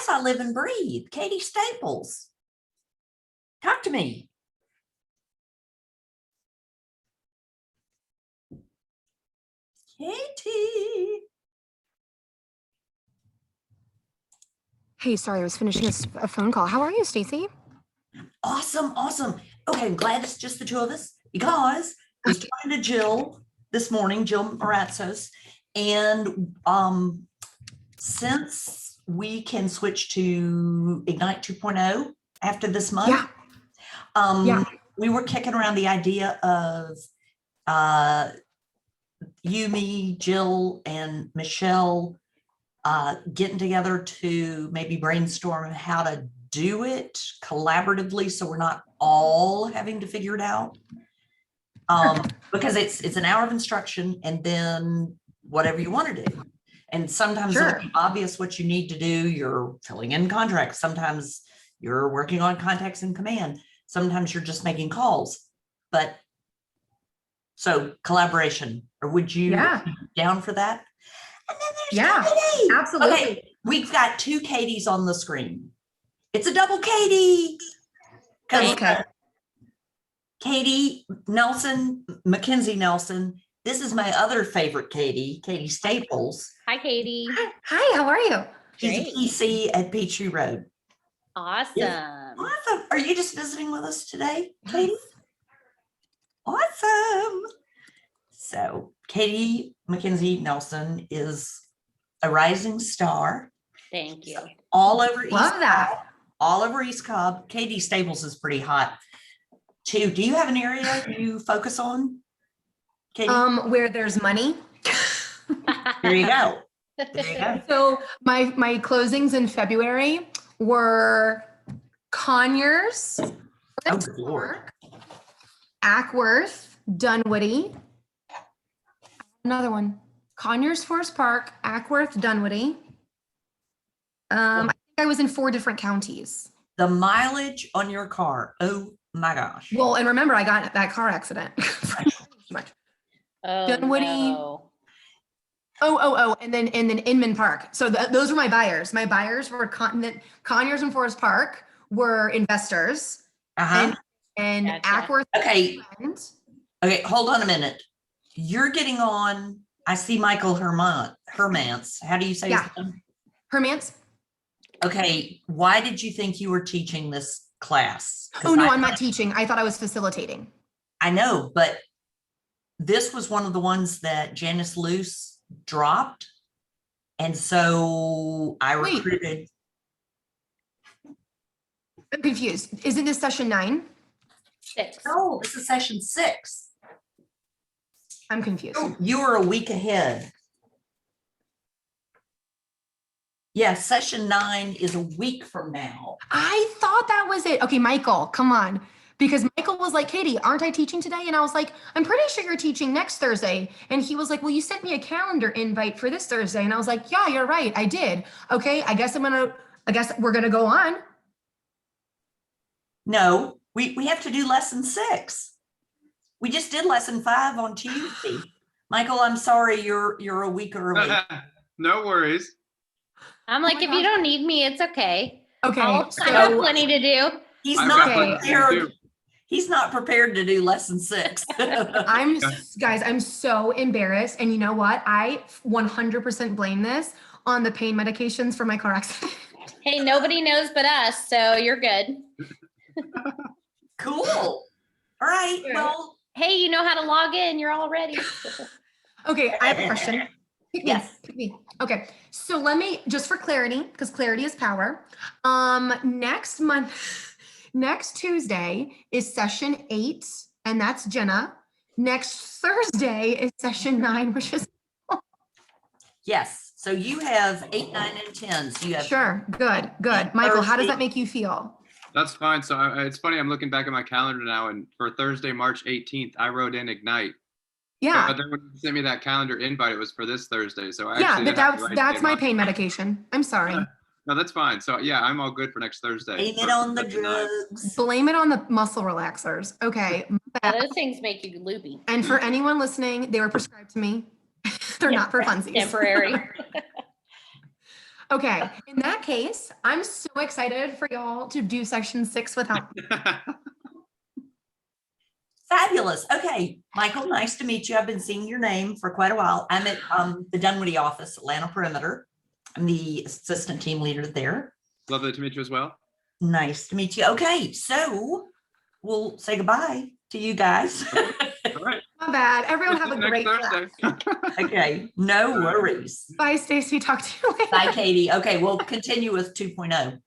else I live and breathe. Katie Staples. Talk to me. Katie. Hey, sorry, I was finishing a phone call. How are you, Stacy? Awesome. Okay, I'm glad it's just the two of us because I was talking to Jill this morning, Jill Maratzos, and since we can switch to Ignite 2.0 after this month, we were kicking around the idea of you, me, Jill, and Michelle getting together to maybe brainstorm how to do it collaboratively so we're not all having to figure it out. Because it's an hour of instruction and then whatever you want to do. And sometimes it'll be obvious what you need to do. You're filling in contracts. Sometimes you're working on contacts in command. Sometimes you're just making calls. But so collaboration, or would you be down for that? And then there's Katie. Absolutely. Okay, we've got two Katies on the screen. It's a double Katie. Okay. Katie Nelson, Mackenzie Nelson. This is my other favorite Katie, Katie Staples. Hi, Katie. Hi, how are you? She's a PC at Peachtree Road. Awesome. Yeah. Awesome. Are you just visiting with us today, Katie? Awesome. So Katie Mackenzie Nelson is a rising star. Thank you. All over Love that. All over East Cobb. Katie Staples is pretty hot too. Do you have an area you focus on, Katie? Where there's money. There you go. There you go. So my closings in February were Conyers, Oh, good Lord. Ackworth, Dunwoody. Another one. Conyers, Forest Park, Ackworth, Dunwoody. I think I was in 4 different counties. The mileage on your car. Oh my gosh. Well, and remember, I got in that car accident. Oh, Dunwoody. no. And then Inman Park. So those were my buyers. My buyers were Conyers and Forest Park were investors. And Gotcha. Ackworth. Okay. Okay, hold on a minute. You're getting on. I see Michael Hermance. How do you say his name? Hermance. Okay, why did you think you were teaching this class? Oh no, I'm not teaching. I thought I was facilitating. I know, but this was one of the ones that Janice Luce dropped. And so I recruited. I'm confused. Isn't this session 9? 6. No, this is session 6. I'm confused. Oh, you were a week ahead. Yeah, session 9 is a week from now. I thought that was it. Okay, Michael, come on. Because Michael was like, Katie, aren't I teaching today? And I was like, I'm pretty sure you're teaching next Thursday. And he was like, well, you sent me a calendar invite for this Thursday. And I was like, yeah, you're right. I did. Okay, I guess we're going to go on. No, we have to do lesson 6. We just did lesson 5 on Tuesday. Michael, I'm sorry, you're a week early. No worries. I'm like, if you don't need me, it's okay. Okay. I have plenty to do. He's not prepared. He's not prepared to do lesson 6. I'm so embarrassed. And you know what? I 100% blame this on the pain medications for my car accident. Hey, nobody knows but us, so you're good. Cool. All right. Sure. Well, hey, you know how to log in. You're all ready. Okay, I have a question. Yes. Pick me. Okay, so let me, just for clarity, because clarity is power. Next Tuesday is session 8, and that's Jenna. Next Thursday is session 9, which is. yes. So you have 8, 9, and 10. So you have. Sure. Good. Michael, how does that make you feel? That's fine. So it's funny. I'm looking back at my calendar now, and for Thursday, March 18th, I wrote in Ignite. Yeah. But then when you sent me that calendar invite, it was for this Thursday. So but that's my pain medication. I'm sorry. No, that's fine. So yeah, I'm all good for next Thursday. Blame it on the drugs. Blame it on the muscle relaxers. Okay. Those things make you loopy. And for anyone listening, they were prescribed to me. They're not for funsies. Temporary. Okay, in that case, I'm so excited for y'all to do section 6 without me. Fabulous. Okay, Michael, nice to meet you. I've been seeing your name for quite a while. I'm at the Dunwoody office, Atlanta Perimeter. I'm the assistant team leader there. Lovely to meet you as well. Nice to meet you. Okay, so we'll say goodbye to you guys. All right. My bad. Everyone have a Next great Thursday. Okay, no worries. Bye, Stacy. Talk to you later. Bye, Katie. Okay, we'll continue with 2.0.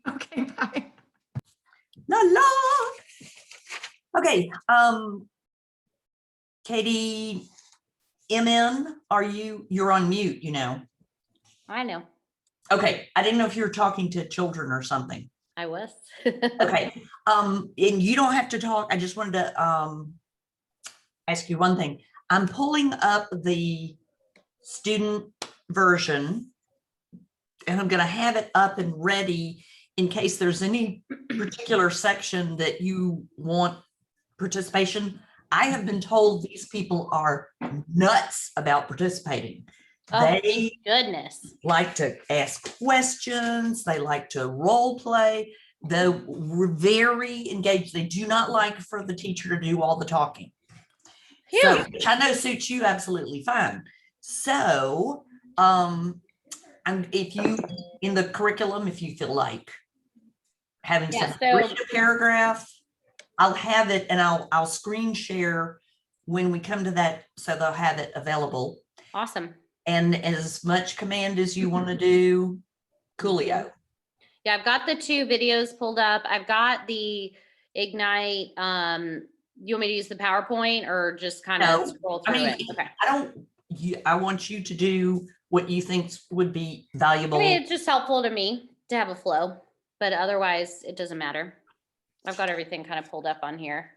Okay, bye. La la. Okay, Katie, MN, you're on mute, you know. I know. Okay, I didn't know if you were talking to children or something. I was. Okay, and you don't have to talk. I just wanted to ask you one thing. I'm pulling up the student version and I'm gonna have it up and ready in case there's any particular section that you want participation. I have been told these people are nuts about participating. Oh, They thank goodness. like to ask questions. They like to role play. They're very engaged. They do not like for the teacher to do all the talking. So, Phew. which I know suits you absolutely fine. So, if you, in the curriculum, if you feel like having Yeah, some so- read a paragraph, I'll have it and I'll screen share when we come to that, so they'll have it available. Awesome. And as much command as you want to do, coolio. Yeah, I've got the 2 videos pulled up. I've got the Ignite. You want me to use the PowerPoint or just kind of No, scroll I through mean, it? Okay. I want you to do what you think would be I valuable. mean, it's just helpful to me to have a flow, but otherwise it doesn't matter. I've got everything kind of pulled up on here.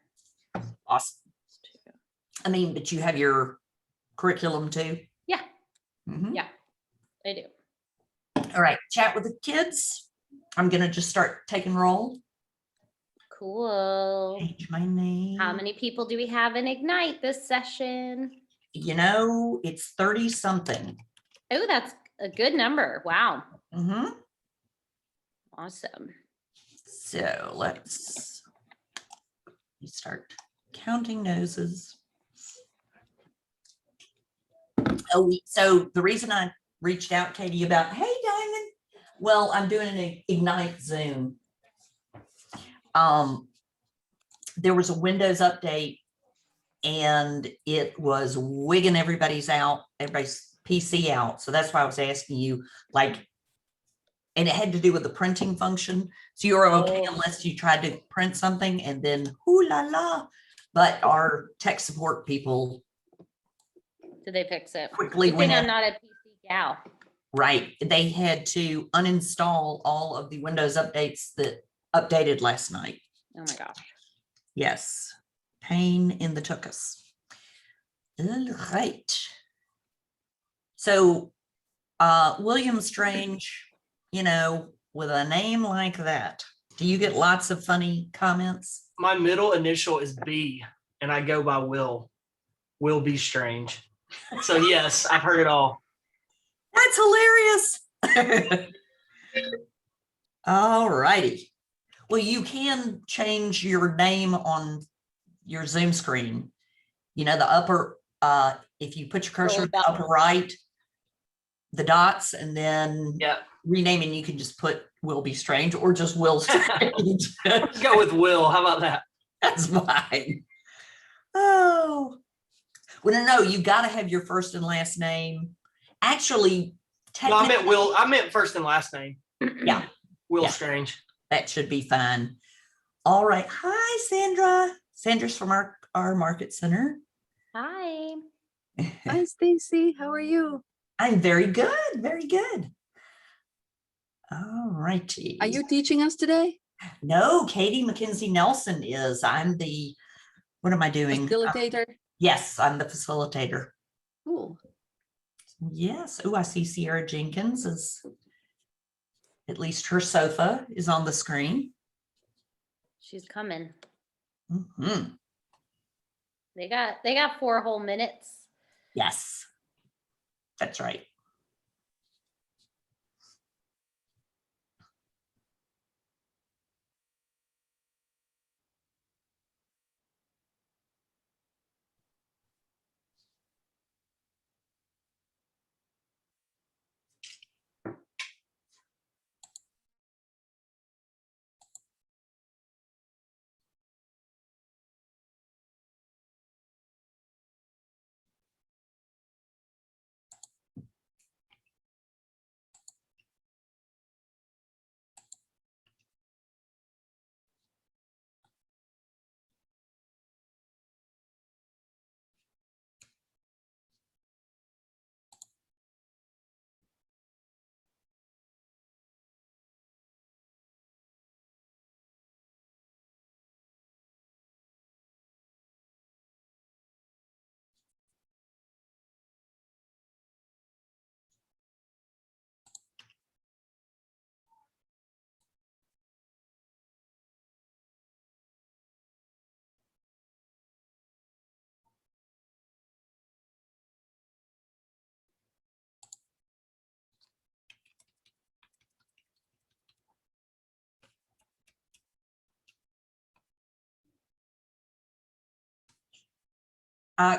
Awesome. I mean, but you have your curriculum too. Yeah. Mhm. Yeah, I do. All right, chat with the kids. I'm gonna just start taking roll. Cool. Change my name. How many people do we have in Ignite this session? You know, it's 30 something. Oh, that's a good number. Wow. Mhm. Awesome. So let's start counting noses. Oh, so the reason I reached out, Katie, about, hey, Diamond, well, I'm doing an Ignite Zoom. There was a Windows update and it was wigging everybody's PC out. So that's why I was asking you, like, and it had to do with the printing function. So you're okay Oh. unless you tried to print something and then ooh la la. But our tech support people Did they fix it? quickly Good went thing in. I'm not a PC gal. Right. They had to uninstall all of the Windows updates that updated last night. Oh my gosh. Yes. Pain in the tuchus. All right. So William Strange, you know, with a name like that, do you get lots of funny comments? My middle initial is B, and I go by Will. Will be strange. So yes, I've heard it all. That's hilarious. All righty. Well, you can change your name on your Zoom screen. You know, the upper, if you put your cursor in the upper right, the dots, and then Yeah, renaming, you can just put Will Be Strange or just Will Strange. let's go with Will. How about that? That's fine. Oh, well, no, you got to have your first and last name. Actually, No, I meant technically, Will. I meant first and last name. yeah, Will Yeah. Strange. that should be fine. All right. Hi, Sandra. Sandra's from our market center. Hi. Hi, Stacy. How are you? I'm very good. Very good. All righty. Are you teaching us today? No, Katie McKenzie Nelson is. I'm the, what am I doing? Facilitator? Yes, I'm the facilitator. Cool. Yes. Oh, I see Sierra Jenkins is, at least her sofa is on the screen. She's coming. Mhm. They got 4 whole minutes. Yes, that's right.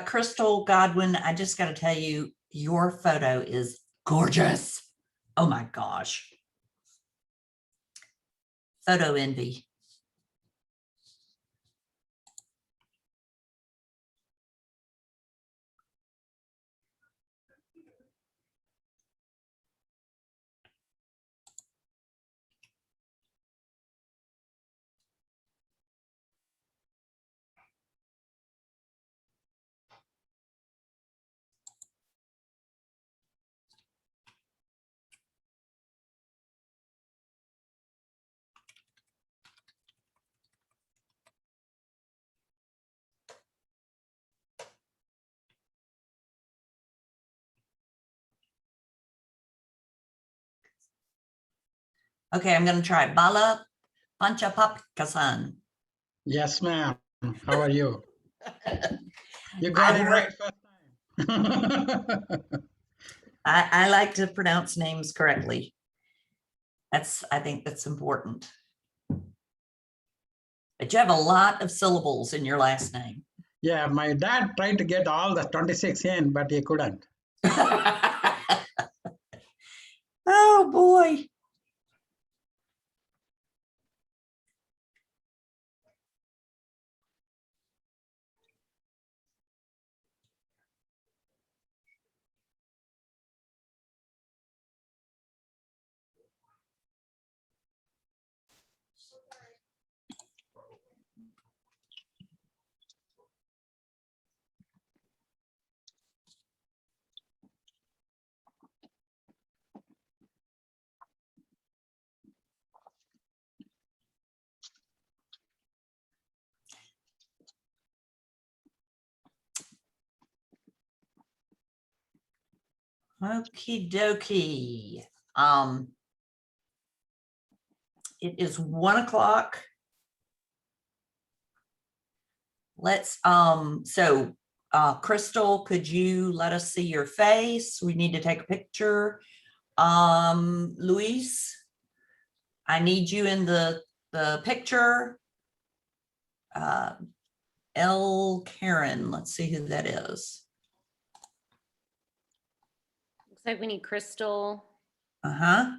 Crystal Godwin, I just got to tell you, your photo is gorgeous. Oh my gosh. Photo envy. Okay, I'm going to try Bala Panchapapkasan. Yes, ma'am. How are you? You got it right first time. I like to pronounce names correctly. I think that's important. But you have a lot of syllables in your last name. Yeah, my dad tried to get all the 26 in, but he couldn't. Oh boy. Okie dokie. It is 1 o'clock. Let's, Crystal, could you let us see your face? We need to take a picture. Luis, I need you in the picture. L. Karen, let's see who that is. Looks like we need Crystal. Uh-huh.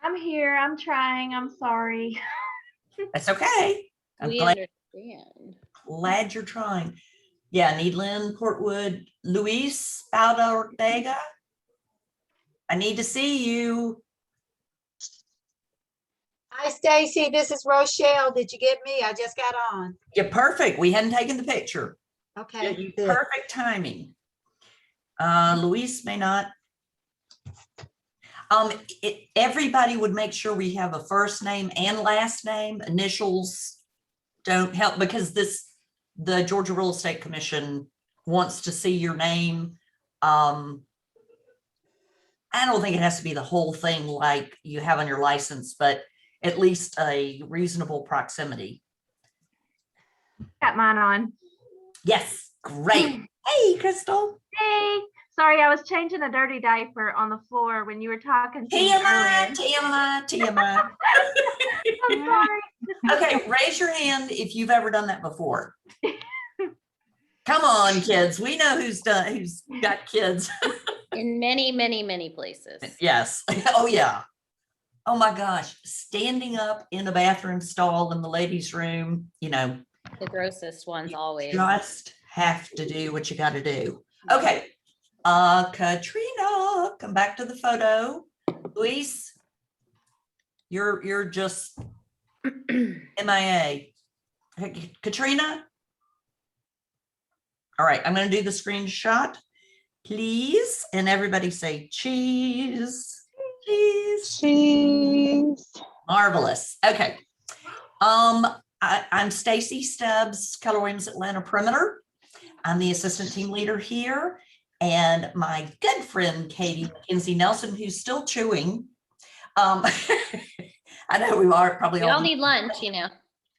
I'm here. I'm trying. I'm sorry. That's okay. I'm We glad understand. you're trying. Yeah, need Lynn Portwood, Luis Alda Ortega. I need to see you. Hi, Stacy. This is Rochelle. Did you get me? I just got on. You're perfect. We hadn't taken the picture. Okay. Good. Perfect timing. Luis may not. Everybody would make sure we have a first name and last name. Initials don't help because the Georgia Real Estate Commission wants to see your name. I don't think it has to be the whole thing like you have on your license, but at least a reasonable proximity. Got mine on. Yes, great. Hey, Crystal. Hey, sorry, I was changing a dirty diaper on the floor when you were talking to me TMI, earlier. TMI. I'm sorry. Okay, raise your hand if you've ever done that before. Come on, kids. We know who's got kids. In many, many, many places. Yes. Oh, yeah. Oh my gosh. Standing up in a bathroom stall in the ladies' room, The grossest ones always. just have to do what you got to do. Okay. Katrina, come back to the photo. Luis, you're just MIA. Katrina. All right, I'm going to do the screenshot, please. And everybody say cheese. Cheese. Cheese. Marvelous. Okay. I'm Stacy Stubbs, Keller Williams Atlanta Perimeter. I'm the assistant team leader here. And my good friend, Katie McKenzie Nelson, who's still chewing. I know we are probably We all need lunch,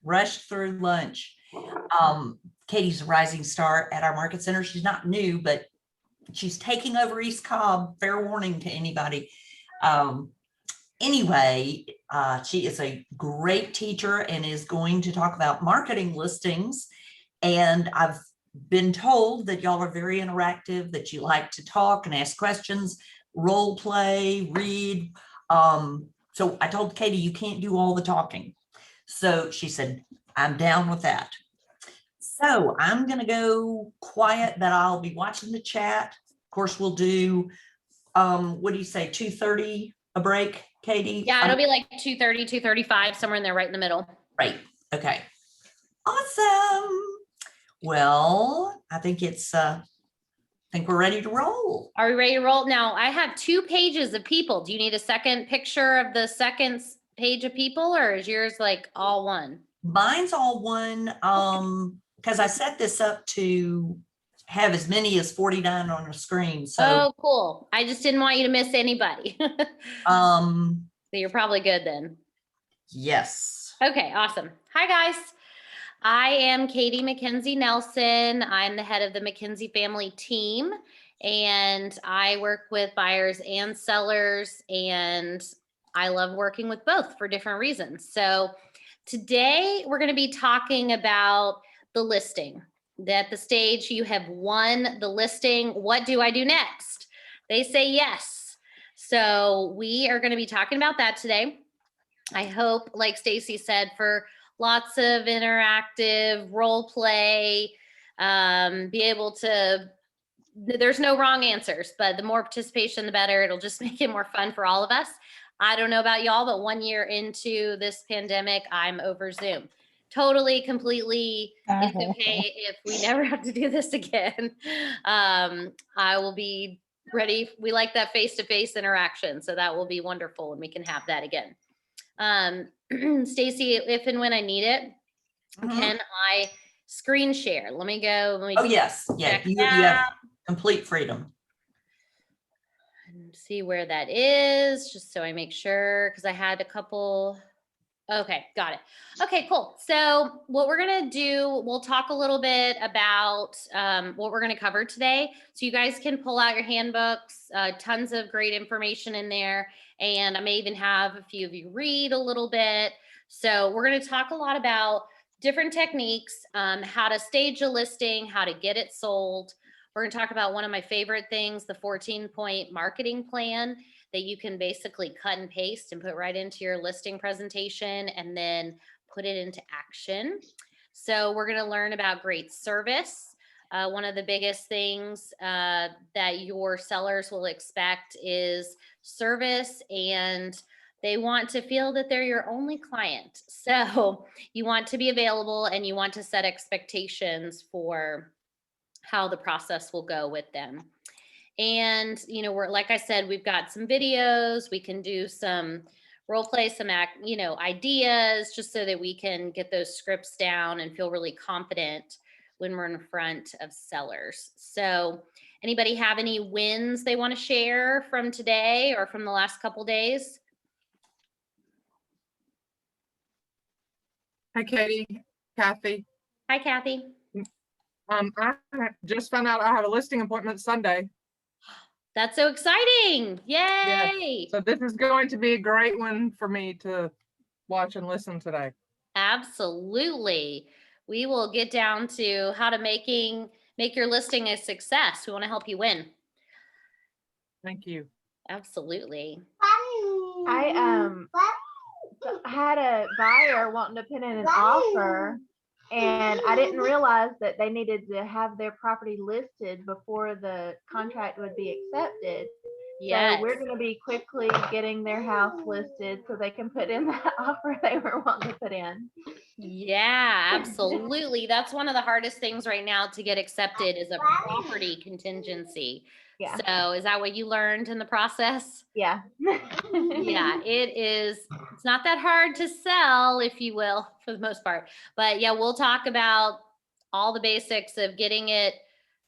rushed through lunch. Katie's a rising star at our market center. She's not new, but she's taking over East Cobb. Fair warning to anybody. Anyway, she is a great teacher and is going to talk about marketing listings. And I've been told that y'all are very interactive, that you like to talk and ask questions, role play, read. So I told Katie, you can't do all the talking. So she said, I'm down with that. So I'm gonna go quiet, but I'll be watching the chat. Of course, we'll do, what do you say, 2:30 a break, Katie? Yeah, it'll be like 2:30, 2:35, somewhere in there, right in the middle. Right, okay. Awesome. Well, I think we're ready to roll. Are we ready to roll? Now, I have 2 pages of people. Do you need a second picture of the second page of people, or is yours like all one? Mine's all one, because I set this up to have as many as 49 on a screen. So, Oh, cool. I just didn't want you to miss anybody. So you're probably good then. yes. Okay, awesome. Hi, guys. I am Katie McKenzie Nelson. I'm the head of the McKenzie family team, and I work with buyers and sellers, and I love working with both for different reasons. So today we're going to be talking about the listing. At the stage you have won the listing, what do I do next? They say yes. So we are going to be talking about that today. I hope, like Stacy said, for lots of interactive role play, be able to, there's no wrong answers, but the more participation, the better. It'll just make it more fun for all of us. I don't know about y'all, but 1 year into this pandemic, I'm over Zoom. Totally, completely, it's okay if we never have to do this again. I will be ready. We like that face-to-face interaction, so that will be wonderful when we can have that again. Stacy, if and when I need it, can I screen share? Let me go. Let me Oh, yes. Yeah. check You that have complete freedom. and see where that is, just so I make sure, because I had a couple. Okay, got it. Okay, cool. So what we're gonna do, we'll talk a little bit about what we're gonna cover today. So you guys can pull out your handbooks, tons of great information in there. And I may even have a few of you read a little bit. So we're gonna talk a lot about different techniques, how to stage a listing, how to get it sold. We're gonna talk about one of my favorite things, the 14-point marketing plan that you can basically cut and paste and put right into your listing presentation and then put it into action. So we're going to learn about great service. One of the biggest things that your sellers will expect is service, and they want to feel that they're your only client. So you want to be available and you want to set expectations for how the process will go with them. And, we're, like I said, we've got some videos, we can do some role play, some ideas, just so that we can get those scripts down and feel really confident when we're in front of sellers. So anybody have any wins they want to share from today or from the last couple days? Hi, Katie, Kathy. Hi, Kathy. I just found out I have a listing appointment Sunday. That's so exciting. Yay. So this is going to be a great one for me to watch and listen today. Absolutely. We will get down to how to make your listing a success. We want to help you win. Thank you. Absolutely. I had a buyer wanting to put in an offer, and I didn't realize that they needed to have their property listed before the contract would be accepted. Yes. So we're going to be quickly getting their house listed so they can put in that offer they were wanting to put in. Yeah, absolutely. That's one of the hardest things right now to get accepted is a property contingency. Yeah. So is that what you learned in the process? Yeah. Yeah, it is. It's not that hard to sell, if you will, for the most part. But yeah, we'll talk about all the basics of getting it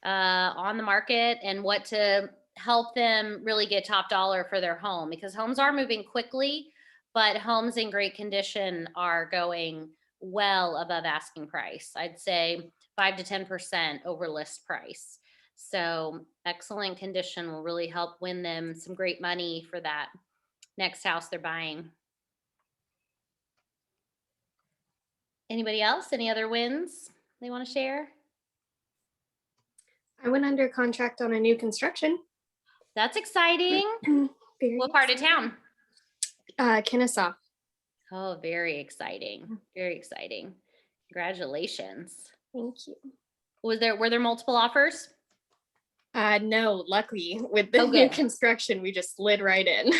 on the market and what to help them really get top dollar for their home, because homes are moving quickly, but homes in great condition are going well above asking price. I'd say 5 to 10% over list price. So excellent condition will really help win them some great money for that next house they're buying. Anybody else? Any other wins they want to share? I went under contract on a new construction. That's exciting. Very What part of town? Kennesaw. Oh, very exciting. Very exciting. Congratulations. Thank you. Were there multiple offers? No, luckily with the Oh, new good. construction, we just slid right in.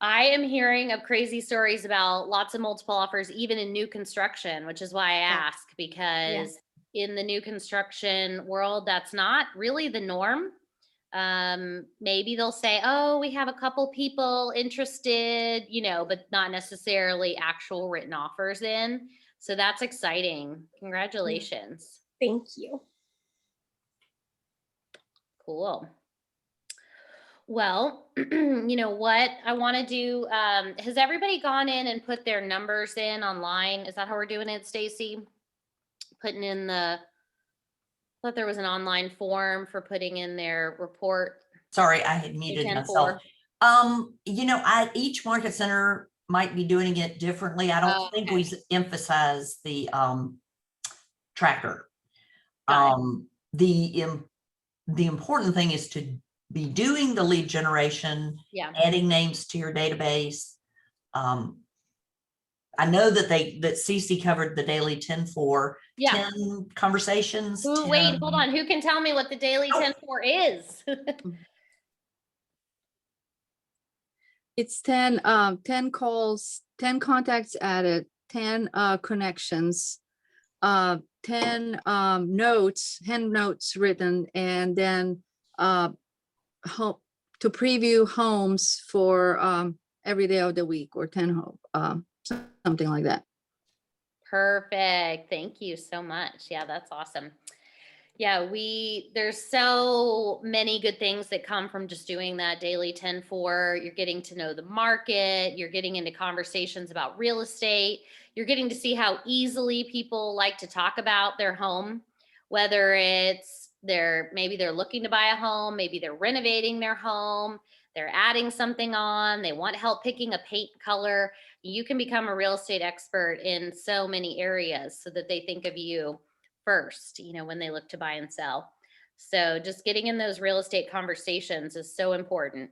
I am hearing of crazy stories about lots of multiple offers, even in new construction, which is why I ask, because in the new construction world, that's not really the norm. Maybe they'll say, oh, we have a couple people interested, but not necessarily actual written offers in. So that's exciting. Congratulations. Thank you. Cool. Well, you know what I want to do? Has everybody gone in and put their numbers in online? Is that how we're doing it, Stacy? Putting in I thought there was an online form for putting in their report. Sorry, I had muted myself. Each market center might be doing it differently. I don't think we emphasize the tracker. The important thing is to be doing the lead generation, adding names to your database. I know that CC covered the daily 10-4, 10 conversations. Ooh, wait, hold on. Who can tell me what the daily 10-4 is? It's 10 calls, 10 contacts added, 10 connections, 10 notes, hand notes written, and then to preview homes for every day of the week, or 10 something like that. Perfect. Thank you so much. Yeah, that's awesome. Yeah, there's so many good things that come from just doing that daily 10-4. You're getting to know the market. You're getting into conversations about real estate. You're getting to see how easily people like to talk about their home, whether it's maybe they're looking to buy a home, maybe they're renovating their home, they're adding something on, they want help picking a paint color. You can become a real estate expert in so many areas so that they think of you first, when they look to buy and sell. So just getting in those real estate conversations is so important.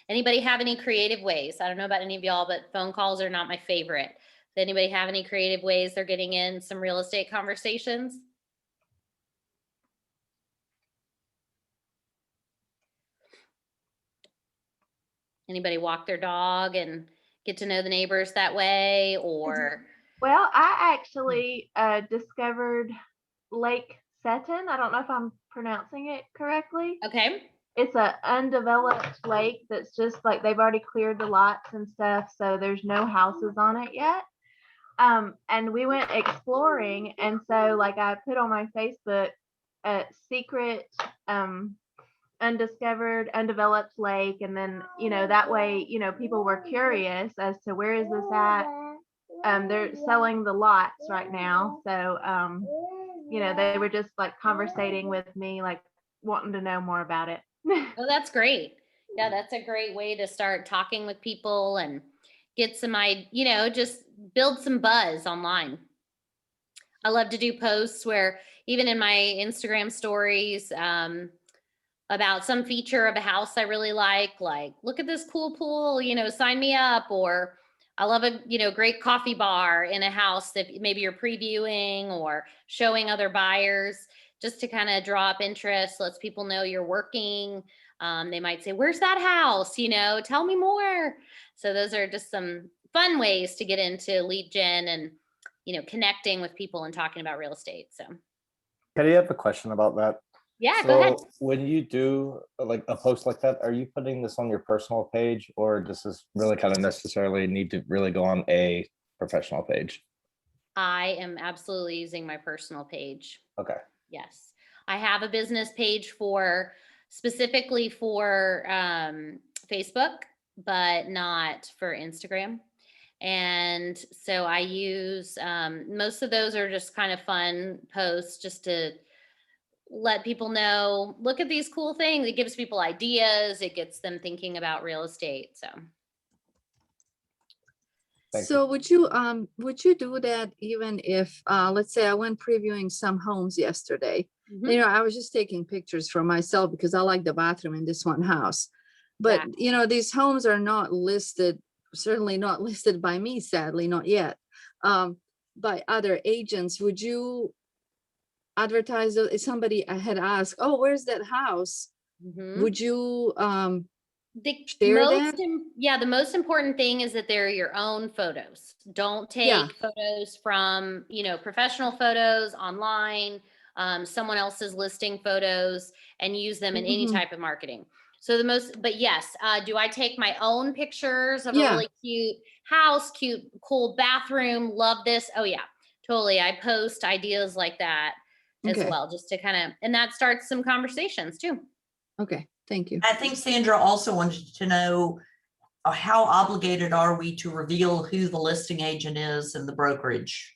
Anybody have any creative ways? I don't know about any of y'all, but phone calls are not my favorite. Does anybody have any creative ways they're getting in some real estate conversations? Anybody walk their dog and get to know the neighbors that way, or? Well, I actually discovered Lake Seton. I don't know if I'm pronouncing it correctly. Okay. It's an undeveloped lake that's just like they've already cleared the lots and stuff, so there's no houses on it yet. And we went exploring, and so like I put on my Facebook a secret undiscovered, undeveloped lake, and then that way people were curious as to where is this at. They're selling the lots right now, so they were just like conversating with me, like wanting to know more about it. Oh, that's great. Yeah, that's a great way to start talking with people and get some just build some buzz online. I love to do posts where even in my Instagram stories about some feature of a house I really like look at this cool pool, sign me up. Or I love a great coffee bar in a house that maybe you're previewing or showing other buyers, just to kind of draw up interest, lets people know you're working. They might say, where's that house? Tell me more. So those are just some fun ways to get into lead gen and, connecting with people and talking about real estate. So. Katie, I have a question about that. Yeah, go ahead. When you do like a post like that, are you putting this on your personal page, or does this really kind of necessarily need to really go on a professional page? I am absolutely using my personal page. Okay. Yes. I have a business page specifically for Facebook, but not for Instagram. And so I use, most of those are just kind of fun posts just to let people know, look at these cool things. It gives people ideas. It gets them thinking about real estate. So would you do that even if let's say I went previewing some homes yesterday Mhm. You know, I was just taking pictures for myself because I like the bathroom in this one house. But, you know, these homes are not listed, certainly not listed by me, sadly, not yet, by other agents. Would you advertise, if somebody had asked, oh, where's that house? Mhm. Would you The share that? the most important thing is that they're your own photos. Don't Yeah. take photos from, you know, professional photos online, someone else's listing photos, and use them in any Mhm. type of marketing. So but yes, do I take my own pictures of a Yeah. really cute house, cute, cool bathroom? Love this. Oh yeah, totally. I post ideas like that as Okay. well, just to kind of, and that starts some conversations too. Okay, thank you. I think Sandra also wanted to know how obligated are we to reveal who the listing agent is and the brokerage?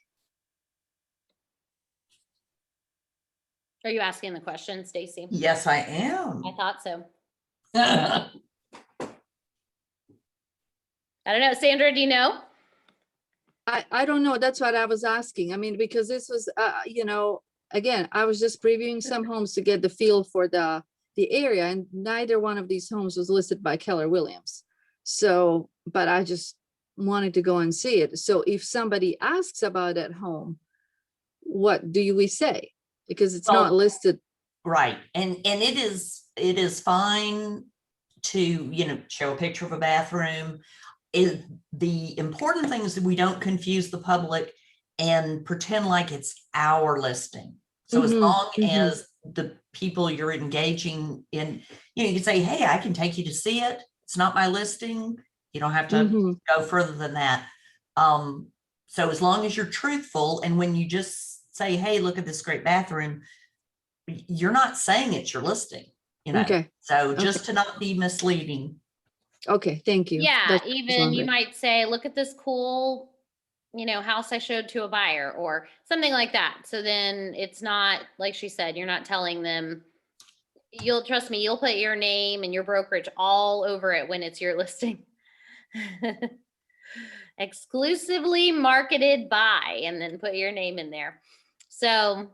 Are you asking the question, Stacy? Yes, I am. I thought so. I don't know. Sandra, do you know? I don't know. That's what I was asking. I mean, because this was, you know, again, I was just previewing some homes to get the feel for the area, and neither one of these homes was listed by Keller Williams. So, but I just wanted to go and see it. So if somebody asks about that home, what do we say? Because it's not Well, listed. right. And it is fine to, you know, show a picture of a bathroom. The important thing is that we don't confuse the public and pretend like it's our listing. So as long as the people you're engaging in, you know, you can say, hey, I can take you to see it. It's not my listing. You don't have to go further than that. So as long as you're truthful, and when you just say, hey, look at this great bathroom, you're not saying it's your listing, you know. Okay. So just to not be misleading. Okay, thank you. Yeah, That's what I was even you wondering. might say, look at this cool, you know, house I showed to a buyer or something like that. So then it's not, like she said, you're not telling them, you'll trust me, you'll put your name and your brokerage all over it when it's your listing. Exclusively marketed by, and then put your name in there. So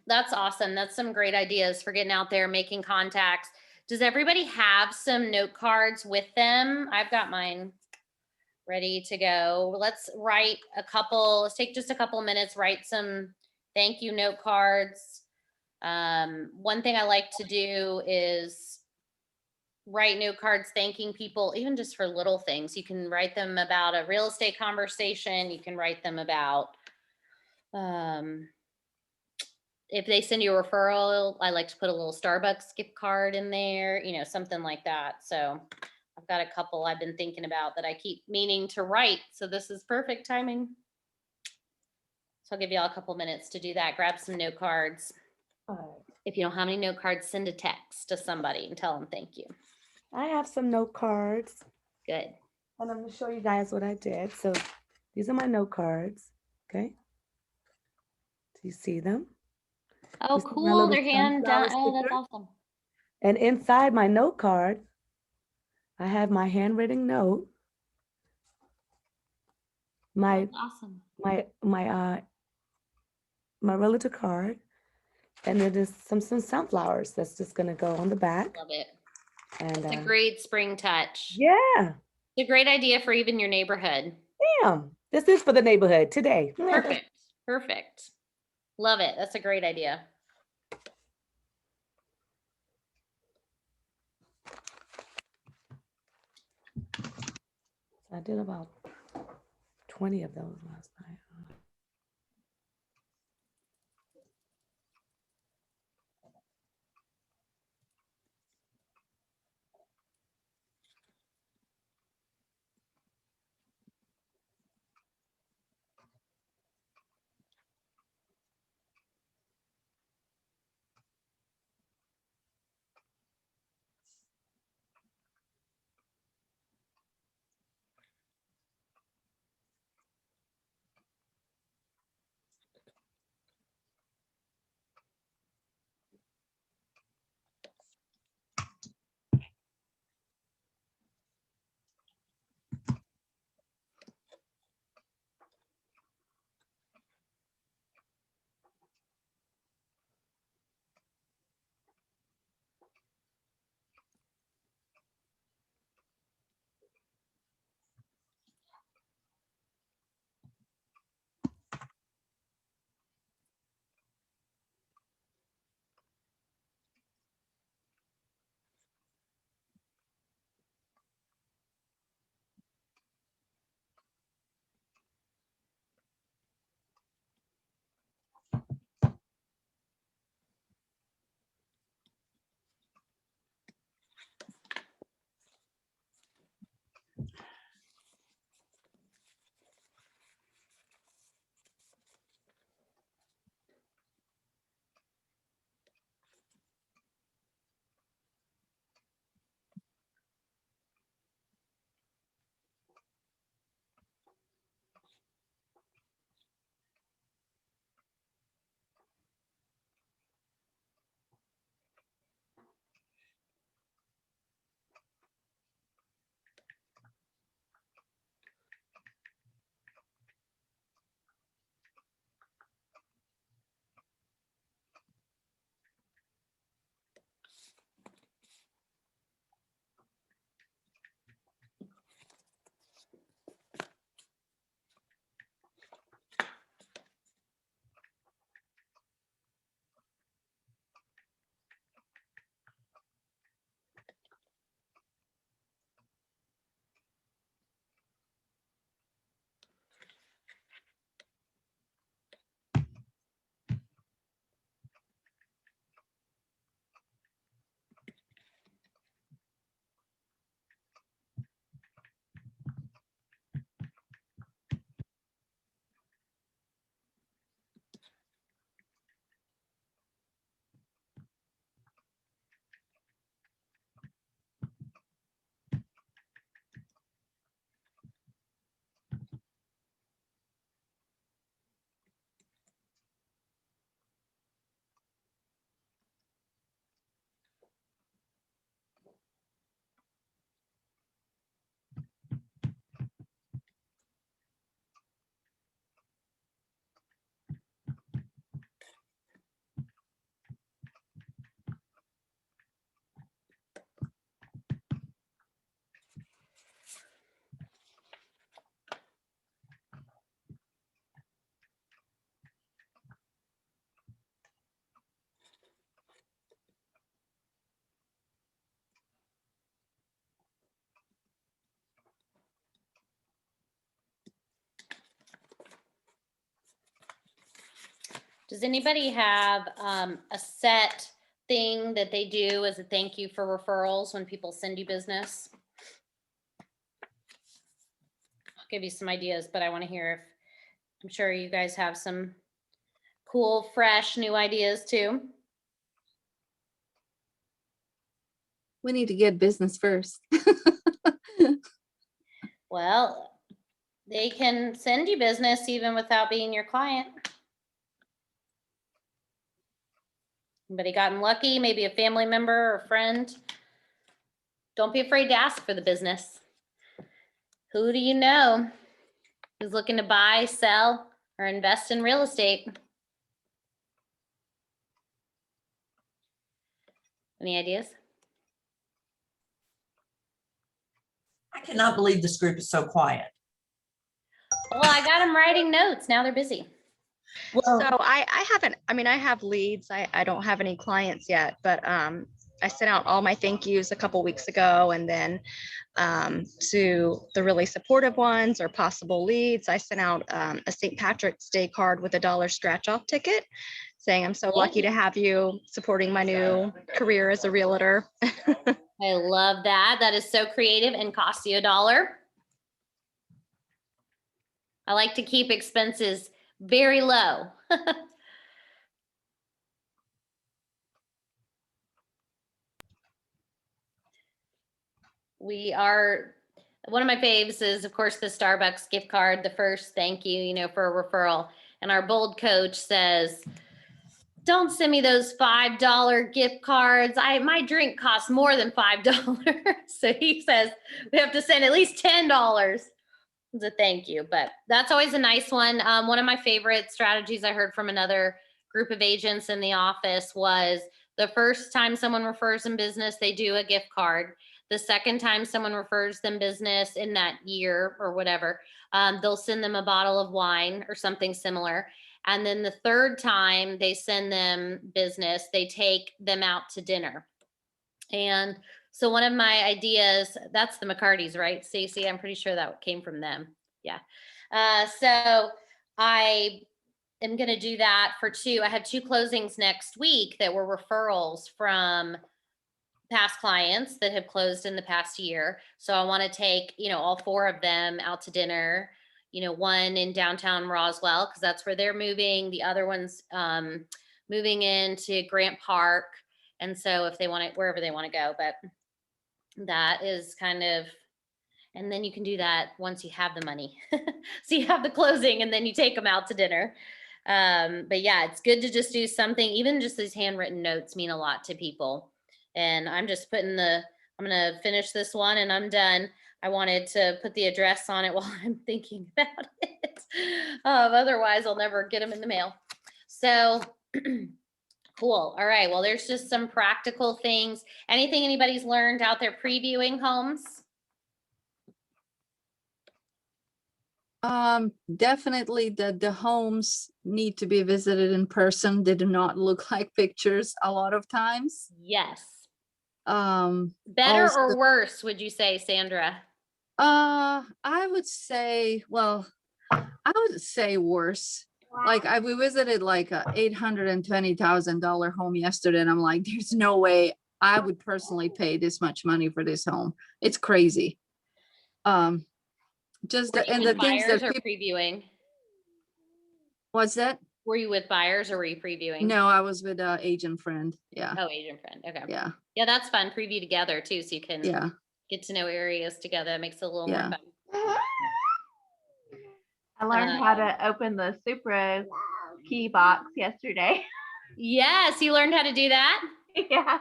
that's awesome. That's some great ideas for getting out there, making contacts. Does everybody have some note cards with them? I've got mine ready to go. Let's write a couple, let's take just a couple minutes, write some thank you note cards. One thing I like to do is write note cards thanking people, even just for little things. You can write them about a real estate conversation. You can write them about, if they send you a referral, I like to put a little Starbucks gift card in there, you know, something like that. So I've got a couple I've been thinking about that I keep meaning to write. So this is perfect timing. So I'll give you all a couple minutes to do that. Grab some note cards. If you don't have any note cards, send a text to somebody and tell them thank you. I have some note cards. Good. And I'm going to show you guys what I did. So these are my note cards. Okay. Do you see them? Oh, These are my cool. little They're hand done. sunflower Oh, that's stickers. awesome. And inside my note card, I have my handwritten note, my That's awesome. my realtor card, and then there's some sunflowers that's just gonna go on the back. Love it. And It's a great spring touch. yeah, It's a great idea for even your neighborhood. damn, this is for the neighborhood today. Perfect. Perfect. Love it. That's a great idea. I did about 20 of those last night. Does anybody have a set thing that they do as a thank you for referrals when people send you business? I'll give you some ideas, but I want to hear if, I'm sure you guys have some cool, fresh, new ideas too. We need to get business first. Well, they can send you business even without being your client. Anybody gotten lucky? Maybe a family member or friend? Don't be afraid to ask for the business. Who do you know who's looking to buy, sell, or invest in real estate? Any ideas? I cannot believe this group is so quiet. Well, I got them writing notes. Now they're busy. Well, So I haven't, I mean, I have leads. I don't have any clients yet, but I sent out all my thank yous a couple weeks ago, and then to the really supportive ones or possible leads, I sent out a St. Patrick's Day card with a $1 scratch off ticket saying, I'm so lucky to have you supporting my new career as a realtor. I love that. That is so creative and costs you $1. I like to keep expenses very low. One of my faves is, of course, the Starbucks gift card, the first thank you, for a referral. And our bold coach says, don't send me those $5 gift cards. My drink costs more than $5. So he says we have to send at least $10 as a thank you. But that's always a nice one. One of my favorite strategies I heard from another group of agents in the office was the first time someone refers them business, they do a gift card. The second time someone refers them business in that year or whatever, they'll send them a bottle of wine or something similar. And then the third time they send them business, they take them out to dinner. And so one of my ideas, that's the McCartys, right, Stacey? I'm pretty sure that came from them. Yeah. So I am going to do that for two. I have 2 closings next week that were referrals from past clients that have closed in the past year. So I want to take, all 4 of them out to dinner, one in downtown Roswell, because that's where they're moving. The other one's moving into Grant Park. And so if they want it, wherever they want to go, but that is kind of, and then you can do that once you have the money. So you have the closing and then you take them out to dinner. But yeah, it's good to just do something. Even just these handwritten notes mean a lot to people. And I'm just I'm going to finish this one and I'm done. I wanted to put the address on it while I'm thinking about it. Otherwise, I'll never get them in the mail. So cool. All right. Well, there's just some practical things. Anything anybody's learned out there previewing homes? Definitely the homes need to be visited in person. They do not look like pictures a lot of times. Yes. Better or worse, would you say, Sandra? I would say, worse. Like we visited like a $820,000 home yesterday, and I'm like, there's no way I would personally pay this much money for this home. It's crazy. Just the things that people previewing. What's that? Were you with buyers or were you previewing? No, I was with an agent friend. Yeah. Oh, agent friend. Okay. Yeah. Yeah, that's fun. Preview together too, so you can get to know areas together. It makes it a little more fun. I learned how to open the Supra key box yesterday. Yes, you learned how to do that? Yeah.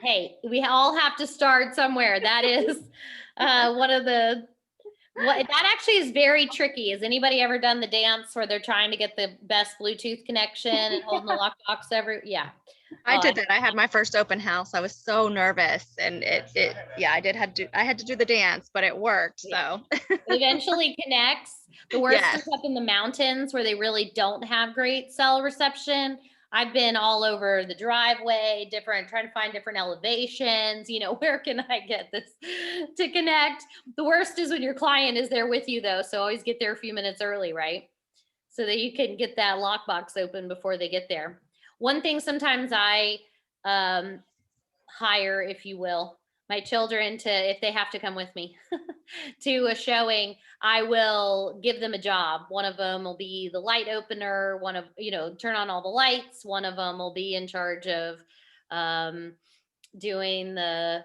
Hey, we all have to start somewhere. That is one of the that actually is very tricky. Has anybody ever done the dance where they're trying to get the best Bluetooth connection and holding the lockbox yeah. I did that. I had my first open house. I was so nervous, and I had to do the dance, but it worked. So it eventually connects. The worst is up in the mountains where they really don't have great cell reception. I've been all over the driveway, trying to find different elevations, where can I get this to connect? The worst is when your client is there with you though. So always get there a few minutes early, right? so that you can get that lockbox open before they get there. One thing sometimes I hire, if you will, my children to, if they have to come with me to a showing, I will give them a job. One of them will be the light opener, one of, turn on all the lights. One of them will be in charge of doing the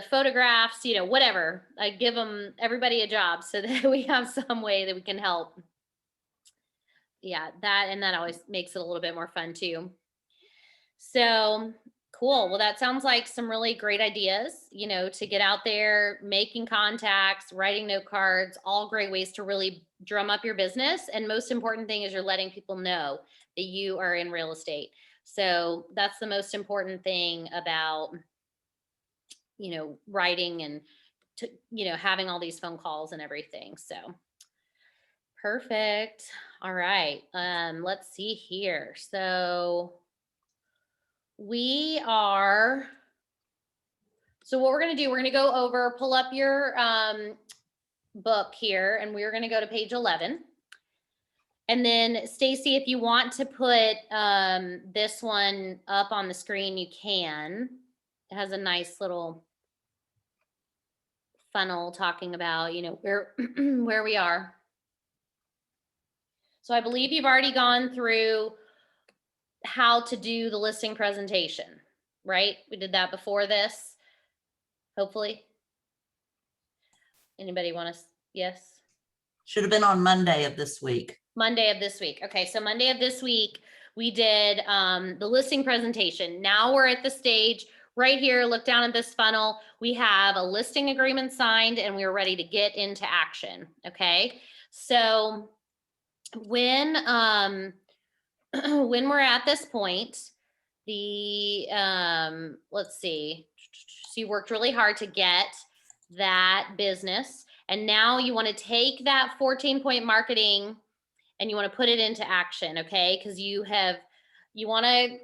photographs, whatever. I give them, everybody a job so that we have some way that we can help. Yeah, that always makes it a little bit more fun too. So cool. Well, that sounds like some really great ideas, to get out there, making contacts, writing note cards, all great ways to really drum up your business. And most important thing is you're letting people know that you are in real estate. So that's the most important thing about, writing and, having all these phone calls and everything. So perfect. All right. Let's see here. So what we're going to do, we're going to go over, pull up your book here, and we're going to go to page 11. And then Stacy, if you want to put this one up on the screen, you can. It has a nice little funnel talking about, where we are. So I believe you've already gone through how to do the listing presentation, right? We did that before this, hopefully. Anybody want to, yes? Should have been on Monday of this week. Monday of this week. Okay, so Monday of this week, we did the listing presentation. Now we're at the stage right here. Look down at this funnel. We have a listing agreement signed and we're ready to get into action. Okay, so when when we're at this point, the let's see, so you worked really hard to get that business, and now you want to take that 14-point marketing and you want to put it into action. Okay, because you want to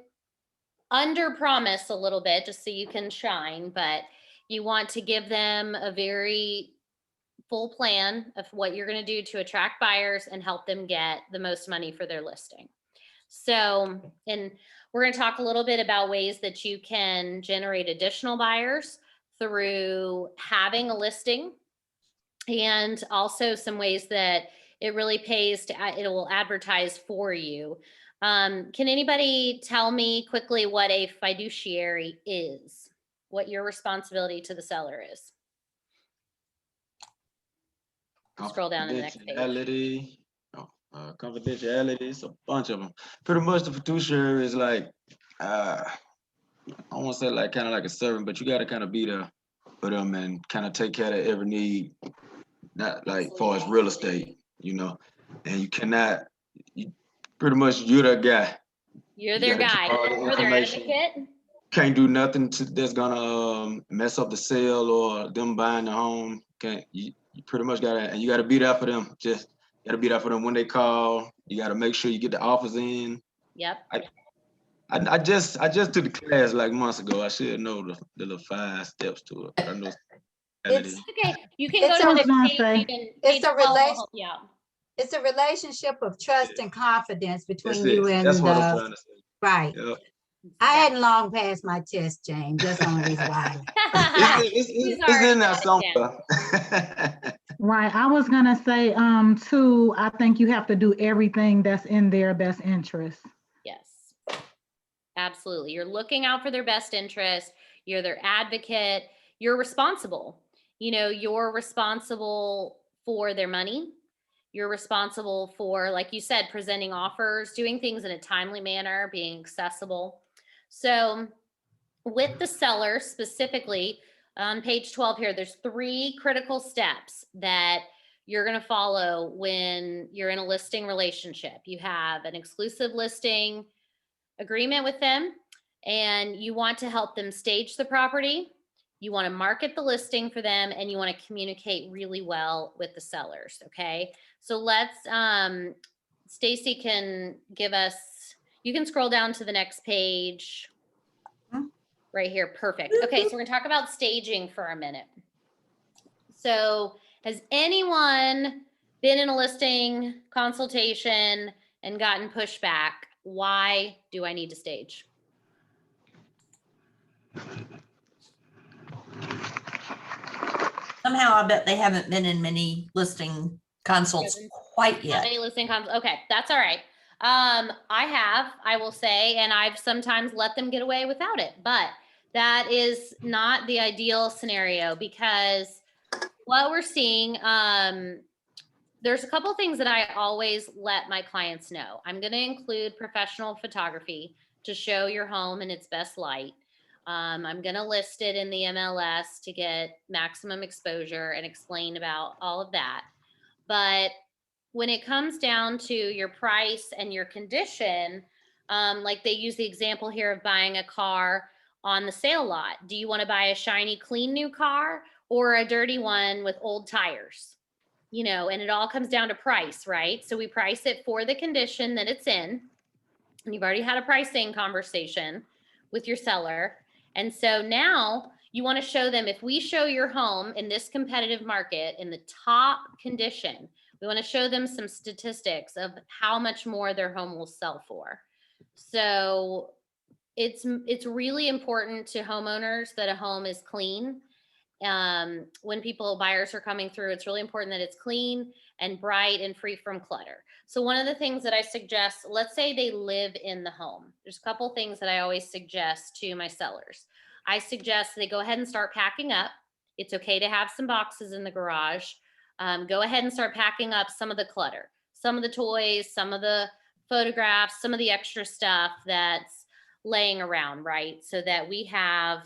under promise a little bit just so you can shine, but you want to give them a very full plan of what you're going to do to attract buyers and help them get the most money for their listing. So, and we're going to talk a little bit about ways that you can generate additional buyers through having a listing, and also some ways that it really pays to, it will advertise for you. Can anybody tell me quickly what a fiduciary is? What your responsibility to the seller is? Scroll down to the next page. Confidentiality, it's a bunch of them. Pretty much the fiduciary is like, I don't want to say like kind of like a servant, but you got to kind of be there for them and kind of take care of every need, not like far as real estate, and you cannot, pretty much you're the guy. You're their guy. You're their advocate. Can't do nothing that's gonna mess up the sale or them buying the home. You pretty much gotta, and you gotta be there for them. Just gotta be there for them when they call. You gotta make sure you get the offers in. Yep. I just took the class like months ago. I should know the little 5 steps to it. I know It's okay. You can go to the page. It's a relationship of trust and confidence between you and that's what I'm trying to say. Right. Yep. I hadn't long passed my test, James. That's the only reason why. It's in there somewhere. Right. I was gonna say, too, I think you have to do everything that's in their best interest. Yes, absolutely. You're looking out for their best interest. You're their advocate. You're responsible. You're responsible for their money. You're responsible for, like you said, presenting offers, doing things in a timely manner, being accessible. So with the seller specifically, on page 12 here, there's 3 critical steps that you're going to follow when you're in a listing relationship. You have an exclusive listing agreement with them, and you want to help them stage the property. You want to market the listing for them, and you want to communicate really well with the sellers. Okay. So let's, Stacy can give us, you can scroll down to the next page right here. Perfect. Okay. So we're going to talk about staging for a minute. So has anyone been in a listing consultation and gotten pushback. Why do I need to stage? Somehow I bet they haven't been in many listing consults quite Not yet. many listing okay, that's all right. I will say, and I've sometimes let them get away without it, but that is not the ideal scenario, because what we're seeing, there's a couple things that I always let my clients know. I'm going to include professional photography to show your home in its best light. I'm going to list it in the MLS to get maximum exposure and explain about all of that. But when it comes down to your price and your condition, like they use the example here of buying a car on the sale lot. Do you want to buy a shiny, clean new car or a dirty one with old tires? You know, and it all comes down to price, right? So we price it for the condition that it's in. And you've already had a pricing conversation with your seller. And so now you want to show them, if we show your home in this competitive market in the top condition, we want to show them some statistics of how much more their home will sell for. So it's really important to homeowners that a home is clean. When buyers are coming through, it's really important that it's clean and bright and free from clutter. So one of the things that I suggest, let's say they live in the home. There's a couple things that I always suggest to my sellers. I suggest they go ahead and start packing up. It's okay to have some boxes in the garage. Go ahead and start packing up some of the clutter, some of the toys, some of the photographs, some of the extra stuff that's laying around, right? So that we have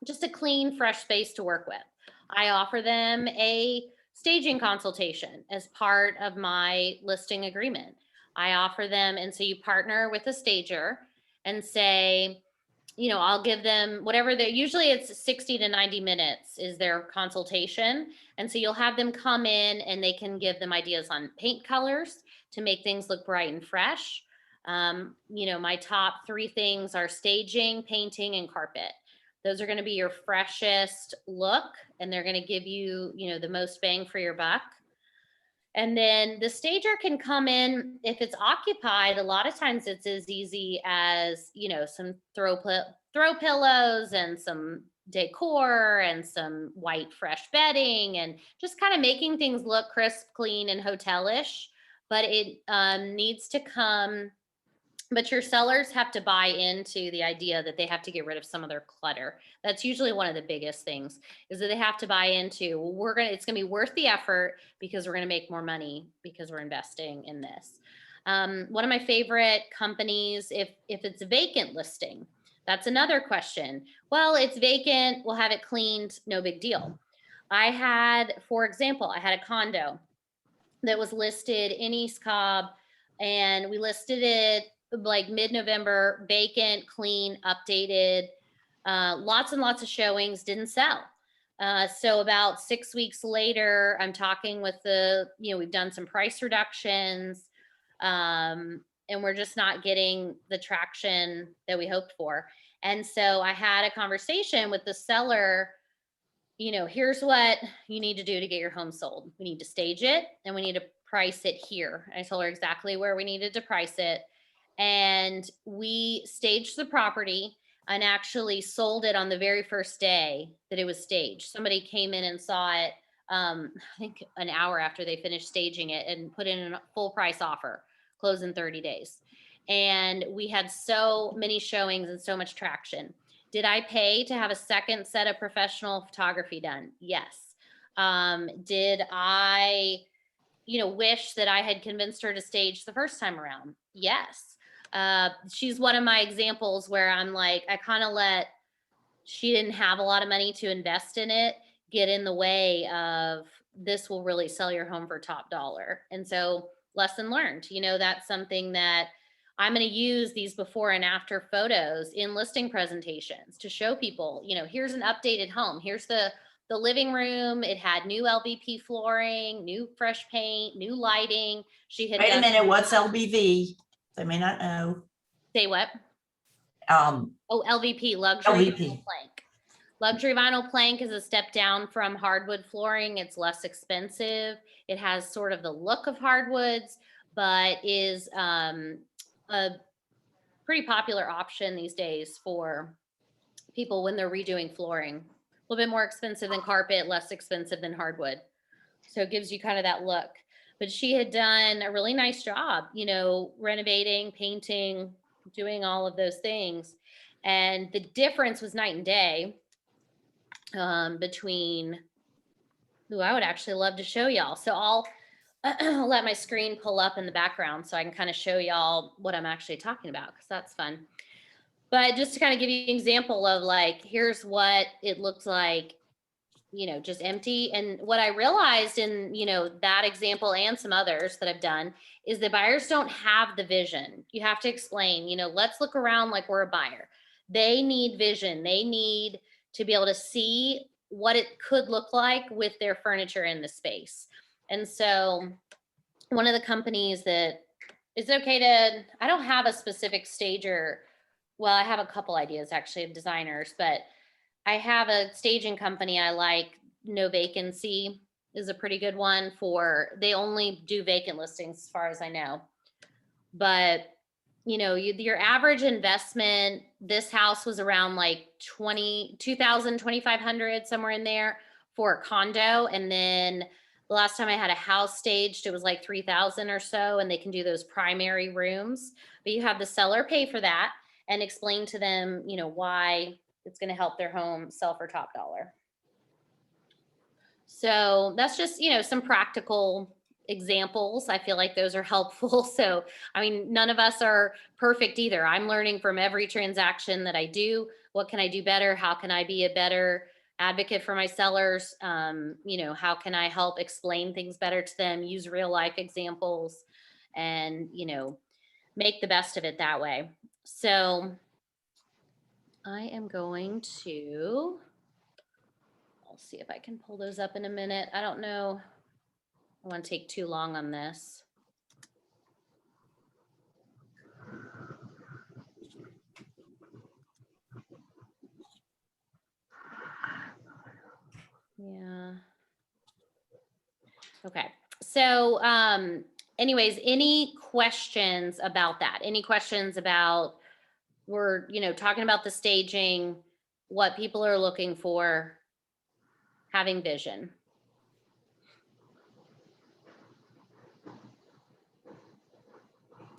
just a clean, fresh space to work with. I offer them a staging consultation as part of my listing agreement. I offer them, and so you partner with a stager and say, you know, I'll give them whatever usually it's 60 to 90 minutes is their consultation. And so you'll have them come in and they can give them ideas on paint colors to make things look bright and fresh. You know, my top 3 things are staging, painting, and carpet. Those are going to be your freshest look, and they're going to give you, you know, the most bang for your buck. And then the stager can come in if it's occupied. A lot of times it's as easy as, you know, some throw pillows and some decor and some white fresh bedding and just kind of making things look crisp, clean, and hotelish. But it needs to come. But your sellers have to buy into the idea that they have to get rid of some of their clutter. That's usually one of the biggest things, is that they have to buy into, well, it's going to be worth the effort because we're going to make more money because we're investing in this. One of my favorite companies, if it's a vacant listing, that's another question. Well, it's vacant, we'll have it cleaned, no big deal. For example, I had a condo that was listed in East Cobb, and we listed it like mid-November, vacant, clean, updated, lots and lots of showings, didn't sell. So about 6 weeks later, I'm talking with we've done some price reductions, and we're just not getting the traction that we hoped for. And so I had a conversation with the seller. You know, here's what you need to do to get your home sold. We need to stage it and we need to price it here. I told her exactly where we needed to price it. And we staged the property and actually sold it on the very first day that it was staged. Somebody came in and saw it, I think an hour after they finished staging it, and put in a full price offer, close in 30 days. And we had so many showings and so much traction. Did I pay to have a second set of professional photography done? Yes. Did I, wish that I had convinced her to stage the first time around? Yes. She's one of my examples where I'm like, I kind of she didn't have a lot of money to invest in it, get in the way of, this will really sell your home for top dollar. And so lesson learned, that's something that I'm going to use these before and after photos in listing presentations to show people, here's an updated home. Here's the living room. It had new LVP flooring, new fresh paint, new lighting. Wait a minute, what's LBV? They may not know. Say what? LVP, luxury LVP. blank. Luxury vinyl plank is a step down from hardwood flooring. It's less expensive. It has sort of the look of hardwoods, but is a pretty popular option these days for people when they're redoing flooring. A little bit more expensive than carpet, less expensive than hardwood. So it gives you kind of that look. But she had done a really nice job, you know, renovating, painting, doing all of those things. And the difference was night and day between who I would actually love to show y'all. So I'll let my screen pull up in the background so I can kind of show y'all what I'm actually talking about, because that's fun. But just to kind of give you an example of like, here's what it looks like, you know, just empty. And what I realized in, you know, that example and some others that I've done is the buyers don't have the vision. You have to explain, you know, let's look around like we're a buyer. They need vision. They need to be able to see what it could look like with their furniture in the space. And so one of the companies that is okay to, I don't have a specific stager. Well, I have a couple ideas actually of designers, but I have a staging company I like. No Vacancy is a pretty good one for, they only do vacant listings as far as I know. But you know, your average investment, this house was around like 2,000, 2,500, somewhere in there for a condo. And then the last time I had a house staged, it was like 3,000 or so, and they can do those primary rooms. But you have the seller pay for that and explain to them, you know, why it's going to help their home sell for top dollar. So that's just, you know, some practical examples. I feel like those are helpful. So, I mean, none of us are perfect either. I'm learning from every transaction that I do. What can I do better? How can I be a better advocate for my sellers? You know, how can I help explain things better to them, use real life examples, and, you know, make the best of it that way. So I am going to, I'll see if I can pull those up in a minute. I don't know. I want to take too long on this. Yeah. Okay. So, anyways, any questions about that? Any questions about, we're, you know, talking about the staging, what people are looking for, having vision.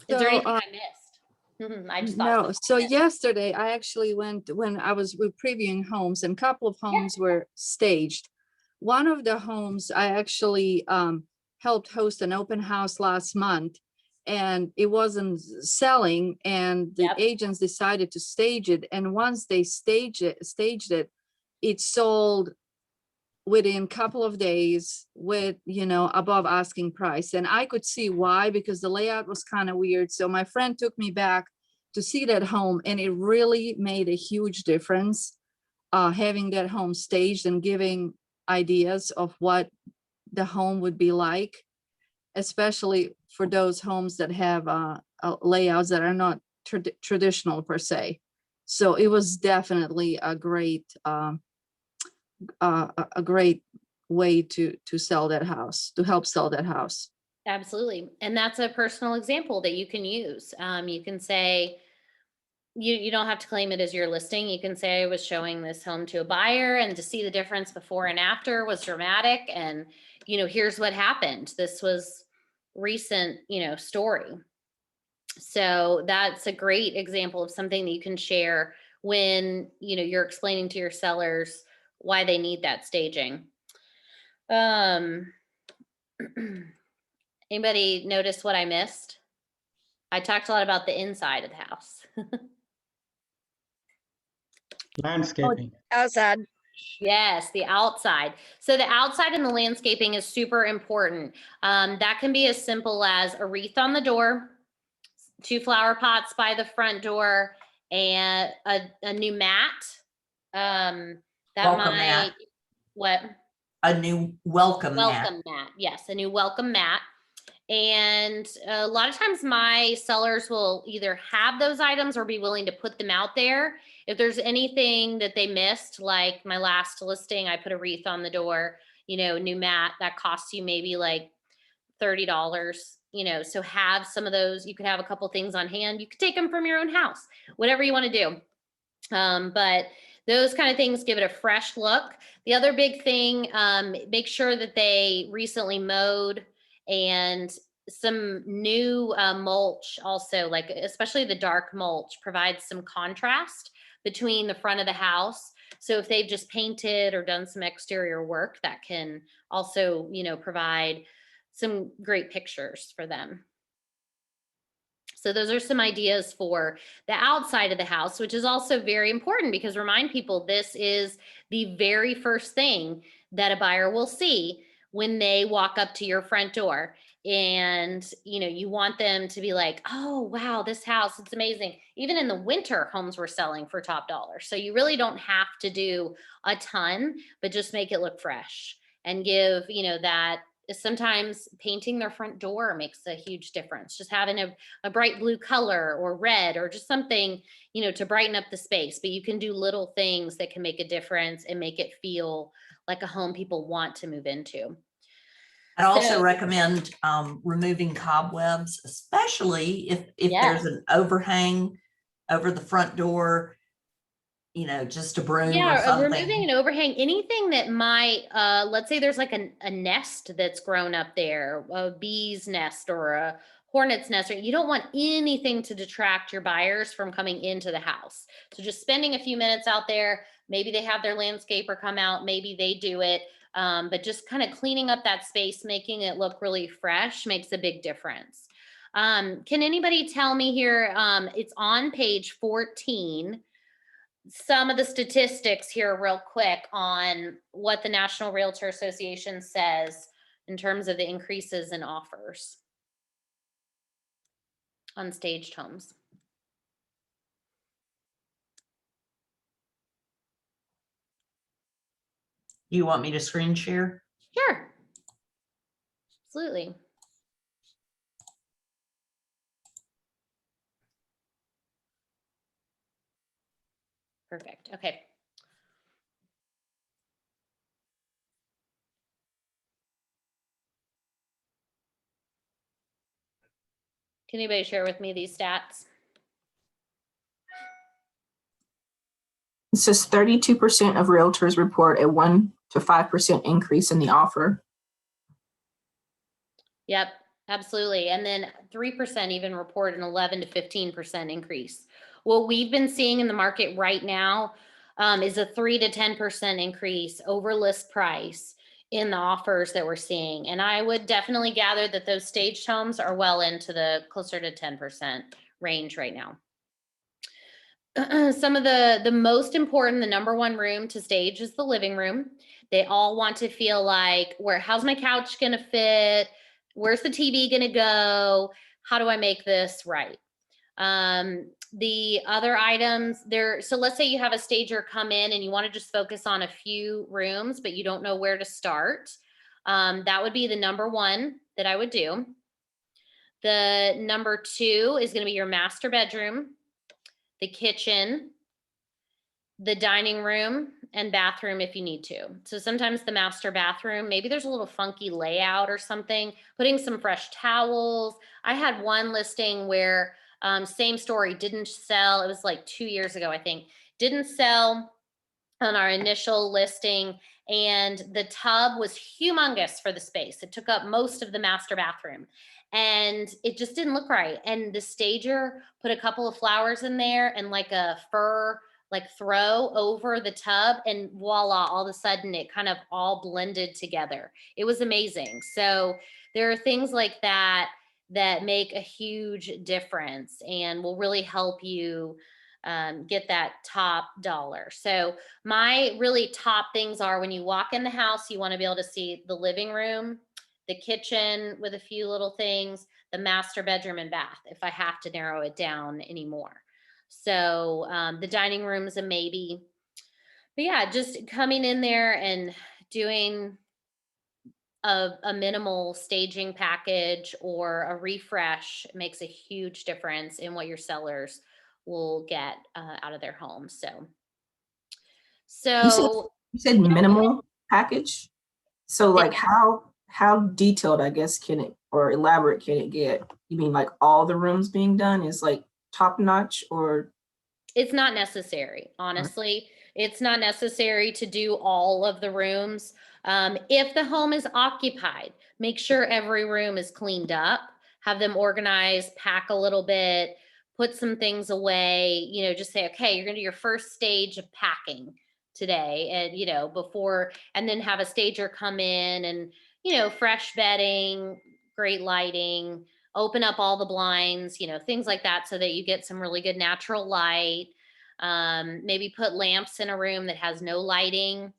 Is there anything I missed? I just thought No, so yesterday I actually went, when I was previewing homes, and a couple of homes were staged. One of the homes I actually helped host an open house last month, and it wasn't selling, and the agents decided to stage it. And once they staged it, it sold within a couple of days with, you know, above asking price. And I could see why, because the layout was kind of weird. So my friend took me back to see that home, and it really made a huge difference having that home staged and giving ideas of what the home would be like, especially for those homes that have layouts that are not traditional per se. So it was definitely a great way to sell that house, to help sell that house. Absolutely. And that's a personal example that you can use. You can say, you don't have to claim it as your listing. You can say, I was showing this home to a buyer, and to see the difference before and after was dramatic. And, you know, here's what happened. This was recent, you know, story. So that's a great example of something that you can share when, you know, you're explaining to your sellers why they need that staging. Anybody notice what I missed? I talked a lot about the inside of the house. Landscaping. Outside. Yes, the outside. So the outside and the landscaping is super important. That can be as simple as a wreath on the door, 2 flower pots by the front door, and a new mat. That Welcome mat. What? A new welcome mat. Welcome mat. Yes, a new welcome mat. And a lot of times my sellers will either have those items or be willing to put them out there. If there's anything that they missed, like my last listing, I put a wreath on the door, new mat that costs you maybe like $30, so have some of those. You could have a couple things on hand. You could take them from your own house, whatever you want to do. But those kind of things give it a fresh look. The other big thing, make sure that they recently mowed, and some new mulch also, like especially the dark mulch provides some contrast between the front of the house. So if they've just painted or done some exterior work, that can also, provide some great pictures for them. So those are some ideas for the outside of the house, which is also very important, because remind people, this is the very first thing that a buyer will see when they walk up to your front door. And, you want them to be like, oh, wow, this house, it's amazing. Even in the winter, homes were selling for top dollar. So you really don't have to do a ton, but just make it look fresh and give, that. Sometimes painting their front door makes a huge difference. Just having a bright blue color or red or just something, to brighten up the space. But you can do little things that can make a difference and make it feel like a home people want to move into. I'd also recommend removing cobwebs, especially if there's an overhang over the front door, just a broom or something. Removing an overhang, anything that might, let's say there's like a nest that's grown up there, a bee's nest or a hornet's nest, or you don't want anything to detract your buyers from coming into the house. So just spending a few minutes out there, maybe they have their landscaper come out, maybe they do it, but just kind of cleaning up that space, making it look really fresh makes a big difference. Can anybody tell me here, it's on page 14, some of the statistics here real quick on what the National Realtor Association says in terms of the increases in offers on staged homes. You want me to screen share? Sure. Absolutely. Perfect. Okay. Can anybody share with me these stats? It says 32% of realtors report a 1 to 5% increase in the offer. Yep, absolutely. And then 3% even report an 11 to 15% increase. What we've been seeing in the market right now is a 3 to 10% increase over list price in the offers that we're seeing. And I would definitely gather that those staged homes are well into the closer to 10% range right now. Some of the most important, the number one room to stage is the living room. They all want to feel like, how's my couch gonna fit? Where's the TV gonna go? How do I make this right? The other items there, so let's say you have a stager come in and you want to just focus on a few rooms, but you don't know where to start. That would be the number one that I would do. The number two is going to be your master bedroom, the kitchen, the dining room, and bathroom if you need to. So sometimes the master bathroom, maybe there's a little funky layout or something, putting some fresh towels. I had one listing where same story, didn't sell. It was like 2 years ago, I think. Didn't sell on our initial listing, and the tub was humongous for the space. It took up most of the master bathroom, and it just didn't look right. And the stager put a couple of flowers in there and like a fur throw over the tub, and voila, all of a sudden it kind of all blended together. It was amazing. So there are things like that that make a huge difference and will really help you get that top dollar. So my really top things are, when you walk in the house, you want to be able to see the living room, the kitchen with a few little things, the master bedroom and bath, if I have to narrow it down anymore. So the dining room's a maybe. But yeah, just coming in there and doing a minimal staging package or a refresh makes a huge difference in what your sellers will get out of their home. You So said minimal package. So Say like how detailed, I guess, can it or elaborate can it get? You mean like all the rooms being done is like top notch or? it's not necessary, honestly. It's not necessary to do all of the rooms. If the home is occupied, make sure every room is cleaned up, have them organized, pack a little bit, put some things away, just say, okay, you're gonna do your first stage of packing today and, before, and then have a stager come in and, fresh bedding, great lighting, open up all the blinds, things like that so that you get some really good natural light. Maybe put lamps in a room that has no lighting.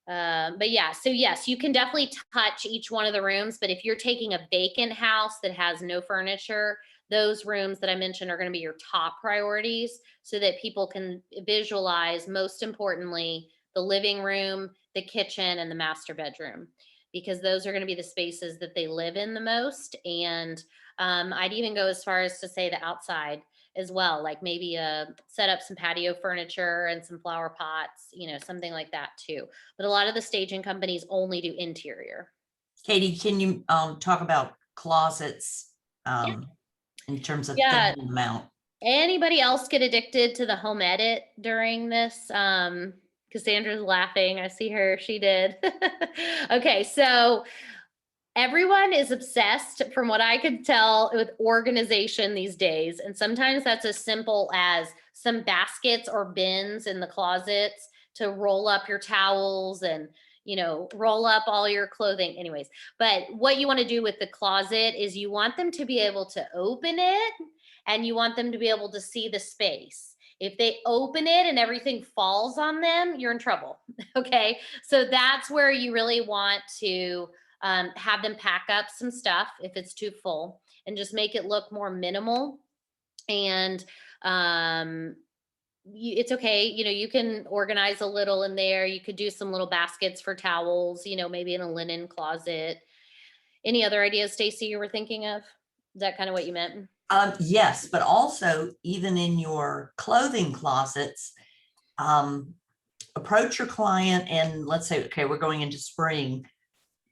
But yeah, so yes, you can definitely touch each one of the rooms, but if you're taking a vacant house that has no furniture, those rooms that I mentioned are going to be your top priorities so that people can visualize, most importantly, the living room, the kitchen, and the master bedroom, because those are going to be the spaces that they live in the most. And I'd even go as far as to say the outside as well, like maybe set up some patio furniture and some flower pots, something like that too. But a lot of the staging companies only do interior. Katie, can you talk about closets in terms of Yeah. thinning them out? Anybody else get addicted to the home edit during this? Cassandra's laughing. I see her. She did. Okay, so everyone is obsessed, from what I could tell, with organization these days. And sometimes that's as simple as some baskets or bins in the closets to roll up your towels and, roll up all your clothing. Anyways, but what you want to do with the closet is you want them to be able to open it and you want them to be able to see the space. If they open it and everything falls on them, you're in trouble. Okay. So that's where you really want to have them pack up some stuff if it's too full and just make it look more minimal. And it's okay. You can organize a little in there. You could do some little baskets for towels, maybe in a linen closet. Any other ideas, Stacy, you were thinking of? Is that kind of what you meant? Yes, but also even in your clothing closets, approach your client and let's say, okay, we're going into spring.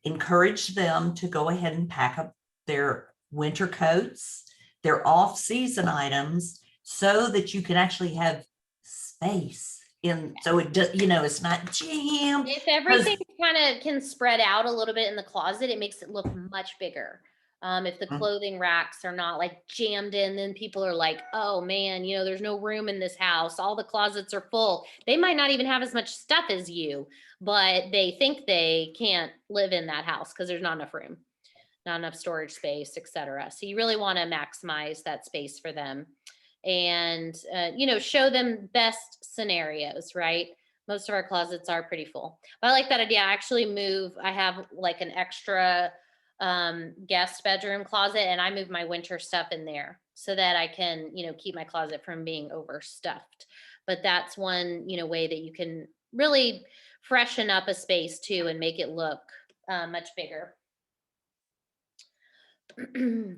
Encourage them to go ahead and pack up their winter coats, their off-season items, so that you can actually have space in. So it does, it's not jammed. If everything kind of can spread out a little bit in the closet, it makes it look much bigger. If the clothing racks are not like jammed in, then people are like, oh man, there's no room in this house. All the closets are full. They might not even have as much stuff as you, but they think they can't live in that house because there's not enough room, not enough storage space, etc. So you really want to maximize that space for them and, show them best scenarios, right? Most of our closets are pretty full. But I like that idea. I have like an extra guest bedroom closet and I move my winter stuff in there so that I can, keep my closet from being overstuffed. But that's one, way that you can really freshen up a space too and make it look much bigger.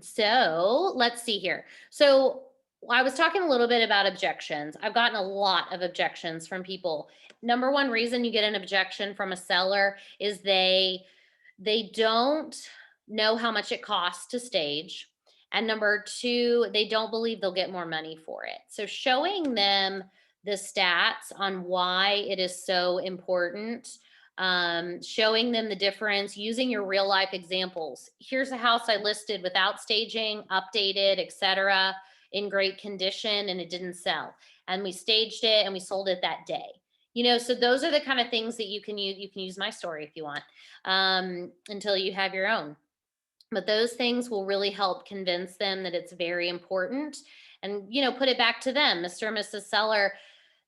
So let's see here. So I was talking a little bit about objections. I've gotten a lot of objections from people. Number one reason you get an objection from a seller is they don't know how much it costs to stage. And number two, they don't believe they'll get more money for it. So showing them the stats on why it is so important, showing them the difference, using your real life examples. Here's a house I listed without staging, updated, etc., in great condition, and it didn't sell. And we staged it and we sold it that day. So those are the kind of things that you can use. You can use my story if you want, until you have your own. But those things will really help convince them that it's very important and, put it back to them. Mr. and Mrs. Seller,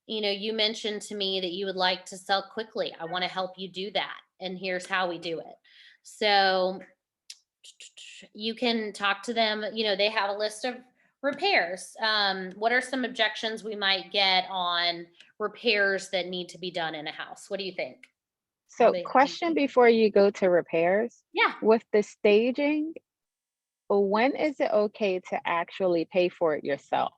you mentioned to me that you would like to sell quickly. I want to help you do that. And here's how we do it. So you can talk to them, they have a list of repairs. What are some objections we might get on repairs that need to be done in a house? What do you think? So they- question before you go to repairs. Yeah. With the staging, when is it okay to actually pay for it yourself?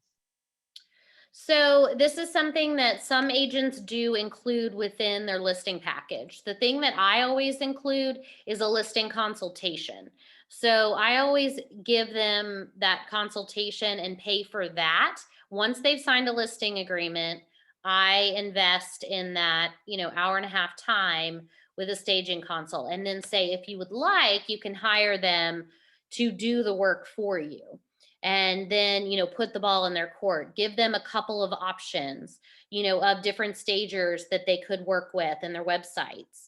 So this is something that some agents do include within their listing package. The thing that I always include is a listing consultation. So I always give them that consultation and pay for that. Once they've signed a listing agreement, I invest in that, hour and a half time with a staging consult, and then say, if you would like, you can hire them to do the work for you. And then, put the ball in their court, give them a couple of options, of different stagers that they could work with in their websites.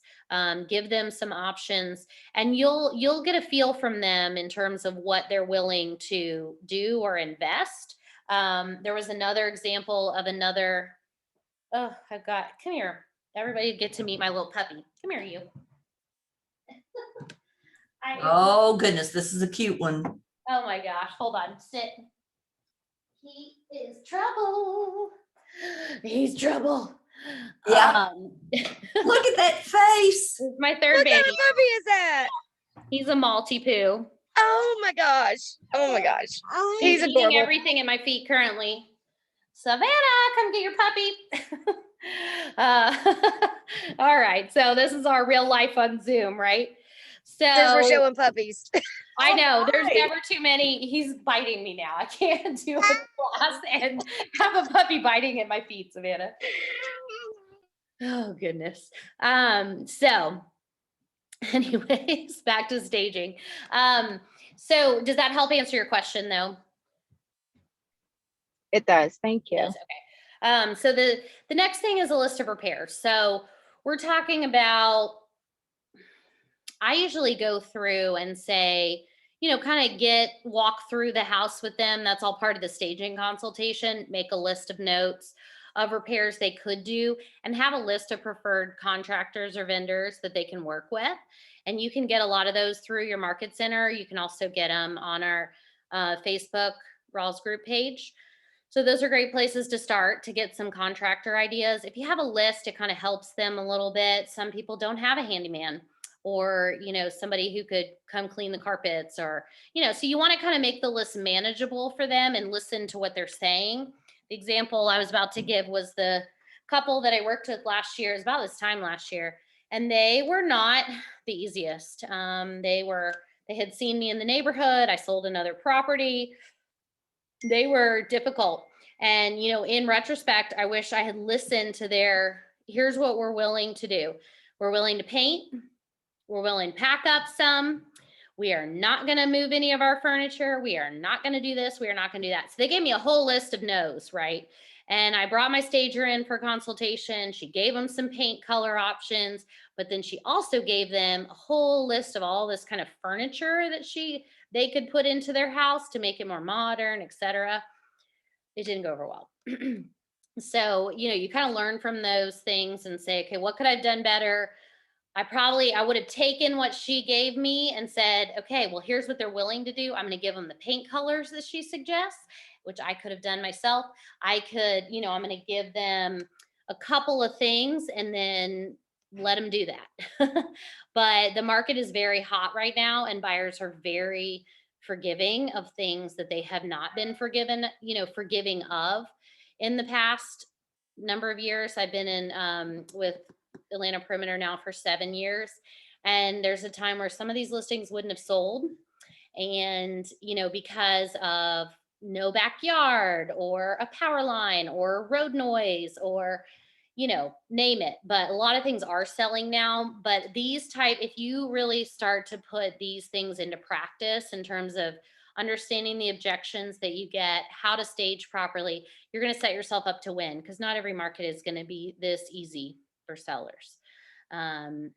Give them some options, and you'll get a feel from them in terms of what they're willing to do or invest. There was another example of another, come here. Everybody get to meet my little puppy. Come here, you. Oh goodness, this is a cute one. Oh my gosh, hold on, sit. He is trouble. He's trouble. Yeah. Look at that face. My third What baby. kind of puppy is that? He's a Maltipoo. Oh my gosh. Oh my gosh. He's eating adorable. everything at my feet currently. Savannah, come get your puppy. All right, so this is our real life on Zoom, right? So Since we're showing puppies. I know there's never too many. He's biting me now. I can't do a class and have a puppy biting at my feet, Savannah. Oh goodness. So anyways, back to staging. So does that help answer your question though? It does. Thank you. Yes, okay. So the next thing is a list of repairs. So we're talking about, I usually go through and say, kind of walk through the house with them. That's all part of the staging consultation. Make a list of notes of repairs they could do and have a list of preferred contractors or vendors that they can work with. And you can get a lot of those through your market center. You can also get them on our Facebook Rawls group page. So those are great places to start to get some contractor ideas. If you have a list, it kind of helps them a little bit. Some people don't have a handyman or, somebody who could come clean the carpets or, so you want to kind of make the list manageable for them and listen to what they're saying. The example I was about to give was the couple that I worked with last year. It was about this time last year, and they were not the easiest. They had seen me in the neighborhood. I sold another property. They were difficult. And, in retrospect, I wish I had listened to here's what we're willing to do. We're willing to paint. We're willing to pack up some. We are not going to move any of our furniture. We are not going to do this. We are not going to do that. So they gave me a whole list of no's, right? And I brought my stager in for consultation. She gave them some paint color options, but then she also gave them a whole list of all this kind of furniture that they could put into their house to make it more modern, etc. It didn't go over well. So, you kind of learn from those things and say, okay, what could I have done better? I would have taken what she gave me and said, okay, well, here's what they're willing to do. I'm going to give them the paint colors that she suggests, which I could have done myself. I could, I'm going to give them a couple of things and then let them do that. But the market is very hot right now and buyers are very forgiving of things that they have not been forgiving of in the past number of years. I've been in with Atlanta Perimeter now for 7 years. And there's a time where some of these listings wouldn't have sold. And, because of no backyard or a power line or road noise or, name it. But a lot of things are selling now. But if you really start to put these things into practice in terms of understanding the objections that you get, how to stage properly, you're going to set yourself up to win because not every market is going to be this easy for sellers. And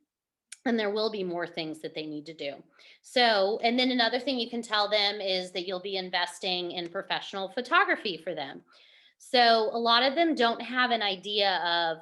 there will be more things that they need to do. So, and then another thing you can tell them is that you'll be investing in professional photography for them. So a lot of them don't have an idea of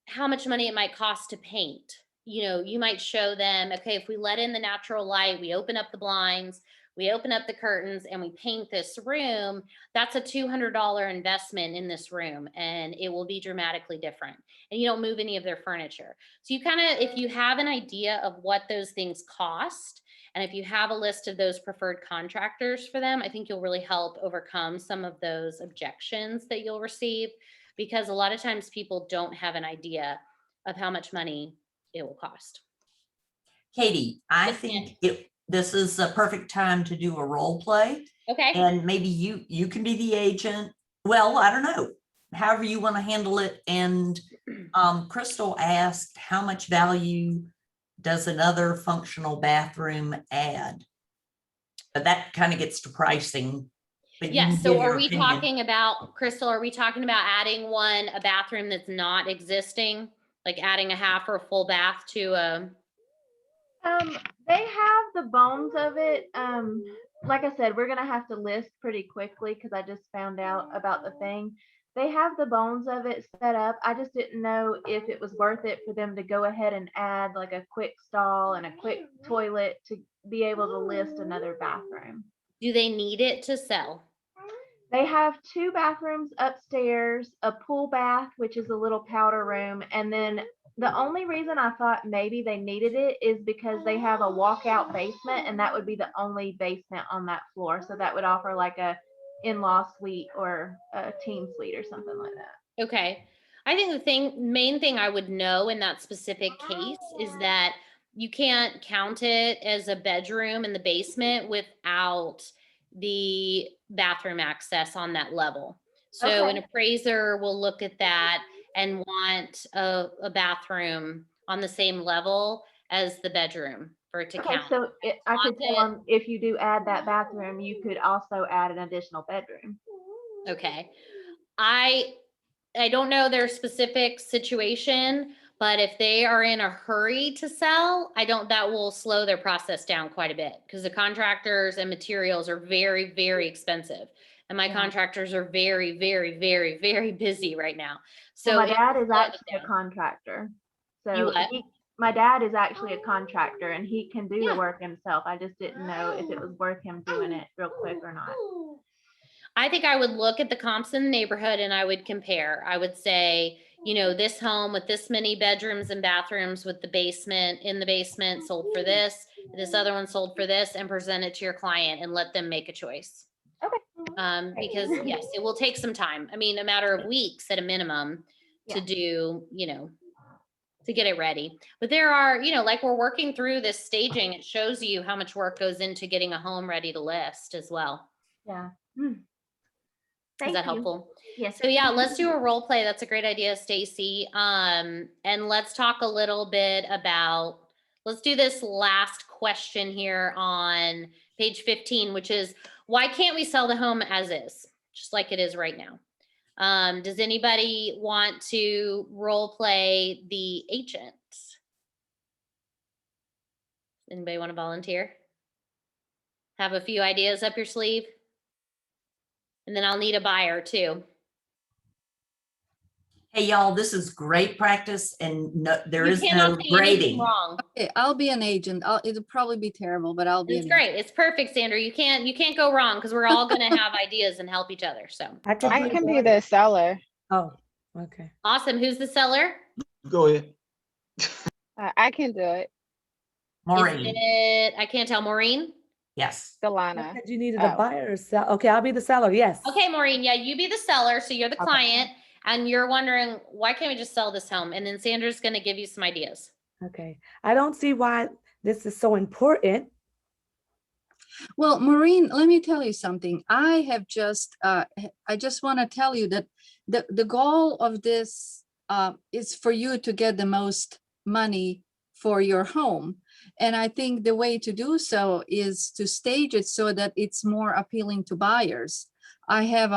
how much money it might cost to paint. You might show them, okay, if we let in the natural light, we open up the blinds, we open up the curtains and we paint this room, that's a $200 investment in this room, and it will be dramatically different. And you don't move any of their furniture. So you kind of, if you have an idea of what those things cost, and if you have a list of those preferred contractors for them, I think you'll really help overcome some of those objections that you'll receive, because a lot of times people don't have an idea of how much money it will cost. Katie, I think this is a perfect time to do a role play. Okay. And maybe you can be the agent. Well, I don't know, however you want to handle it. And Crystal asked, how much value does another functional bathroom add? But that kind of gets to pricing. But you Yes. can So give your are we opinion. talking about, Crystal, are we talking about adding a bathroom that's not existing? Like adding a half or a full bath to a... They have the bones of it. Like I said, we're gonna have to list pretty quickly because I just found out about the thing. They have the bones of it set up. I just didn't know if it was worth it for them to go ahead and add like a quick stall and a quick toilet to be able to list another bathroom. Do they need it to sell? They have 2 bathrooms upstairs, a pool bath, which is a little powder room, and then the only reason I thought maybe they needed it is because they have a walkout basement, and that would be the only basement on that floor. So that would offer like a in-law suite or a team suite or something like that. Okay. I think the main thing I would know in that specific case is that you can't count it as a bedroom in the basement without the bathroom access on that level. So an appraiser will look at that and want a bathroom on the same level as the bedroom for it to count. So I could tell them if you do add that bathroom, you could also add an additional bedroom. Okay. I don't know their specific situation, but if they are in a hurry to sell, that will slow their process down quite a bit, because the contractors and materials are very, very expensive. And my contractors are very, very, very, very busy right now. So my dad is actually a contractor. So my dad is actually a contractor and he can do the work himself. I just didn't know if it was worth him doing it real quick or not. I think I would look at the comps in the neighborhood and I would compare. I would say, this home with this many bedrooms and bathrooms with in the basement sold for this other one sold for this, and present it to your client and let them make a choice. Okay. Because yes, it will take some time. I mean, a matter of weeks at a minimum to do, to get it ready. But there are, like we're working through this staging, it shows you how much work goes into getting a home ready to list as well. Yeah. Is that helpful? Yes. So yeah, let's do a role play. That's a great idea, Stacy. And let's talk a little bit about, let's do this last question here on page 15, which is, why can't we sell the home as is, just like it is right now? Does anybody want to role play the agent? Anybody want to volunteer? Have a few ideas up your sleeve? And then I'll need a buyer too. Hey, y'all, this is great practice, and there is no cannot say anything grading. wrong. Okay, I'll be an agent. It'll probably be terrible, but I'll be. It's great. It's perfect, Sandra. You can't go wrong, because we're all going to have ideas and help each other. So I can be the seller. Oh, okay. Awesome. Who's the seller? Go ahead. I can do it. Maureen. I can't tell. Maureen? Yes. Delana. You said you needed a buyer or sell. Okay, I'll be the seller. Yes. Okay, Maureen. Yeah, you be the seller. So you're the client, and you're wondering, why can't we just sell this home? And then Sandra's going to give you some ideas. Okay. I don't see why this is so important. Well, Maureen, let me tell you something. I just want to tell you that the goal of this is for you to get the most money for your home. And I think the way to do so is to stage it so that it's more appealing to buyers. I have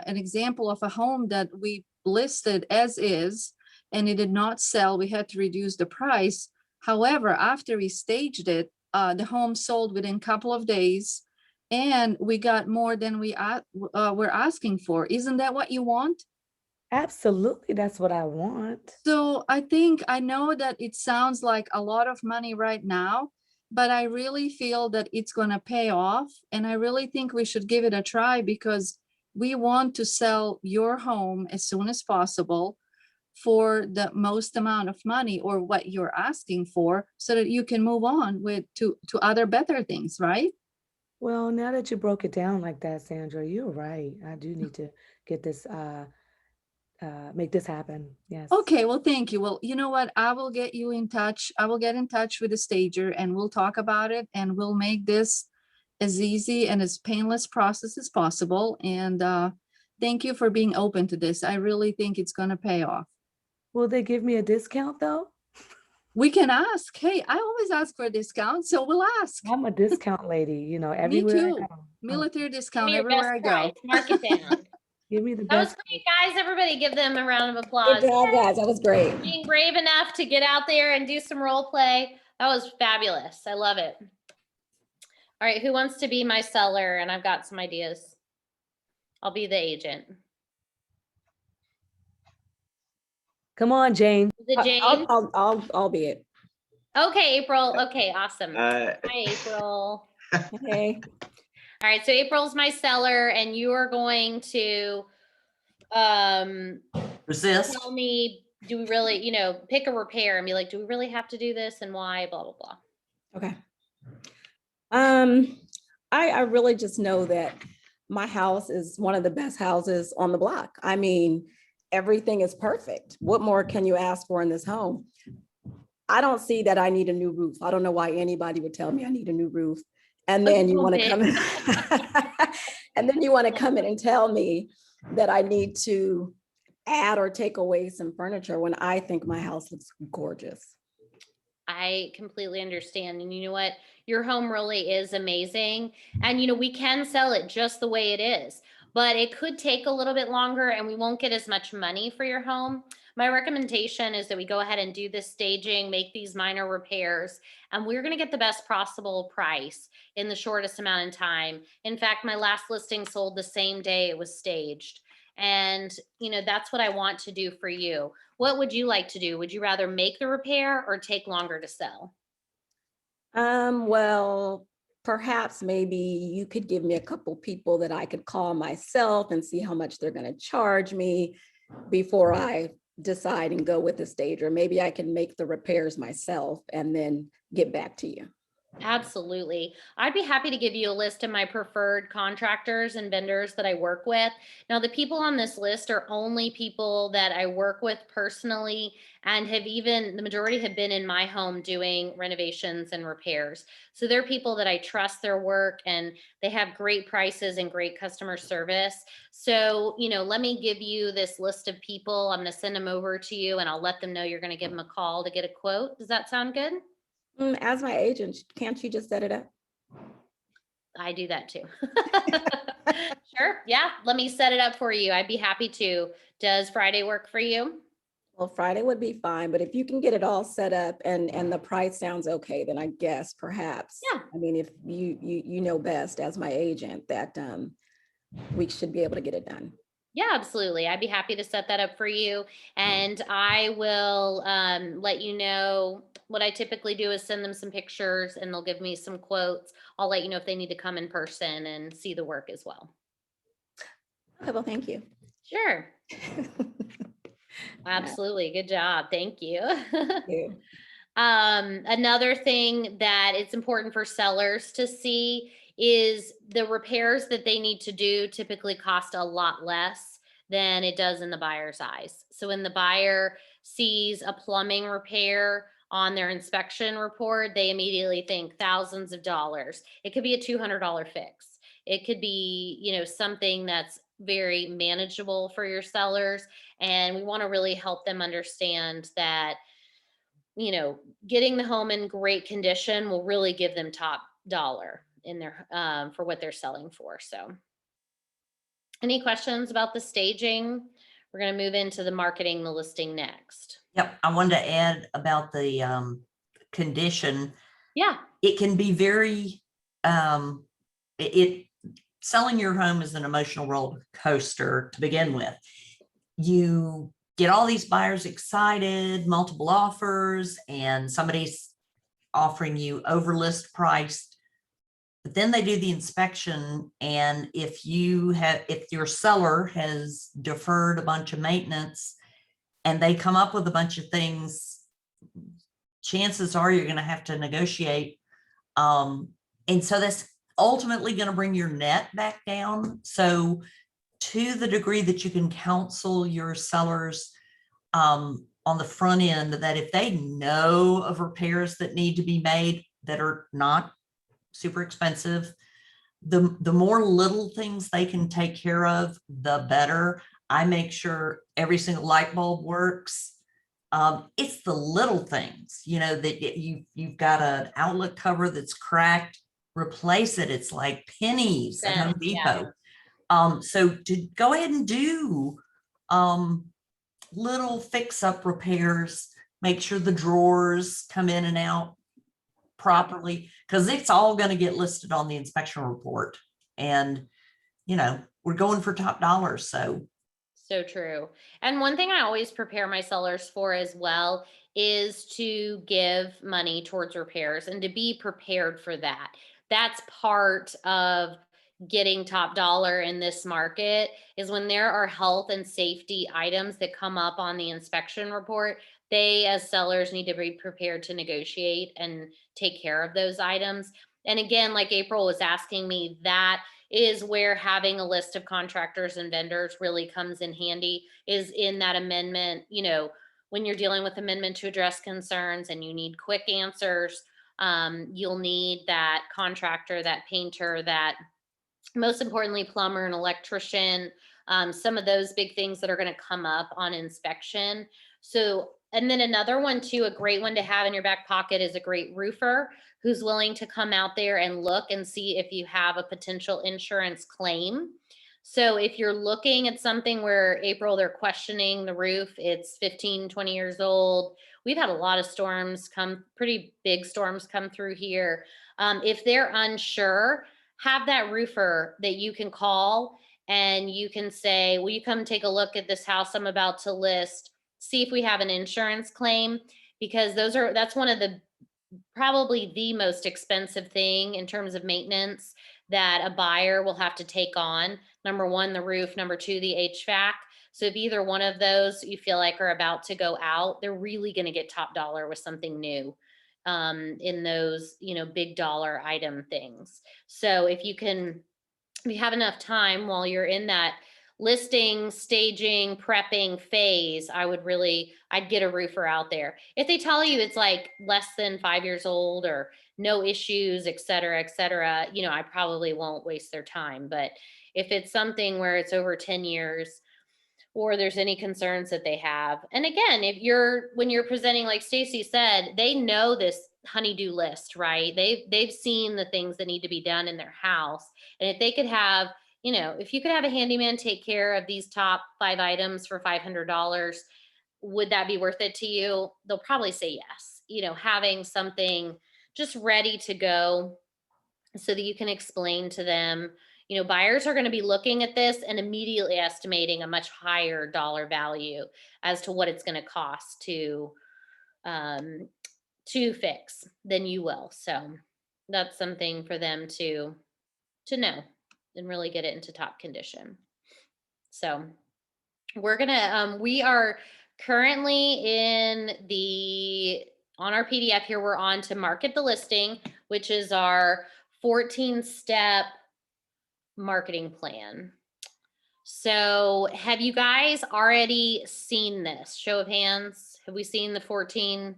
an example of a home that we listed as is, and it did not sell. We had to reduce the price. However, after we staged it, the home sold within a couple of days, and we got more than we were asking for. Isn't that what you want? Absolutely, that's what I want. So I know that it sounds like a lot of money right now, but I really feel that it's gonna pay off. And I really think we should give it a try because we want to sell your home as soon as possible for the most amount of money or what you're asking for so that you can move on to other better things, right? Well, now that you broke it down like that, Sandra, you're right. I do need to get this, make this happen. Yes. Okay, well, thank you. Well, you know what? I will get you in touch. I will get in touch with the stager and we'll talk about it and we'll make this as easy and as painless process as possible. And thank you for being open to this. I really think it's going to pay off. Will they give me a discount though? We can ask. Hey, I always ask for a discount, so we'll ask. I'm a discount lady, you know, Me everywhere I too. go. Military Give discount me your everywhere I best go. price. Mark it down. Give me the That was best. great, guys. Everybody give them a round of applause. Good job, guys. That was great. Being brave enough to get out there and do some role play. That was fabulous. I love it. All right, who wants to be my seller? And I've got some ideas. I'll be the agent. Come on, Jane. Is it Jane? I'll be it. Okay, April. Okay, awesome. Uh, Hi, April. Hey. All right, so April's my seller, and you are going to Resist. tell me, do we really, pick a repair and be like, do we really have to do this and why, blah, blah, blah. Okay. I really just know that my house is one of the best houses on the block. I mean, everything is perfect. What more can you ask for in this home? I don't see that I need a new roof. I don't know why anybody would tell me I need a new roof. And then you want to come in and then you want to come in and tell me that I need to add or take away some furniture when I think my house looks gorgeous. I completely understand. And you know what? Your home really is amazing. And, we can sell it just the way it is, but it could take a little bit longer and we won't get as much money for your home. My recommendation is that we go ahead and do this staging, make these minor repairs, and we're going to get the best possible price in the shortest amount of time. In fact, my last listing sold the same day it was staged. And, that's what I want to do for you. What would you like to do? Would you rather make the repair or take longer to sell? Well, perhaps maybe you could give me a couple people that I could call myself and see how much they're going to charge me before I decide and go with the stager. Maybe I can make the repairs myself and then get back to you. Absolutely. I'd be happy to give you a list of my preferred contractors and vendors that I work with. Now, the people on this list are only people that I work with personally and the majority have been in my home doing renovations and repairs. So they're people that I trust their work and they have great prices and great customer service. So, let me give you this list of people. I'm going to send them over to you and I'll let them know you're going to give them a call to get a quote. Does that sound good? As my agent, can't you just set it up? I do that too. Sure. Yeah. Let me set it up for you. I'd be happy to. Does Friday work for you? Well, Friday would be fine, but if you can get it all set up and the price sounds okay, then I guess perhaps. Yeah. I mean, if you know best as my agent that we should be able to get it done. Yeah, absolutely. I'd be happy to set that up for you. And I will let you know. What I typically do is send them some pictures and they'll give me some quotes. I'll let you know if they need to come in person and see the work as well. Okay, well, thank you. Sure. Absolutely. Good job. Thank you. Thank you. Another thing that it's important for sellers to see is the repairs that they need to do typically cost a lot less than it does in the buyer's eyes. So when the buyer sees a plumbing repair on their inspection report, they immediately think thousands of dollars. It could be a $200 fix. It could be, something that's very manageable for your sellers. And we want to really help them understand that, getting the home in great condition will really give them top dollar in their for what they're selling for. So any questions about the staging? We're going to move into the marketing, the listing next. Yep. I wanted to add about the condition. Yeah. It can be very, selling your home is an emotional roller coaster to begin with. You get all these buyers excited, multiple offers, and somebody's offering you over list priced. But then they do the inspection, and if your seller has deferred a bunch of maintenance and they come up with a bunch of things, chances are you're going to have to negotiate. And so that's ultimately going to bring your net back down. So to the degree that you can counsel your sellers on the front end, that if they know of repairs that need to be made that are not super expensive, the more little things they can take care of, the better. I make sure every single light bulb works. It's the little things, that you've got an outlet cover that's cracked, replace it. It's like pennies at Home Depot. So to go ahead and do little fix-up repairs, make sure the drawers come in and out properly, because it's all going to get listed on the inspection report. And, we're going for top dollar. So true. And one thing I always prepare my sellers for as well is to give money towards repairs and to be prepared for that. That's part of getting top dollar in this market, is when there are health and safety items that come up on the inspection report, they as sellers need to be prepared to negotiate and take care of those items. And again, like April was asking me, that is where having a list of contractors and vendors really comes in handy, is in that amendment. When you're dealing with amendment to address concerns and you need quick answers, you'll need that contractor, that painter, that most importantly, plumber and electrician, some of those big things that are going to come up on inspection. So, and then another one too, a great one to have in your back pocket is a great roofer who's willing to come out there and look and see if you have a potential insurance claim. So if you're looking at something where, April, they're questioning the roof, it's 15, 20 years old. We've had a lot of storms pretty big storms come through here. If they're unsure, have that roofer that you can call and you can say, will you come take a look at this house I'm about to list, see if we have an insurance claim? Because that's one of the, probably the most expensive thing in terms of maintenance that a buyer will have to take on. Number one, the roof. Number two, the HVAC. So if either one of those you feel like are about to go out, they're really going to get top dollar with something new in those, big dollar item things. So if you have enough time while you're in that listing, staging, prepping phase, I'd get a roofer out there. If they tell you it's like less than 5 years old or no issues, et cetera, I probably won't waste their time. But if it's something where it's over 10 years, or there's any concerns that they have. And again, when you're presenting, like Stacy said, they know this honeydew list, right? They've seen the things that need to be done in their house. And if they could have, if you could have a handyman take care of these top 5 items for $500, would that be worth it to you? They'll probably say yes. Having something just ready to go so that you can explain to them. Buyers are going to be looking at this and immediately estimating a much higher dollar value as to what it's going to cost to fix than you will. So that's something for them to know and really get it into top condition. So we are currently on our PDF here, we're on to market the listing, which is our 14-step marketing plan. So have you guys already seen this? Show of hands. Have we seen the 14,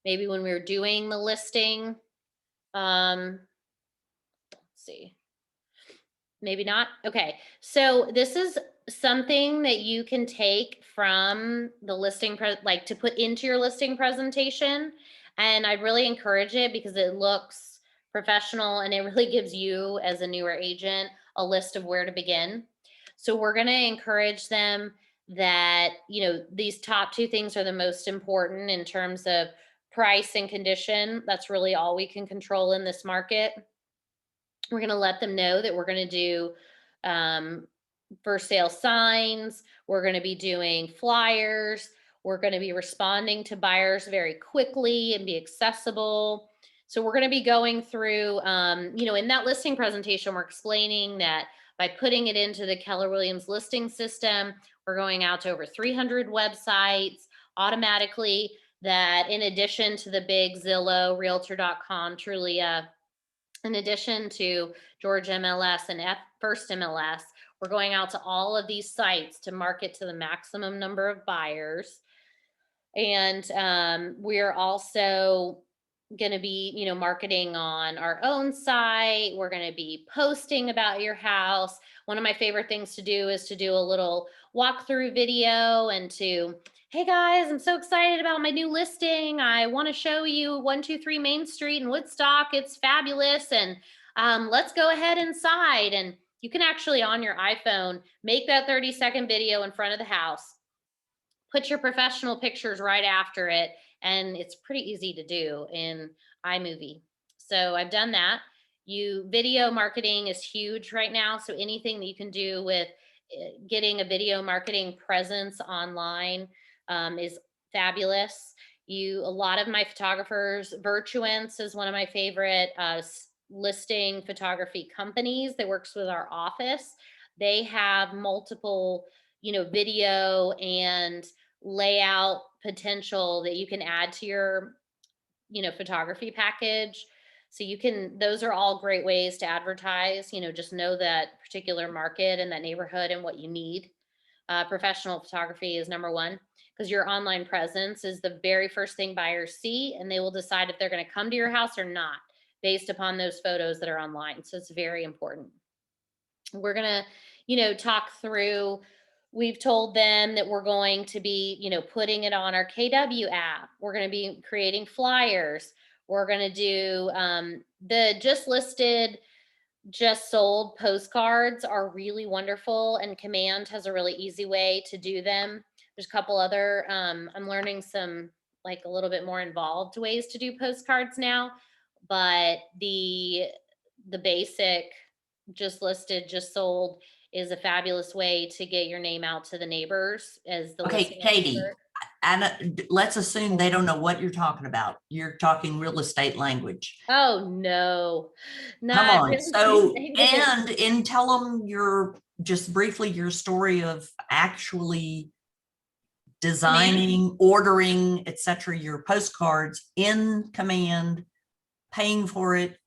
maybe when we were doing the listing? Let's see. Maybe not. Okay. So this is something that you can take from the listing, to put into your listing presentation. And I'd really encourage it because it looks professional and it really gives you as a newer agent a list of where to begin. So we're going to encourage them that, these top 2 things are the most important in terms of price and condition. That's really all we can control in this market. We're going to let them know that we're going to do for sale signs. We're going to be doing flyers. We're going to be responding to buyers very quickly and be accessible. So we're going to be going through, in that listing presentation, we're explaining that by putting it into the Keller Williams listing system, we're going out to over 300 websites automatically, that in addition to the big Zillow, Realtor.com, Trulia, in addition to George MLS and First MLS, we're going out to all of these sites to market to the maximum number of buyers. And we're also going to be, marketing on our own site. We're going to be posting about your house. One of my favorite things to do is to do a little walkthrough video and to, hey guys, I'm so excited about my new listing. I want to show you 123 Main Street in Woodstock. It's fabulous. And let's go ahead inside. And you can actually on your iPhone, make that 30-second video in front of the house, put your professional pictures right after it. And it's pretty easy to do in iMovie. So I've done that. Video marketing is huge right now. So anything that you can do with getting a video marketing presence online is fabulous. A lot of my photographers, Virtuance is one of my favorite listing photography companies that works with our office. They have multiple, video and layout potential that you can add to your, photography package. So those are all great ways to advertise, just know that particular market and that neighborhood and what you need. Professional photography is number one, because your online presence is the very first thing buyers see, and they will decide if they're going to come to your house or not based upon those photos that are online. So it's very important. We're going to, talk through, we've told them that we're going to be, putting it on our KW app. We're going to be creating flyers. We're going to do the just listed, just sold postcards are really wonderful, and Command has a really easy way to do them. There's a couple other, I'm learning some like a little bit more involved ways to do postcards now, but the basic just listed, just sold is a fabulous way to get your name out to the neighbors as the Okay, listing Katie, expert. and let's assume they don't know what you're talking about. You're talking real estate language. Oh no, Come not on. real So, estate. and tell them just briefly your story of actually designing, ordering, etc., your postcards in Command, paying for it,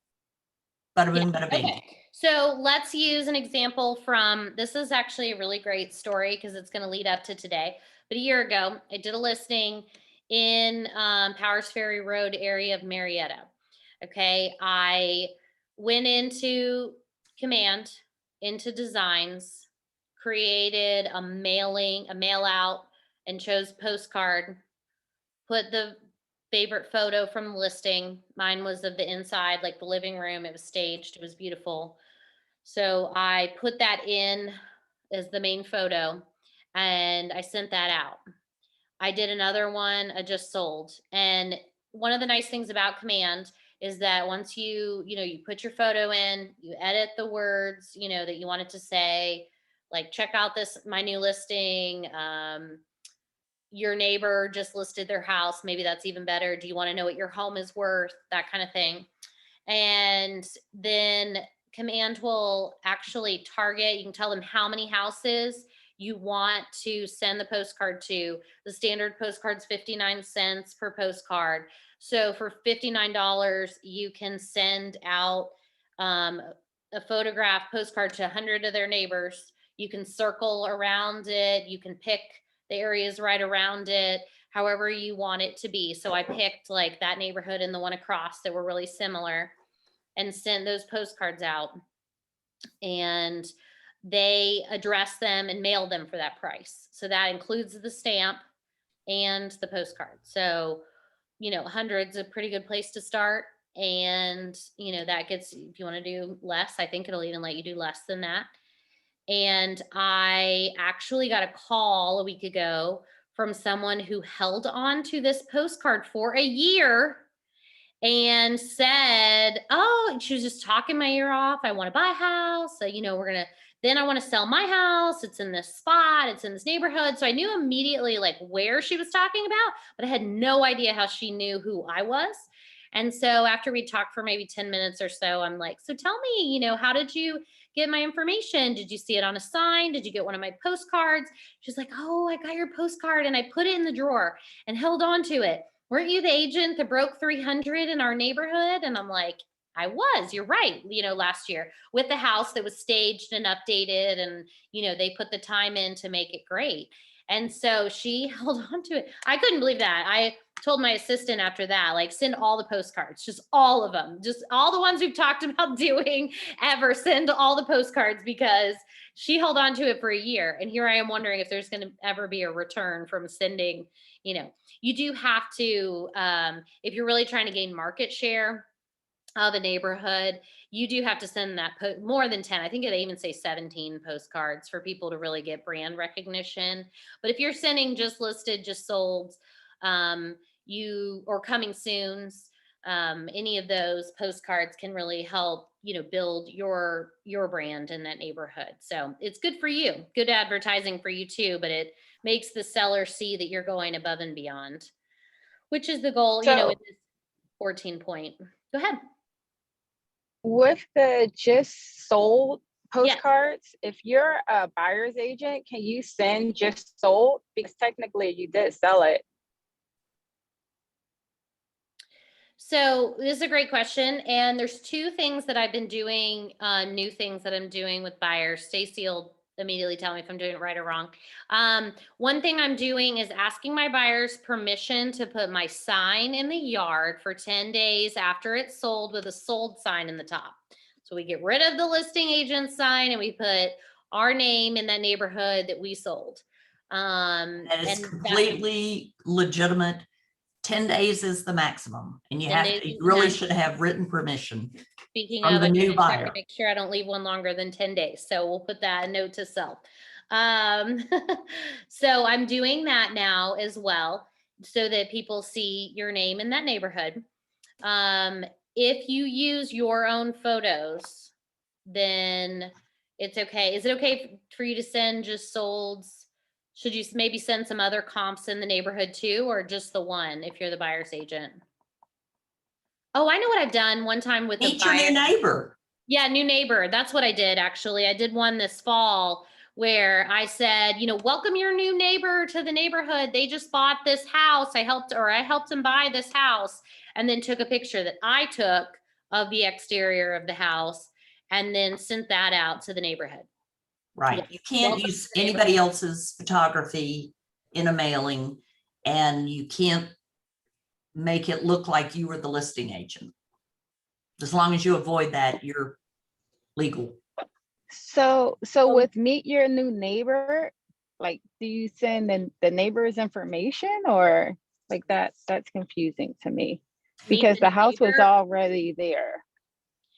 bada boom, bada bing. Okay. So let's use an example from, this is actually a really great story because it's going to lead up to today. But a year ago, I did a listing in Powers Ferry Road area of Marietta. Okay. I went into Command, into Designs, created a mail out, and chose postcard, put the favorite photo from the listing. Mine was of the inside, like the living room. It was staged. It was beautiful. So I put that in as the main photo and I sent that out. I did another one, I just sold. And one of the nice things about Command is that once you put your photo in, you edit the words, that you want it to say, like, check out my new listing. Your neighbor just listed their house. Maybe that's even better. Do you want to know what your home is worth? That kind of thing. And then Command will actually target, you can tell them how many houses you want to send the postcard to. The standard postcard's 59 cents per postcard. So for $59, you can send out a photograph postcard to 100 of their neighbors. You can circle around it. You can pick the areas right around it, however you want it to be. So I picked like that neighborhood and the one across that were really similar and sent those postcards out. And they address them and mail them for that price. So that includes the stamp and the postcard. So, 100's a pretty good place to start. And, that gets, if you want to do less, I think it'll even let you do less than that. And I actually got a call a week ago from someone who held on to this postcard for a year and said, oh, she was just talking my ear off. I want to buy a house. So, we're going to then I want to sell my house. It's in this spot. It's in this neighborhood. So I knew immediately like where she was talking about, but I had no idea how she knew who I was. And so after we talked for maybe 10 minutes or so, I'm like, so tell me, how did you get my information? Did you see it on a sign? Did you get one of my postcards? She's like, oh, I got your postcard and I put it in the drawer and held on to it. Weren't you the agent that broke 300 in our neighborhood? And I'm like, I was, you're right, last year with the house that was staged and updated and, they put the time in to make it great. And so she held on to it. I couldn't believe that. I told my assistant after that, like, send all the postcards, just all of them, just all the ones we've talked about doing ever, send all the postcards, because she held on to it for a year. And here I am wondering if there's going to ever be a return from sending, you do have to, if you're really trying to gain market share of a neighborhood, you do have to send that more than 10. I think they even say 17 postcards for people to really get brand recognition. But if you're sending just listed, just sold, or coming soons, any of those postcards can really help, build your brand in that neighborhood. So it's good for you, good advertising for you too, but it makes the seller see that you're going above and beyond, which is the goal, with this 14 point. Go ahead. With the just sold postcards, if you're a buyer's agent, can you send just sold? Because technically you did sell it. So this is a great question. And there's two things that I've been doing, new things that I'm doing with buyers. Stacy will immediately tell me if I'm doing it right or wrong. One thing I'm doing is asking my buyers permission to put my sign in the yard for 10 days after it's sold with a sold sign in the top. So we get rid of the listing agent sign and we put our name in that neighborhood that we sold. That is completely legitimate. 10 days is the maximum, and you really should have written permission. Speaking from of, the I new check buyer. to make sure I don't leave one longer than 10 days. So we'll put that a note to self. So I'm doing that now as well, so that people see your name in that neighborhood. If you use your own photos, then it's okay. Is it okay for you to send just solds? Should you maybe send some other comps in the neighborhood too, or just the one if you're the buyer's agent? Oh, I know what I've done one time with Meet your new neighbor. Yeah, new neighbor. That's what I did, actually. I did one this fall where I said, welcome your new neighbor to the neighborhood. They just bought this house. I helped them buy this house, and then took a picture that I took of the exterior of the house and then sent that out to the neighborhood. Right. You can't use anybody else's photography in a mailing, and you can't make it look like you were the listing agent. As long as you avoid that, you're legal. So with meet your new neighbor, like, do you send the neighbor's information, or like that's confusing to me, because the house was already there.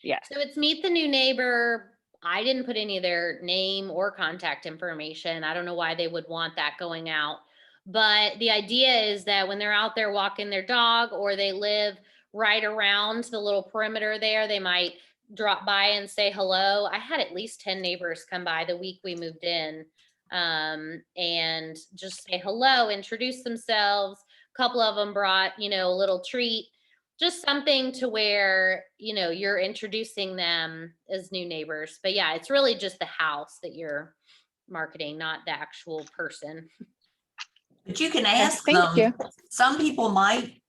Yeah. So it's meet the new neighbor. I didn't put any of their name or contact information. I don't know why they would want that going out. But the idea is that when they're out there walking their dog, or they live right around the little perimeter there, they might drop by and say hello. I had at least 10 neighbors come by the week we moved in, and just say hello, introduce themselves. A couple of them brought, a little treat. Just something to where, you're introducing them as new neighbors. But yeah, it's really just the house that you're marketing, not the actual person. But you can ask them. Some people might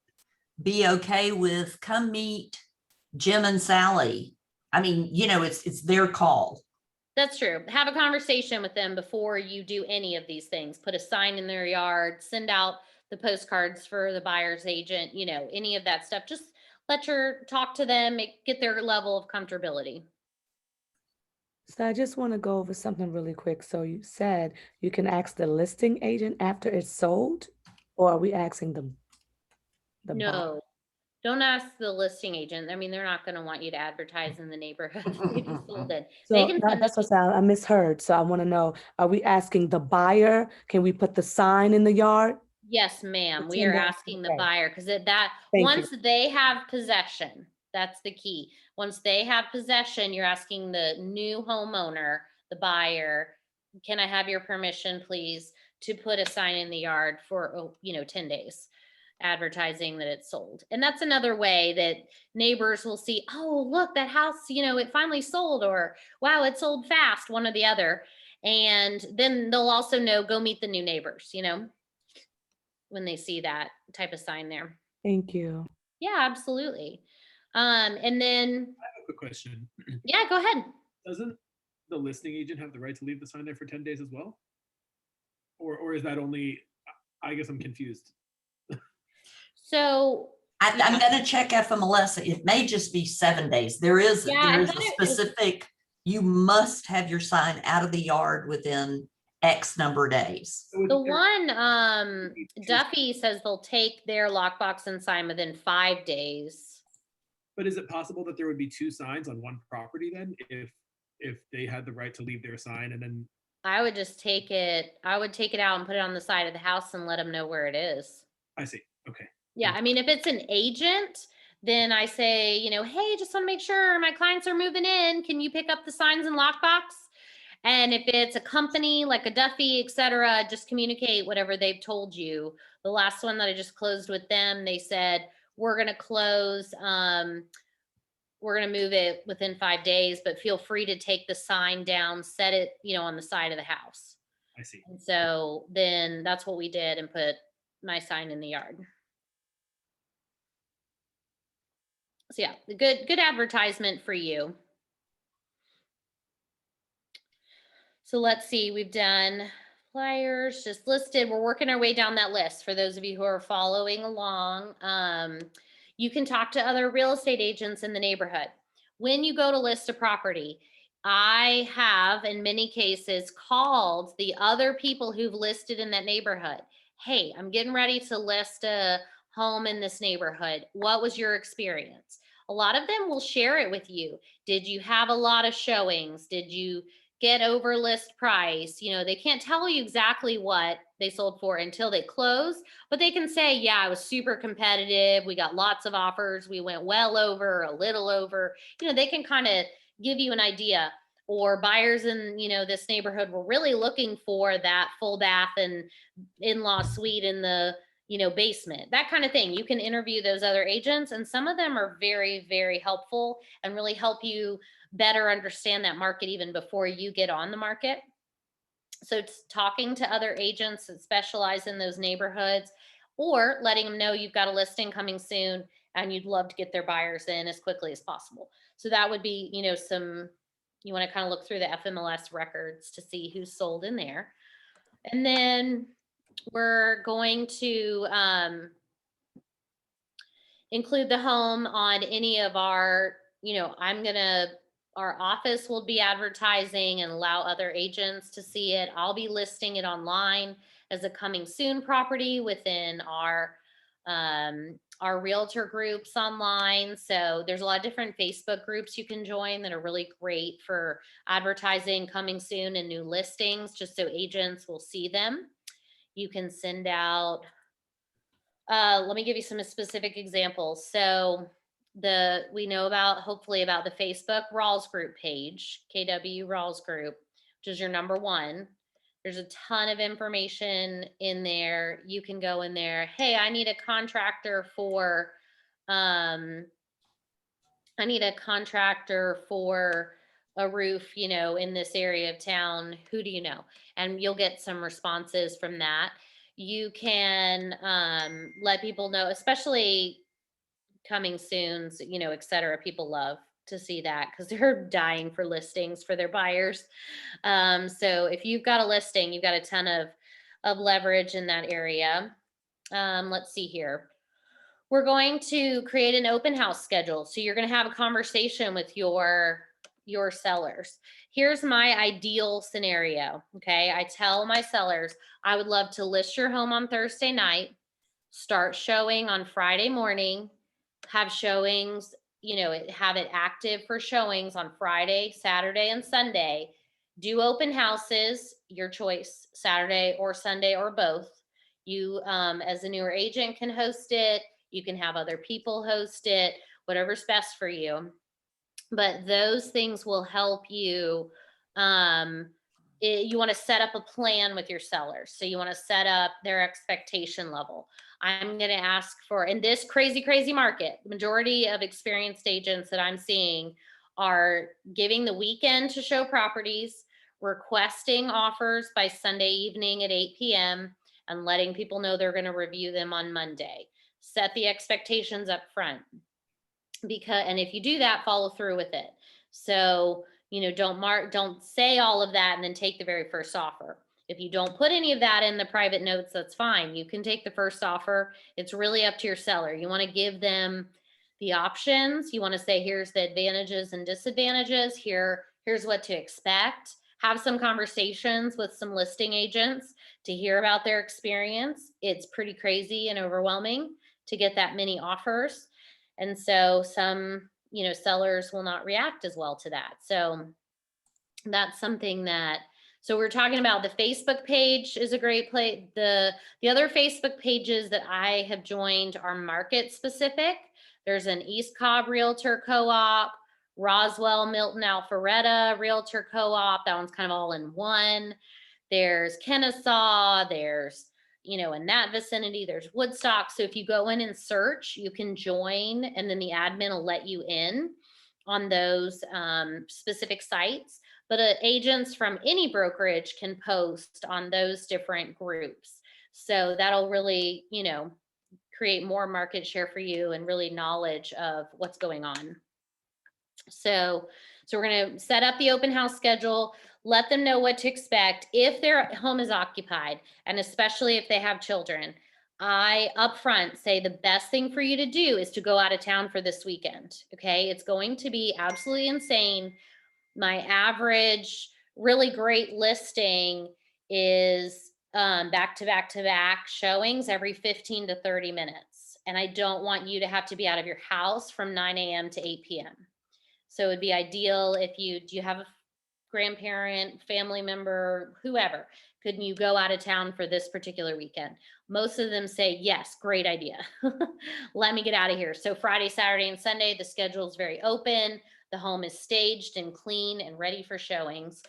be okay with come meet Jim and Sally. I mean, it's their call. That's true. Have a conversation with them before you do any of these things. Put a sign in their yard, send out the postcards for the buyer's agent, any of that stuff. Just talk to them, get their level of comfortability. So I just want to go over something really quick. So you said you can ask the listing agent after it's sold, or are we asking them? No, don't ask the listing agent. I mean, they're not going to want you to advertise in the neighborhood. So that's what I misheard. So I want to know, are we asking the buyer? Can we put the sign in the yard? Yes, ma'am. We are asking the buyer, because once they have possession, that's the key. Once they have possession, you're asking the new homeowner, the buyer, can I have your permission, please, to put a sign in the yard for, 10 days, advertising that it's sold. And that's another way that neighbors will see, oh, look, that house, it finally sold, or wow, it sold fast, one or the other. And then they'll also know, go meet the new neighbors, when they see that type of sign there. Thank you. Yeah, absolutely. And then, I have a quick question. yeah, go ahead. Doesn't the listing agent have the right to leave the sign there for 10 days as well? Or is that only, I guess I'm confused. So I'm going to check FMLS. It may just be 7 days. There is a specific, you must have your sign out of the yard within X number of days. The one, Duffy says they'll take their lockbox and sign within 5 days. But is it possible that there would be 2 signs on one property then, if they had the right to leave their sign and then? I would just take it out and put it on the side of the house and let them know where it is. I see. Okay. Yeah, I mean, if it's an agent, then I say, hey, just want to make sure my clients are moving in. Can you pick up the signs and lockbox? And if it's a company like a Duffy, et cetera, just communicate whatever they've told you. The last one that I just closed with them, they said, we're going to close, we're going to move it within 5 days, but feel free to take the sign down, set it, on the side of the house. I see. And so then that's what we did and put my sign in the yard. So yeah, good advertisement for you. So let's see, we've done flyers, just listed. We're working our way down that list. For those of you who are following along, you can talk to other real estate agents in the neighborhood. When you go to list a property, I have in many cases called the other people who've listed in that neighborhood. Hey, I'm getting ready to list a home in this neighborhood. What was your experience? A lot of them will share it with you. Did you have a lot of showings? Did you get over list price? They can't tell you exactly what they sold for until they close, but they can say, yeah, it was super competitive. We got lots of offers. We went well over, a little over. They can kind of give you an idea. Or buyers in, this neighborhood were really looking for that full bath and in-law suite in the, basement, that kind of thing. You can interview those other agents, and some of them are very, very helpful and really help you better understand that market even before you get on the market. So it's talking to other agents that specialize in those neighborhoods, or letting them know you've got a listing coming soon and you'd love to get their buyers in as quickly as possible. So that would be, you want to kind of look through the FMLS records to see who's sold in there. And then we're going to include the home on any of our, our office will be advertising and allow other agents to see it. I'll be listing it online as a coming soon property within our realtor groups online. So there's a lot of different Facebook groups you can join that are really great for advertising coming soon and new listings, just so agents will see them. You can send out, let me give you some specific examples. So we know hopefully about the Facebook Rawls group page, KW Rawls group, which is your number one. There's a ton of information in there. You can go in there. Hey, I need a contractor for, a roof, in this area of town. Who do you know? And you'll get some responses from that. You can let people know, especially coming soon, et cetera. People love to see that because they're dying for listings for their buyers. So if you've got a listing, you've got a ton of leverage in that area. Let's see here. We're going to create an open house schedule. So you're going to have a conversation with your sellers. Here's my ideal scenario. Okay. I tell my sellers, I would love to list your home on Thursday night, start showing on Friday morning, have showings, have it active for showings on Friday, Saturday, and Sunday. Do open houses, your choice, Saturday or Sunday or both. You, as a newer agent, can host it. You can have other people host it, whatever's best for you. But those things will help you You want to set up a plan with your sellers. So you want to set up their expectation level. I'm going to ask for, in this crazy, crazy market, the majority of experienced agents that I'm seeing are giving the weekend to show properties, requesting offers by Sunday evening at 8 p.m. and letting people know they're going to review them on Monday. Set the expectations up front. And if you do that, follow through with it. So, don't say all of that and then take the very first offer. If you don't put any of that in the private notes, that's fine. You can take the first offer. It's really up to your seller. You want to give them the options. You want to say, here's the advantages and disadvantages. Here's what to expect. Have some conversations with some listing agents to hear about their experience. It's pretty crazy and overwhelming to get that many offers. And so some, sellers will not react as well to that. So that's something so we're talking about the Facebook page is a great place. The other Facebook pages that I have joined are market specific. There's an East Cobb Realtor Co-op, Roswell, Milton, Alpharetta Realtor Co-op. That one's kind of all in one. There's Kennesaw, there's, in that vicinity, there's Woodstock. So if you go in and search, you can join, and then the admin will let you in on those specific sites. But agents from any brokerage can post on those different groups. So that'll really, create more market share for you and really knowledge of what's going on. So we're going to set up the open house schedule, let them know what to expect if their home is occupied, and especially if they have children. I upfront say the best thing for you to do is to go out of town for this weekend. Okay. It's going to be absolutely insane. My average really great listing is back to back to back showings every 15 to 30 minutes. And I don't want you to have to be out of your house from 9 a.m. to 8 p.m. So it'd be ideal if do you have a grandparent, family member, whoever, could you go out of town for this particular weekend? Most of them say, yes, great idea. Let me get out of here. So Friday, Saturday, and Sunday, the schedule is very open. The home is staged and clean and ready for showings.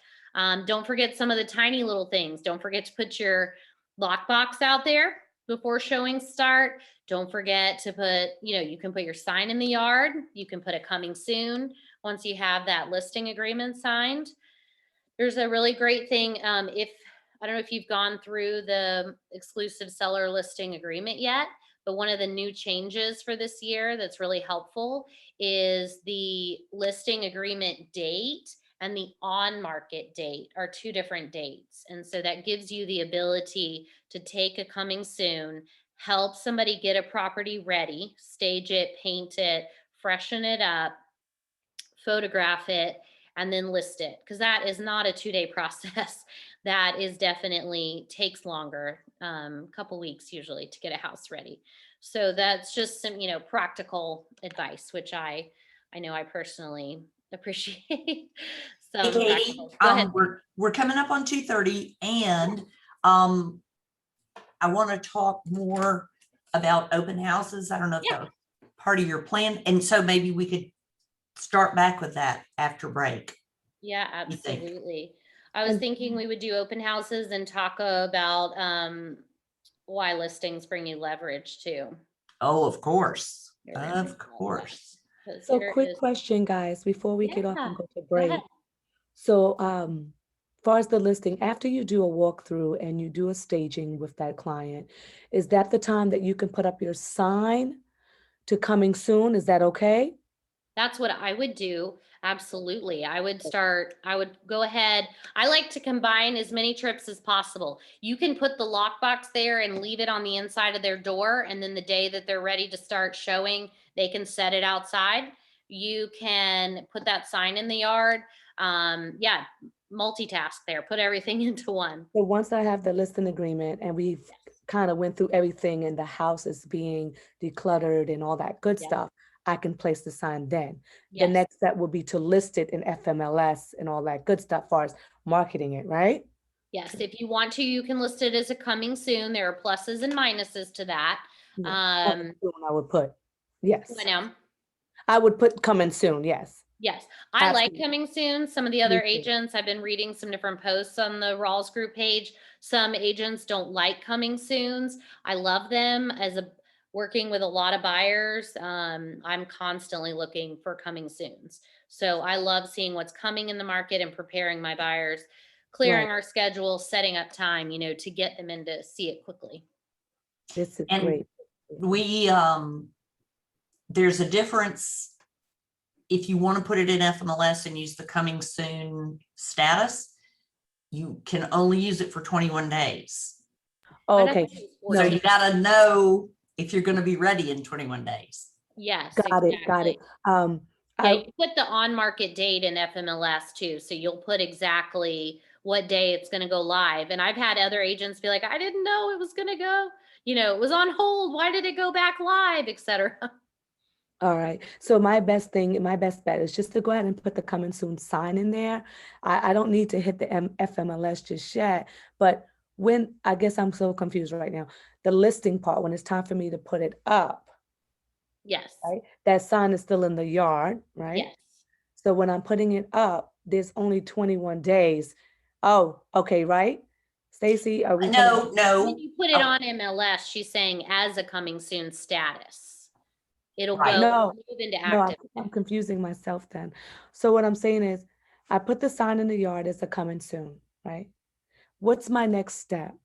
Don't forget some of the tiny little things. Don't forget to put your lockbox out there before showings start. Don't forget to put, you can put your sign in the yard. You can put a coming soon once you have that listing agreement signed. There's a really great thing. I don't know if you've gone through the exclusive seller listing agreement yet, but one of the new changes for this year that's really helpful is the listing agreement date and the on-market date are two different dates. And so that gives you the ability to take a coming soon, help somebody get a property ready, stage it, paint it, freshen it up, photograph it, and then list it. Because that is not a 2-day process. That is definitely takes longer, a couple weeks usually to get a house ready. So that's just some, practical advice, which I know I personally appreciate. Hey, Katie, Go ahead. we're coming up on 2:30, and I want to talk more about open houses. I don't know if that was part of your plan, and so maybe we could start back with that after break. Yeah, absolutely. I was thinking we would do open houses and talk about why listings bring you leverage too. Oh, of course. Of course. So quick question, guys, before we get off and go to break. So far as the listing, after you do a walkthrough and you do a staging with that client, is that the time that you can put up your sign to coming soon? Is that okay? That's what I would do. Absolutely. I would go ahead. I like to combine as many trips as possible. You can put the lockbox there and leave it on the inside of their door. And then the day that they're ready to start showing, they can set it outside. You can put that sign in the yard. Multitask there, put everything into one. So once I have the listing agreement and we've kind of went through everything and the house is being decluttered and all that good stuff, I can place the sign then. The next step will be to list it in FMLS and all that good stuff as far as marketing it, right? Yes, if you want to, you can list it as a coming soon. There are pluses and minuses to that. I would put, yes. I know. I would put coming soon, yes. Yes, I like Absolutely. coming soon. Some of the Me other too. agents, I've been reading some different posts on the Rawls group page. Some agents don't like coming soons. I love them as a working with a lot of buyers. I'm constantly looking for coming soons. So I love seeing what's coming in the market and preparing my buyers, clearing Right. our schedule, setting up time, you know, to get them in to see it quickly. This is And great. we, there's a difference if you want to put it in FMLS and use the coming soon status, you can only use it for 21 days. Oh, okay. So you gotta know if you're going to be ready in 21 days. Yes, Got it. Got it. Yeah, you put the on-market date in FMLS too. So you'll put exactly what day it's going to go live. And I've had other agents be like, I didn't know it was going to go, you know, it was on hold. Why did it go back live, et cetera? All right. So my best bet is just to go ahead and put the coming soon sign in there. I don't need to hit the FMLS just yet, but when, I guess I'm so confused right now, the listing part, when it's time for me to put it up, Yes. right? That sign is still in the yard, right? Yes. So when I'm putting it up, there's only 21 days. Oh, okay, right? Stacy, are we? No, no. When you put it on MLS, she's saying as a coming soon status. It'll Right. go No, move into no, active. I'm confusing myself then. So what I'm saying is, I put the sign in the yard as a coming soon, right? What's my next step?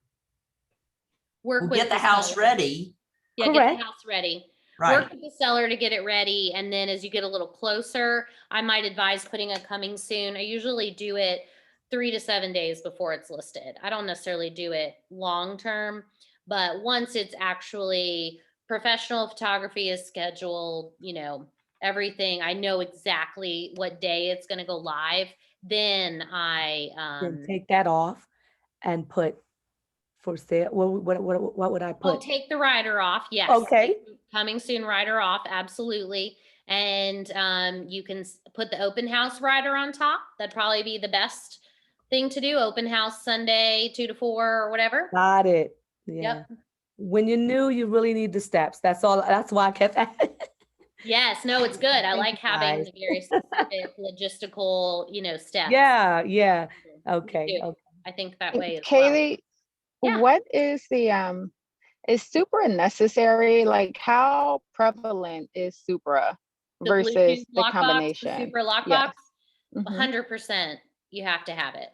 Work We'll with get the house seller. ready. Yeah, get Correct. the house ready. Right. Work with the seller to get it ready. And then as you get a little closer, I might advise putting a coming soon. I usually do it 3 to 7 days before it's listed. I don't necessarily do it long term, but once it's actually professional photography is scheduled, you know, everything, I know exactly what day it's going to go live. Then Then take that off and put for sale. What would I oh, put? take the rider off. Yes. Okay. Take the coming soon rider off. Absolutely. And you can put the open house rider on top. That'd probably be the best thing to do. Open house Sunday, 2 to 4 or whatever. Got it. Yeah. Yep. When you're new, you really need the steps. That's all. That's why I kept Yes. No, it's good. I Thank like you, having guys. the very specific logistical, you know, steps. Yeah, yeah. Me Okay. too. Okay. I think that way as well. Kaylee, Yeah. what is is Supra necessary? Like how prevalent is Supra The versus Bluetooth the lockbox, the combination? super Yes. lockbox, Mhm. 100% you have to have it.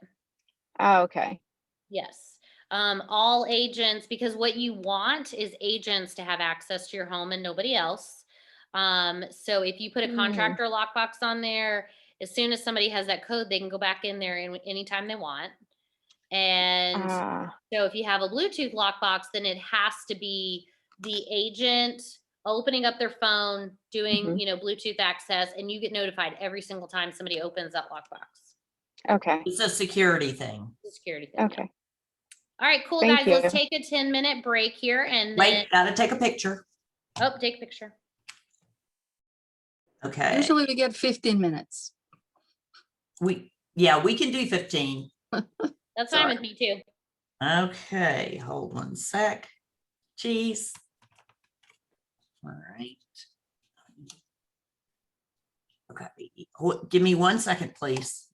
Oh, okay. Yes. All agents, because what you want is agents to have access to your home and nobody else. So if you put a contractor lockbox on there, as soon as somebody has that code, they can go back in there anytime they want. And so if you have a Bluetooth lockbox, then it has to be the agent opening up their phone, doing, you know, Bluetooth access, and you get notified every single time somebody opens that lockbox. Okay. It's a security thing. It's a security thing. Okay. All right, cool, Thank guys. Let's you. take a 10-minute break here and then. Wait, gotta take a picture. Oh, take a picture. Okay. Usually we get 15 minutes. We can do 15. That's fine with me too. Okay, hold one sec. Cheese. All right. Okay, give me 1 second, please.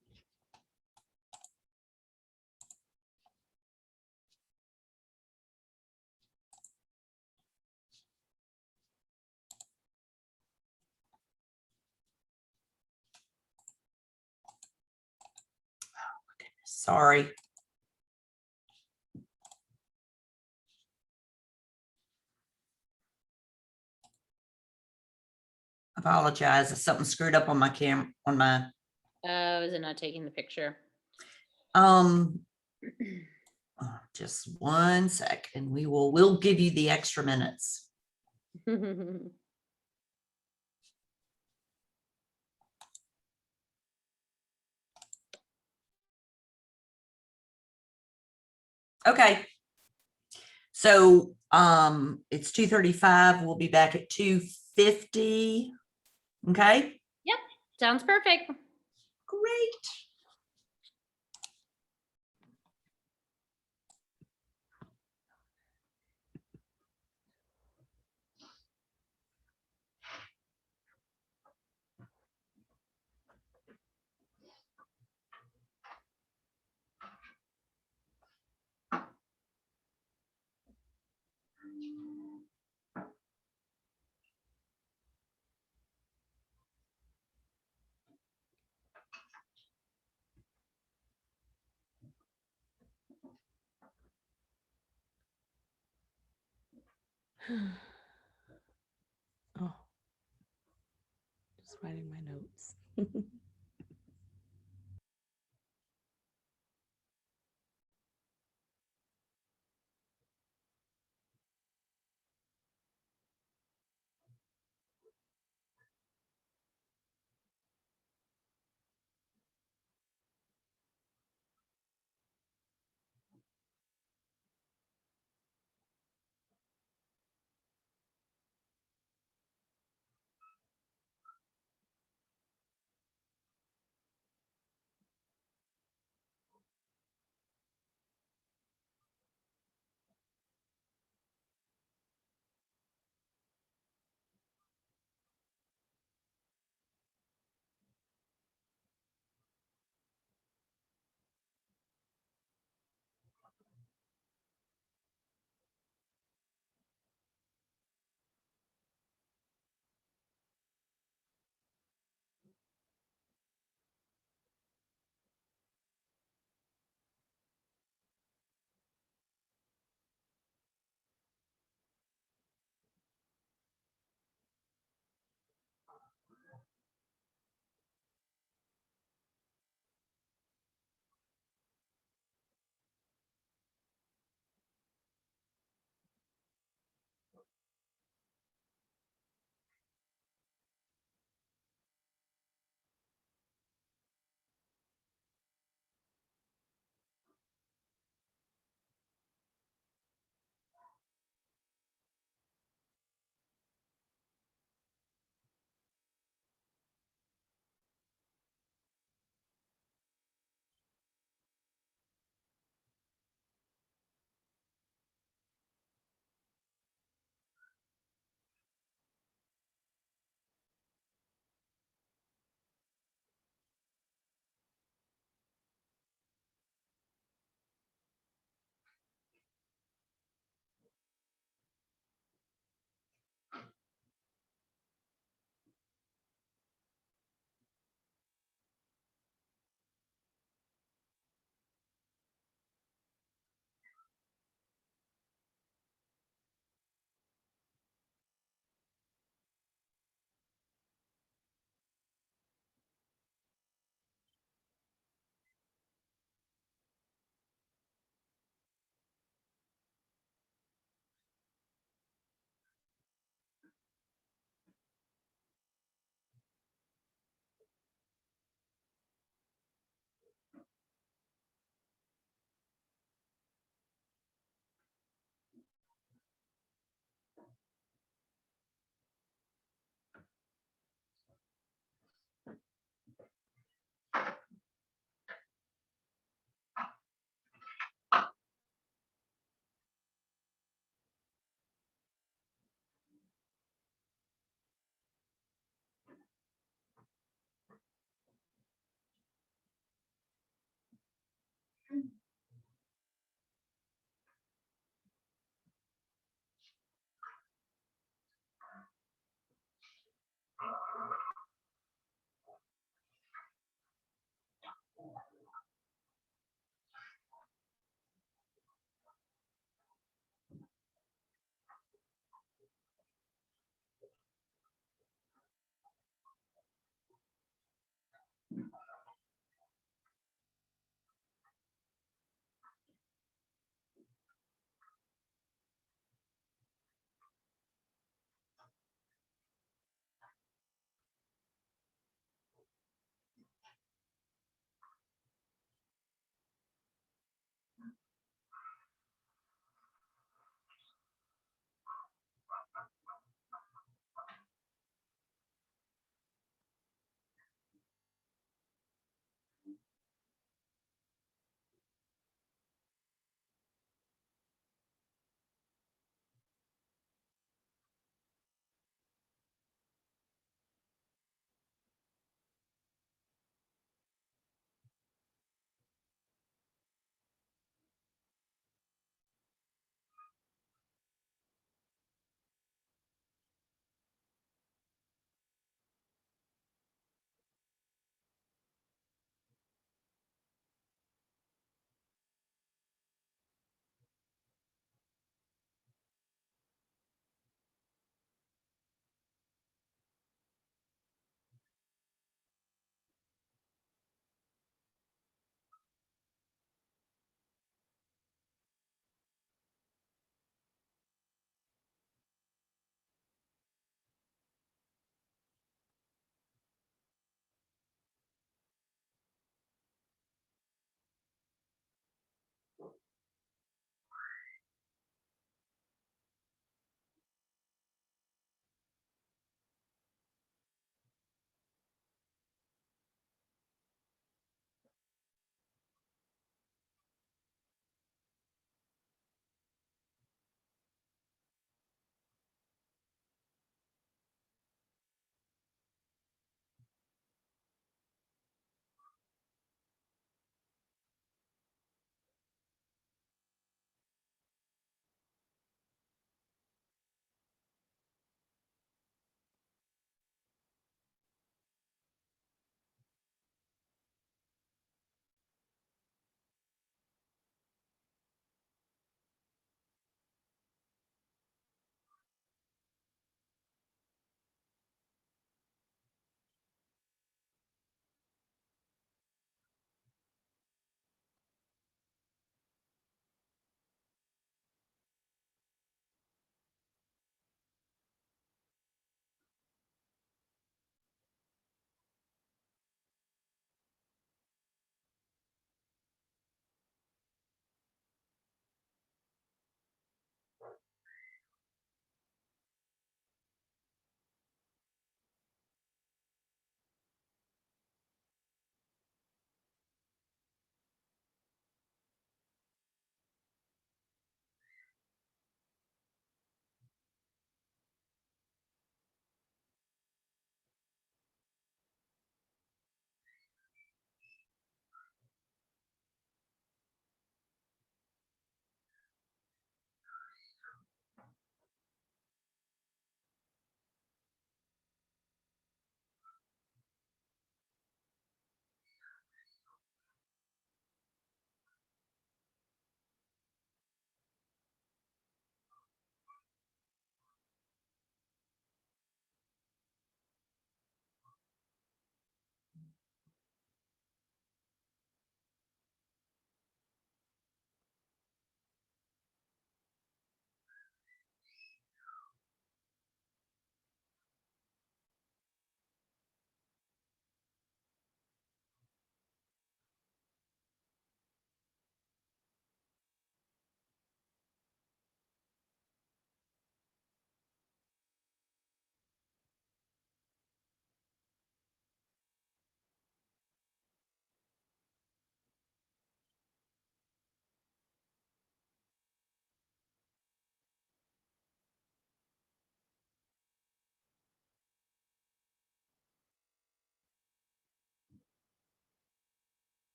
Sorry. Apologize if something screwed up on my Is it not taking the picture? Just 1 sec and we'll give you the extra minutes. Okay. So it's 2:35. We'll be back at 2:50. Okay. Yep. Sounds perfect. Great. Oh, just writing my notes.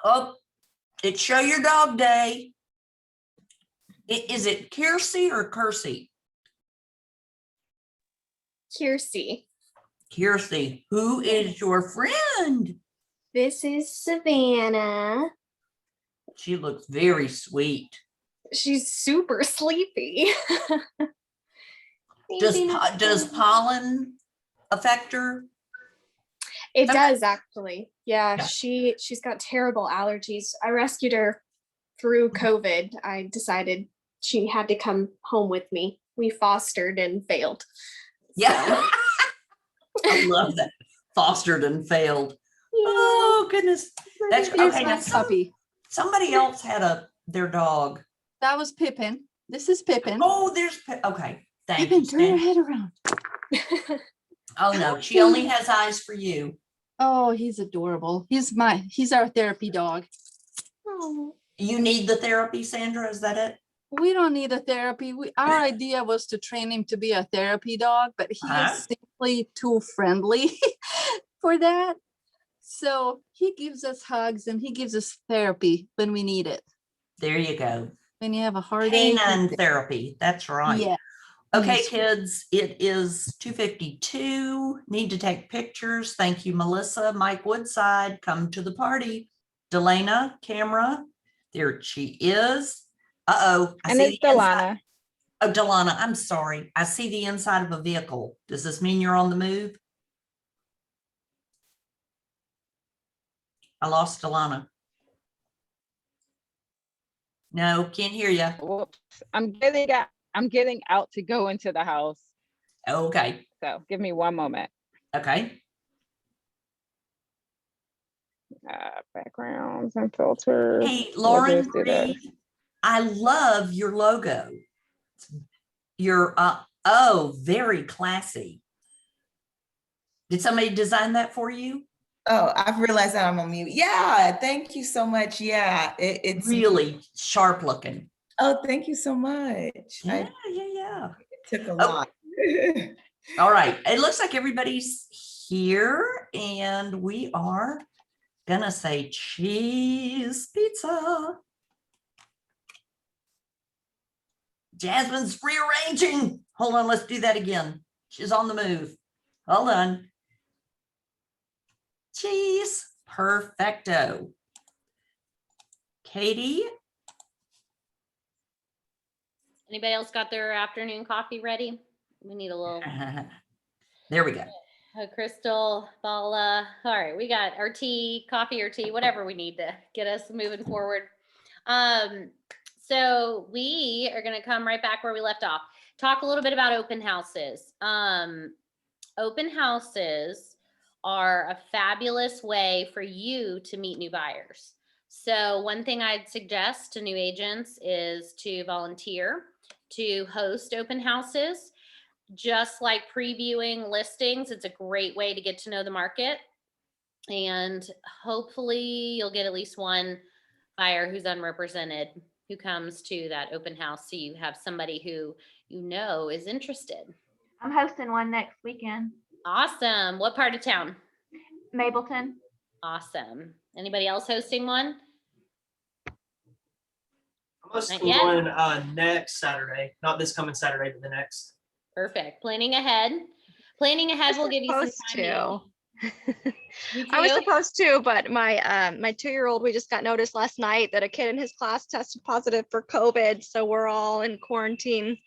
Oh, it's Show Your Dog Day. Is it Kiersey or Kersey? Kiersey. Kiersey, who is your friend? This is Savannah. She looks very sweet. She's super sleepy. Does pollen affect her? It does actually. Yeah, she's got terrible allergies. I rescued her through COVID. I decided she had to come home with me. We fostered and failed. Yeah. I love that. Fostered and failed. Oh goodness. That's Here's okay. my Now puppy. somebody else had their dog. That was Pippin. This is Pippin. Oh, there's okay. Thank Pippin, you. turn your head around. Oh no, she only has eyes for you. Oh, he's adorable. He's our therapy dog. Oh. You need the therapy, Sandra? Is that it? We don't need a therapy. Our idea was to train him to be a therapy dog, but he is simply too friendly for that. So he gives us hugs and he gives us therapy when we need it. There you go. When you have a heartache. Canine therapy. That's right. Yeah. Okay, Yes. kids, it is 2:52. Need to take pictures. Thank you, Melissa. Mike Woodside, come to the party. Delana, camera. There she is. Uh-oh. And it's Delana. Oh, Delana, I'm sorry. I see the inside of a vehicle. Does this mean you're on the move? I lost Delana. No, can't hear you. Whoops. I'm getting out to go into the house. Okay. So give me one moment. Okay. Backgrounds and filters. Hey, We'll Lauren just do this. Reed, I love your logo. Your very classy. Did somebody design that for you? Oh, I've realized that I'm on mute. Yeah, thank you so much. Yeah, it's really sharp looking. Oh, thank you so much. Yeah. It took a lot. All right. It looks like everybody's here and we are gonna say cheese pizza. Jasmine's rearranging. Hold on, let's do that again. She's on the move. Hold on. Cheese. Perfecto. Katie. Anybody else got their afternoon coffee ready? We need a little. There we go. Crystal, Bala. All right, we got our tea, coffee or tea, whatever we need to get us moving forward. So we are going to come right back where we left off. Talk a little bit about open houses. Open houses are a fabulous way for you to meet new buyers. So one thing I'd suggest to new agents is to volunteer to host open houses. Just like previewing listings, it's a great way to get to know the market. And hopefully you'll get at least one buyer who's unrepresented who comes to that open house. So you have somebody who you know is interested. I'm hosting one next weekend. Awesome. What part of town? Mableton. Awesome. Anybody else hosting one? I'm hosting Not yet? one next Saturday, not this coming Saturday, but the next. Perfect. Planning ahead. Planning ahead will give you some time. I was supposed to, but my 2-year-old, we just got notice last night that a kid in his class tested positive for COVID. So we're all in quarantine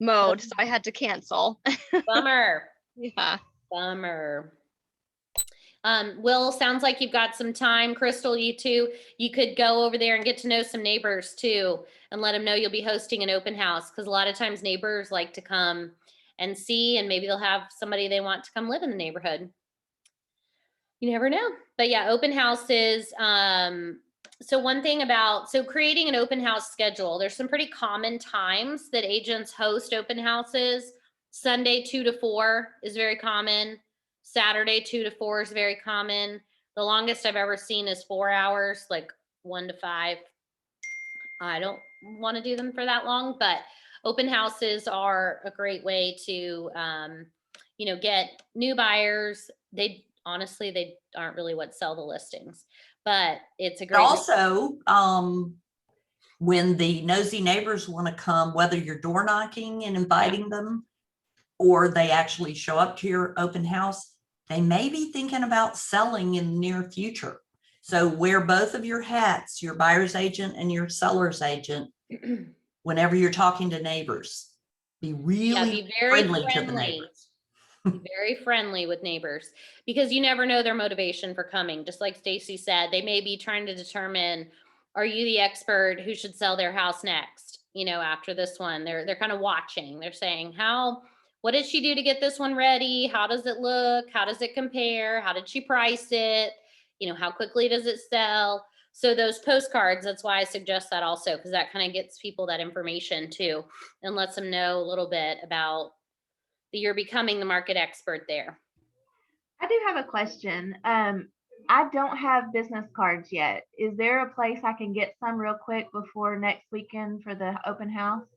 mode. So I had to cancel. Bummer. Yeah. Bummer. Will, sounds like you've got some time. Crystal, you too. You could go over there and get to know some neighbors too and let them know you'll be hosting an open house, because a lot of times neighbors like to come and see, and maybe they'll have somebody they want to come live in the neighborhood. You never know. But yeah, open houses. So one thing about, creating an open house schedule, there's some pretty common times that agents host open houses. Sunday 2 to 4 is very common. Saturday 2 to 4 is very common. The longest I've ever seen is 4 hours, like 1 to 5. I don't want to do them for that long, but open houses are a great way to, get new buyers. honestly, they aren't really what sell the listings, but it's a But great. also, when the nosy neighbors want to come, whether you're door knocking and inviting them, or they actually show up to your open house, they may be thinking about selling in the near future. So wear both of your hats, your buyer's agent and your seller's agent, whenever you're talking to neighbors. Be really be very friendly to the friendly. neighbors. Be very friendly with neighbors, because you never know their motivation for coming. Just like Stacy said, they may be trying to determine, are you the expert who should sell their house next? After this one, they're kind of watching. They're saying, what did she do to get this one ready? How does it look? How does it compare? How did she price it? How quickly does it sell? So those postcards, that's why I suggest that also, because that kind of gets people that information too, and lets them know a little bit about that you're becoming the market expert there. I do have a question. I don't have business cards yet. Is there a place I can get some real quick before next weekend for the open house?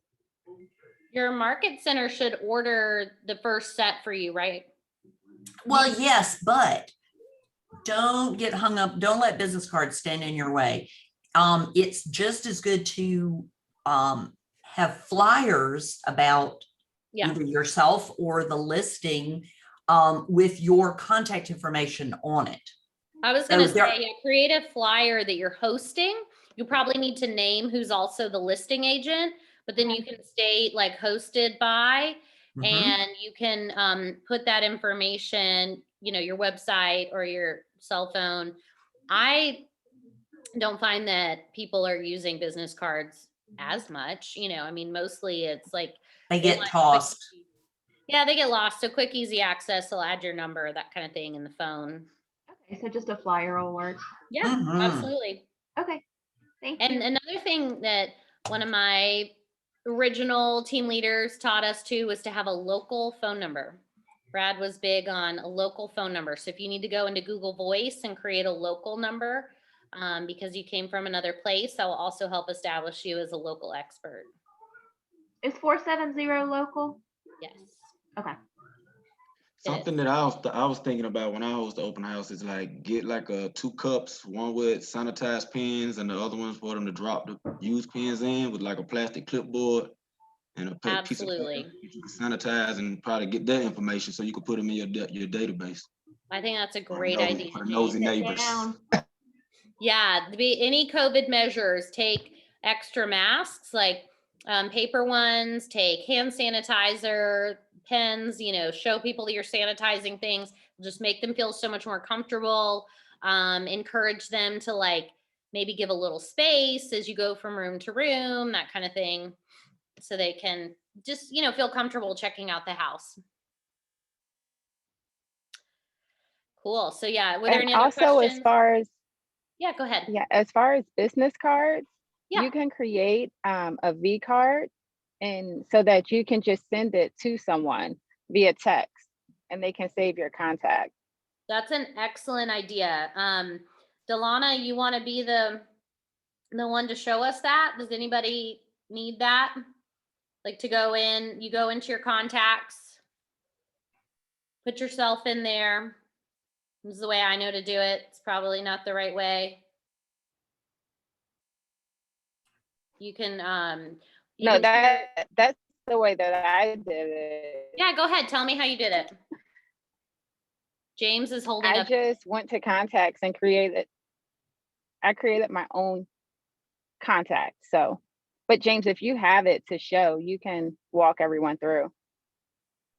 Your market center should order the first set for you, right? Well, yes, but don't get hung up. Don't let business cards stand in your way. It's just as good to have flyers about either yourself or the listing with your contact information on it. I was going to say, create a flyer that you're hosting. You probably need to name who's also the listing agent, but then you can state like hosted by, and you can put that information, your website or your cell phone. I don't find that people are using business cards as much. Mostly it's like they get tossed. Yeah, they get lost. So quick, easy access. They'll add your number, that kind of thing in the phone. Okay, so just a flyer will work. Yeah, absolutely. Okay, thank you. And another thing that one of my original team leaders taught us too was to have a local phone number. Brad was big on a local phone number. So if you need to go into Google Voice and create a local number, because you came from another place, that will also help establish you as a local expert. Is 470 local? Yes. Okay. Something that I was thinking about when I host the open house is like get like 2 cups, one with sanitized pens and the other one's for them to drop the used pens in with like a plastic clipboard and a piece of paper you can sanitize and probably get that information so you can put them in your database. I think that's a great idea. For the nosy neighbors. Yeah, any COVID measures, take extra masks, like paper ones, take hand sanitizer, pens, show people that you're sanitizing things, just make them feel so much more comfortable. Encourage them to like maybe give a little space as you go from room to room, that kind of thing, so they can just, feel comfortable checking out the house. Cool. So yeah, were there any other also questions? as far as go ahead. Yeah, as far as business cards, you can create a V card, and so that you can just send it to someone via text and they can save your contact. That's an excellent idea. Delana, you want to be the one to show us that? Does anybody need that? Like to go in, you go into your contacts, put yourself in there. This is the way I know to do it. It's probably not the right way. You can No, that's the way that I did it. Yeah, go ahead. Tell me how you did it. James is holding I up. just went to contacts and created my own contact. So, but James, if you have it to show, you can walk everyone through.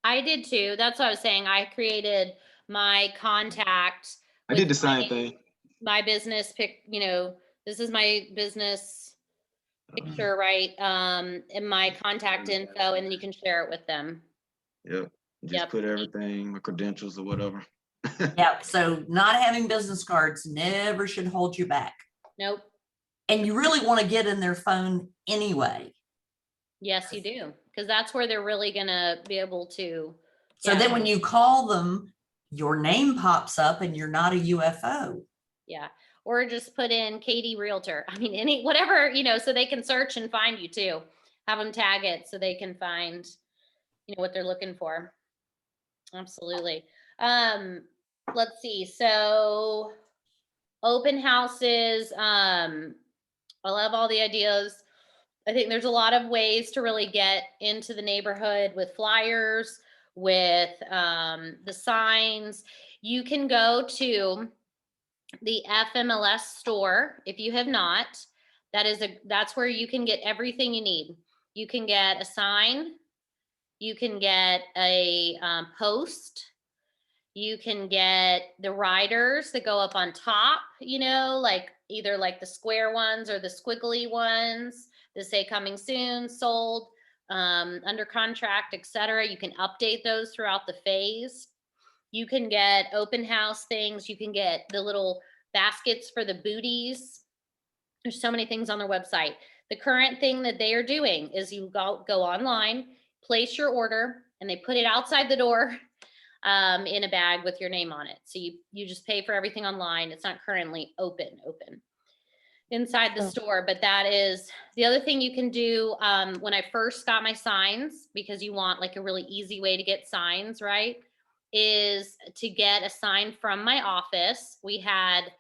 I did too. That's what I was saying. I created my contact. I did the same thing. My business this is my business picture, right? And my contact info, and then you can share it with them. Yep. Just put everything, my credentials or whatever. Yeah. So not having business cards never should hold you back. Nope. And you really want to get in their phone anyway. Yes, you do. Because that's where they're really going to be able to. So then when you call them, your name pops up and you're not a UFO. Yeah. Or just put in Katie Realtor. I mean, whatever, so they can search and find you too. Have them tag it so they can find, what they're looking for. Absolutely. let's see. So open houses, I love all the ideas. I think there's a lot of ways to really get into the neighborhood with flyers, with the signs. You can go to the FMLS store if you have not. That's where you can get everything you need. You can get a sign, you can get a post, you can get the riders that go up on top, like either like the square ones or the squiggly ones that say coming soon, sold, under contract, etc. You can update those throughout the phase. You can get open house things. You can get the little baskets for the booties. There's so many things on their website. The current thing that they are doing is you go online, place your order, and they put it outside the door in a bag with your name on it. So you just pay for everything online. It's not currently open inside the store, but that is the other thing you can do. When I first got my signs, because you want like a really easy way to get signs, right, is to get a sign from my office. We had,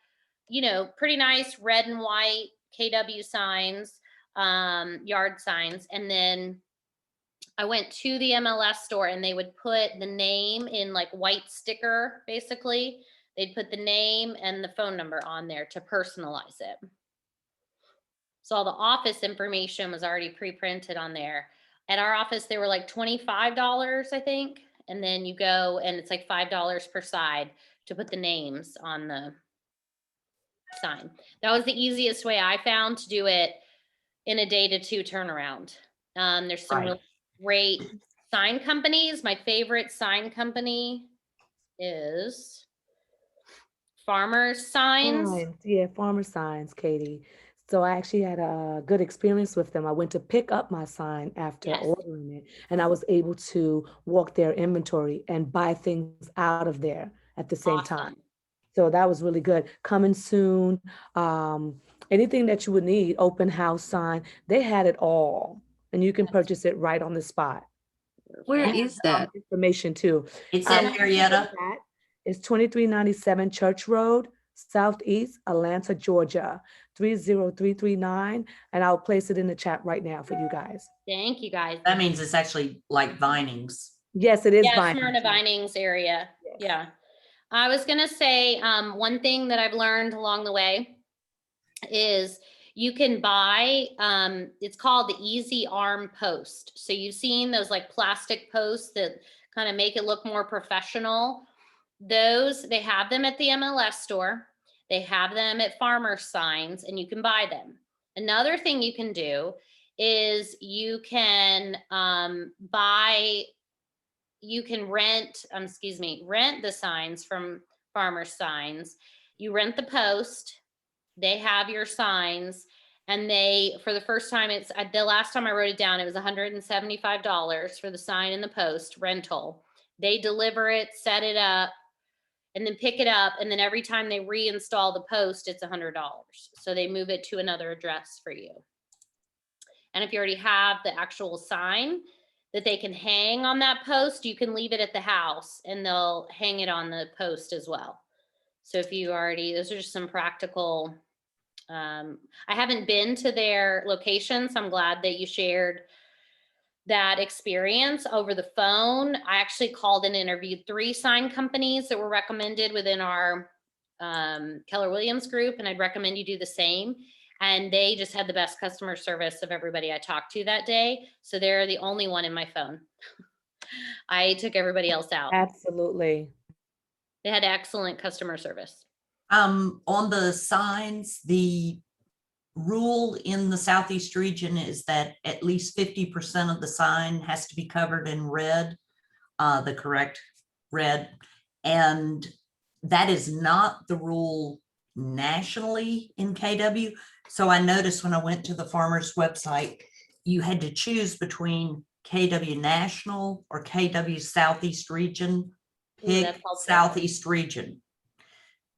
pretty nice red and white KW signs, yard signs. And then I went to the MLS store and they would put the name in like white sticker, basically. They'd put the name and the phone number on there to personalize it. So all the office information was already pre-printed on there. At our office, they were like $25, I think. And then you go and it's like $5 per side to put the names on the sign. That was the easiest way I found to do it in a day to 2 turnaround. There's some really great sign companies. My favorite sign company is Farmers Signs. Yeah, farmer signs, Katie. So I actually had a good experience with them. I went to pick up my sign after ordering it, and I was able to walk their inventory and buy things out of there at the same time. So that was really good. Coming soon, anything that you would need, open house sign, they had it all, and you can purchase it right on the spot. Where is that? Information too. It's in Marietta. It's 2397 Church Road, Southeast Atlanta, Georgia, 30339. And I'll place it in the chat right now for you guys. Thank you, guys. That means it's actually like Vinings. Yes, it is. Yeah, Smyrna Vinings area. Yes. Yeah. I was going to say one thing that I've learned along the way is you can buy, it's called the Easy Arm Post. So you've seen those like plastic posts that kind of make it look more professional. Those, they have them at the MLS store. They have them at Farmer Signs, and you can buy them. Another thing you can do is you can rent the signs from Farmer Signs. You rent the post, they have your signs, and they, for the first time, it's the last time I wrote it down, it was $175 for the sign and the post rental. They deliver it, set it up, and then pick it up. And then every time they reinstall the post, it's $100. So they move it to another address for you. And if you already have the actual sign that they can hang on that post, you can leave it at the house and they'll hang it on the post as well. So if you already, those are just some practical, I haven't been to their location, so I'm glad that you shared that experience over the phone. I actually called and interviewed 3 sign companies that were recommended within our Keller Williams group, and I'd recommend you do the same. And they just had the best customer service of everybody I talked to that day. So they're the only one in my phone. I took everybody else out. Absolutely. They had excellent customer service. On the signs, the rule in the Southeast region is that at least 50% of the sign has to be covered in red, the correct red. And that is not the rule nationally in KW. So I noticed when I went to the farmer's website, you had to choose between KW National or KW Southeast region. Pick Southeast region,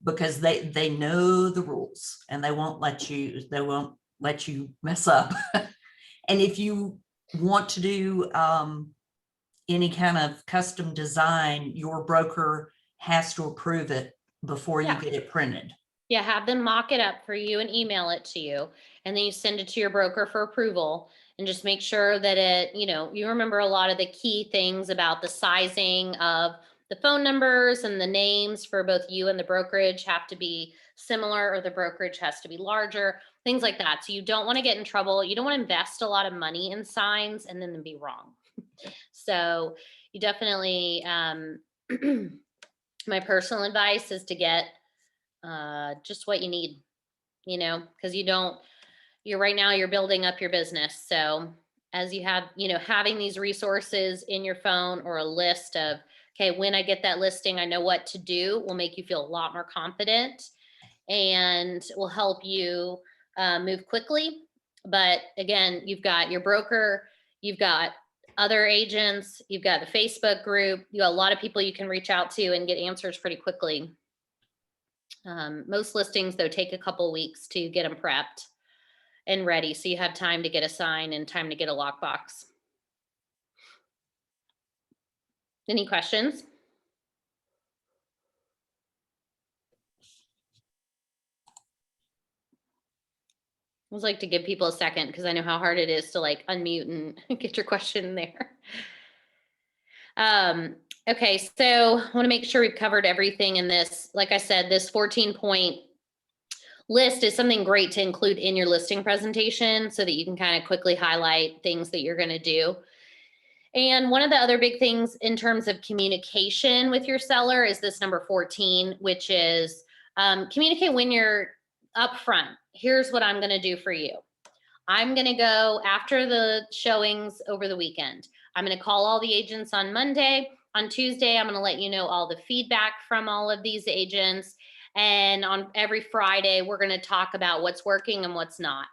because they know the rules and they won't let you mess up. And if you want to do any kind of custom design, your broker has to approve it before you Yeah. get it printed. Yeah, have them mock it up for you and email it to you. And then you send it to your broker for approval and just make sure that it, you remember a lot of the key things about the sizing of the phone numbers and the names for both you and the brokerage have to be similar, or the brokerage has to be larger, things like that. So you don't want to get in trouble. You don't want to invest a lot of money in signs and then be wrong. So you definitely, my personal advice is to get just what you need, because you're right now you're building up your business. So as you have, having these resources in your phone or a list of, okay, when I get that listing, I know what to do, will make you feel a lot more confident and will help you move quickly. But again, you've got your broker, you've got other agents, you've got the Facebook group, you got a lot of people you can reach out to and get answers pretty quickly. Most listings though take a couple weeks to get them prepped and ready, so you have time to get a sign and time to get a lockbox. Any questions? I always like to give people a second because I know how hard it is to like unmute and get your question in there. Okay, so I want to make sure we've covered everything in this. Like I said, this 14-point list is something great to include in your listing presentation so that you can kind of quickly highlight things that you're going to do. And one of the other big things in terms of communication with your seller is this number 14, which is communicate when you're upfront. Here's what I'm going to do for you. I'm going to go after the showings over the weekend. I'm going to call all the agents on Monday. On Tuesday, I'm going to let you know all the feedback from all of these agents. And on every Friday, we're going to talk about what's working and what's not.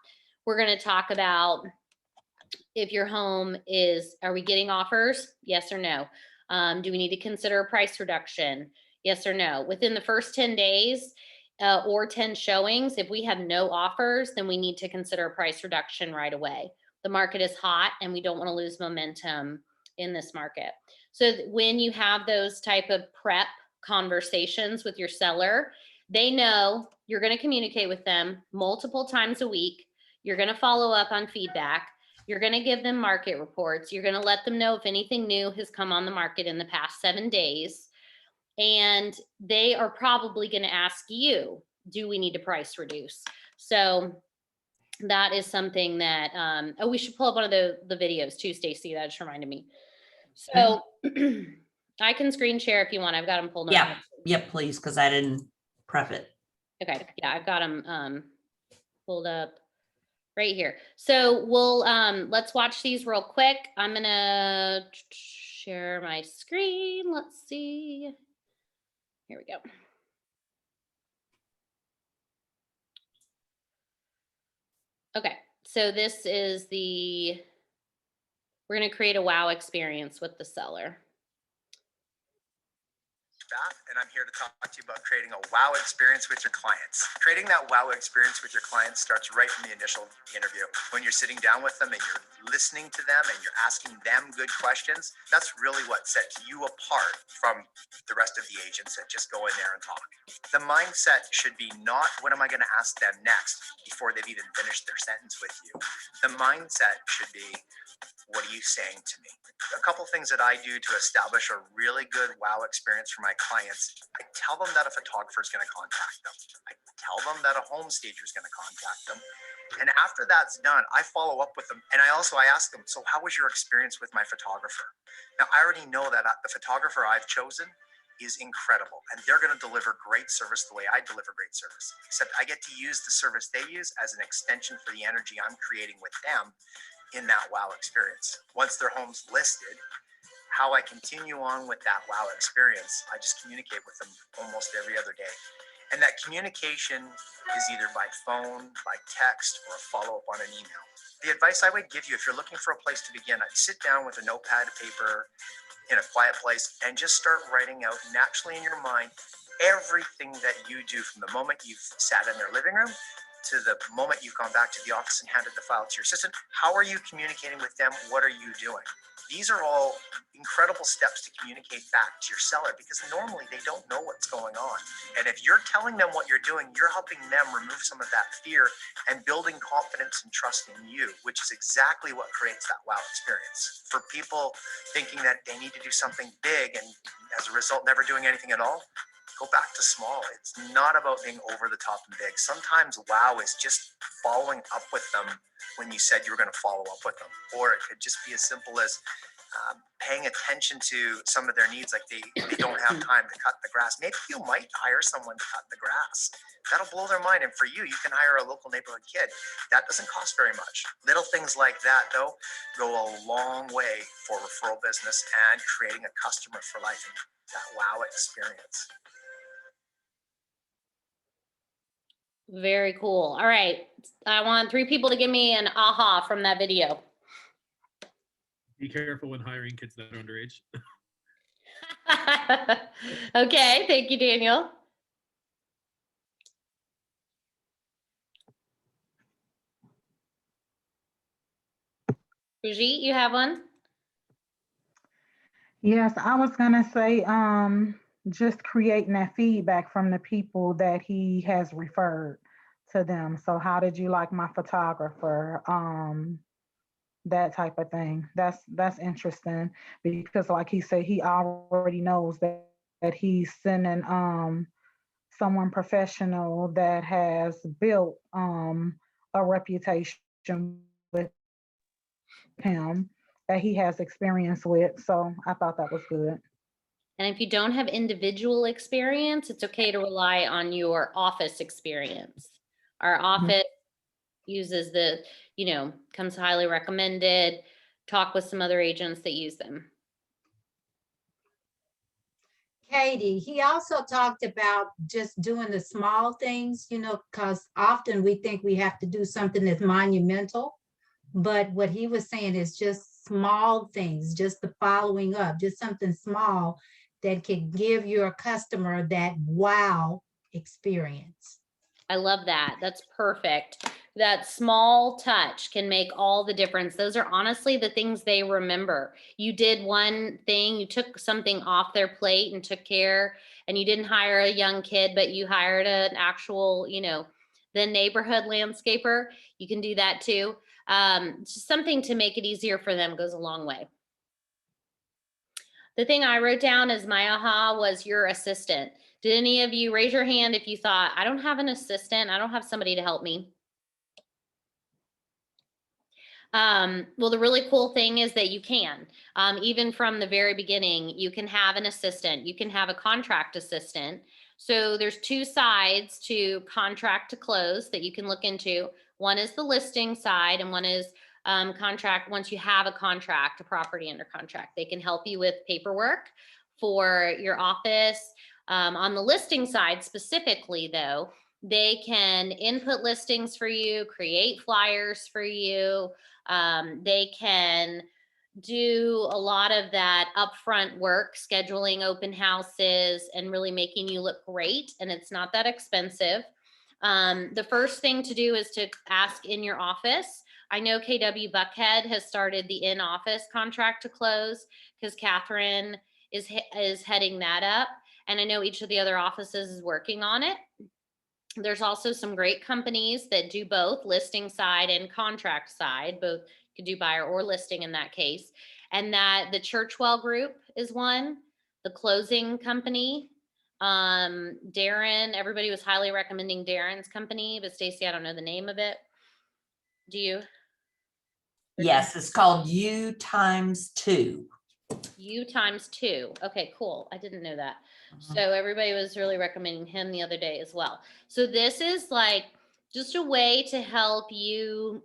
We're going to talk about if your home is, are we getting offers? Yes or no? Do we need to consider a price reduction? Yes or no? Within the first 10 days or 10 showings, if we have no offers, then we need to consider a price reduction right away. The market is hot and we don't want to lose momentum in this market. So when you have those type of prep conversations with your seller, they know you're going to communicate with them multiple times a week. You're going to follow up on feedback. You're going to give them market reports. You're going to let them know if anything new has come on the market in the past 7 days. And they are probably going to ask you, do we need to price reduce? So that is something that, oh, we should pull up one of the videos too, Stacy. That just reminded me. So I can screen share if you want. I've got them pulled up. Yeah, yep, please, because I didn't prep it. Okay, yeah, I've got them pulled up right here. So we'll, let's watch these real quick. I'm gonna share my screen. Let's see. Here we go. Okay, so this is we're gonna create a wow experience with the seller. And I'm here to talk to you about creating a wow experience with your clients. Creating that wow experience with your clients starts right from the initial interview. When you're sitting down with them and you're listening to them and you're asking them good questions, that's really what sets you apart from the rest of the agents that just go in there and talk. The mindset should be not, what am I going to ask them next, before they've even finished their sentence with you. The mindset should be, what are you saying to me? A couple things that I do to establish a really good wow experience for my clients. I tell them that a photographer is going to contact them. I tell them that a home stager is going to contact them. And after that's done, I follow up with them. And I ask them, so how was your experience with my photographer? Now, I already know that the photographer I've chosen is incredible. And they're going to deliver great service the way I deliver great service. Except I get to use the service they use as an extension for the energy I'm creating with them in that wow experience. Once their home's listed, how I continue on with that wow experience, I just communicate with them almost every other day. And that communication is either by phone, by text, or a follow-up on an email. The advice I would give you, if you're looking for a place to begin, I'd sit down with a notepad of paper in a quiet place and just start writing out naturally in your mind everything that you do from the moment you've sat in their living room to the moment you've gone back to the office and handed the file to your assistant. How are you communicating with them? What are you doing? These are all incredible steps to communicate back to your seller, because normally they don't know what's going on. And if you're telling them what you're doing, you're helping them remove some of that fear and building confidence and trust in you, which is exactly what creates that wow experience. For people thinking that they need to do something big and as a result never doing anything at all, go back to small. It's not about being over the top and big. Sometimes wow is just following up with them when you said you were going to follow up with them. Or it could just be as simple as paying attention to some of their needs, like they don't have time to cut the grass. Maybe you might hire someone to cut the grass. That'll blow their mind. And for you, you can hire a local neighborhood kid. That doesn't cost very much. Little things like that, though, go a long way for referral business and creating a customer for life and that wow experience. Very cool. All right. I want 3 people to give me an aha from that video. Be careful when hiring kids that are underage. Okay. Thank you, Daniel. Brigitte, you have one? Yes, I was gonna say, just creating that feedback from the people that he has referred to them. So how did you like my photographer? That type of thing. That's interesting, because like he said, he already knows that he's sending someone professional that has built a reputation with him that he has experience with. So I thought that was good. And if you don't have individual experience, it's okay to rely on your office experience. Our office uses the, comes highly recommended. Talk with some other agents that use them. Katie, he also talked about just doing the small things, because often we think we have to do something that's monumental. But what he was saying is just small things, just the following up, just something small that can give your customer that wow experience. I love that. That's perfect. That small touch can make all the difference. Those are honestly the things they remember. You did one thing, you took something off their plate and took care, and you didn't hire a young kid, but you hired an actual, the neighborhood landscaper. You can do that too. Just something to make it easier for them goes a long way. The thing I wrote down as my aha was your assistant. Did any of you raise your hand if you thought, I don't have an assistant, I don't have somebody to help me? Well, the really cool thing is that you can, even from the very beginning, you can have an assistant, you can have a contract assistant. So there's 2 sides to contract to close that you can look into. One is the listing side, and one is contract. Once you have a contract, a property under contract, they can help you with paperwork for your office. On the listing side specifically, though, they can input listings for you, create flyers for you. They can do a lot of that upfront work, scheduling open houses and really making you look great. And it's not that expensive. The first thing to do is to ask in your office. I know KW Buckhead has started the in-office contract to close because Catherine is heading that up. And I know each of the other offices is working on it. There's also some great companies that do both listing side and contract side. Both could do buyer or listing in that case. And that the Churchwell Group is one, the closing company. Darren, everybody was highly recommending Darren's company, but Stacy, I don't know the name of it. Do you? Yes, it's called U times 2. U times 2. Okay, cool. I didn't know that. So everybody was really recommending him the other day as well. So this is like just a way to help you.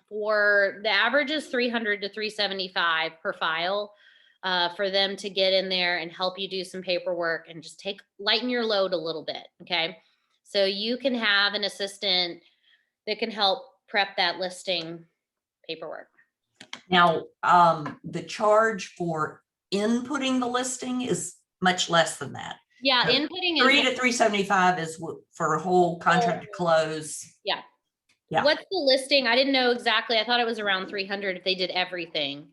For the average is 300 to 375 per file for them to get in there and help you do some paperwork and just lighten your load a little bit. Okay. So you can have an assistant that can help prep that listing paperwork. Now, the charge for inputting the listing is much less than that. Yeah, inputting 3 to 375 is for a whole contract to close. Yeah, Yeah. What's the listing? I didn't know exactly. I thought it was around 300 if they did everything.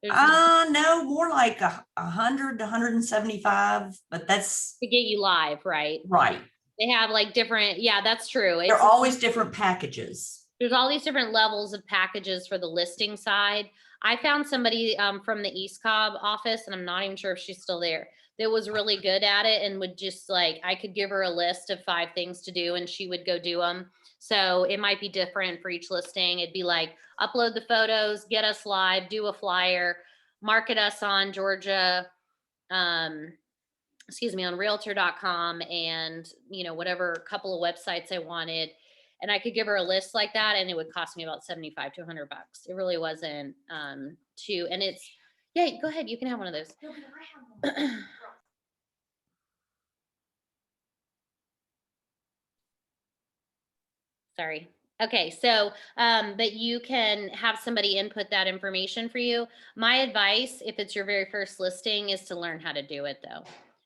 No, more like 100 to 175, but that's to get you live, right? right. They have like different, yeah, that's true. They're always different packages. There's all these different levels of packages for the listing side. I found somebody from the East Cobb office, and I'm not even sure if she's still there, that was really good at it and would just like, I could give her a list of 5 things to do and she would go do them. So it might be different for each listing. It'd be like, upload the photos, get us live, do a flyer, market us on Georgia, excuse me, on realtor.com and, you know, whatever couple of websites I wanted. And I could give her a list like that and it would cost me about 75 to 100 bucks. It really wasn't too, and it's, yeah, go ahead. You can have one of those. Sorry. Okay, so, but you can have somebody input that information for you. My advice, if it's your very first listing, is to learn how to do it though.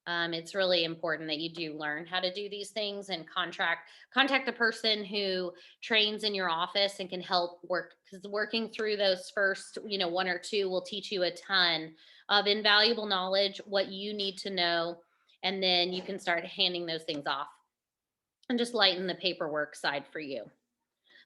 It's really important that you do learn how to do these things and contact the person who trains in your office and can help work, because working through those first, you know, 1 or 2 will teach you a ton of invaluable knowledge, what you need to know, and then you can start handing those things off and just lighten the paperwork side for you.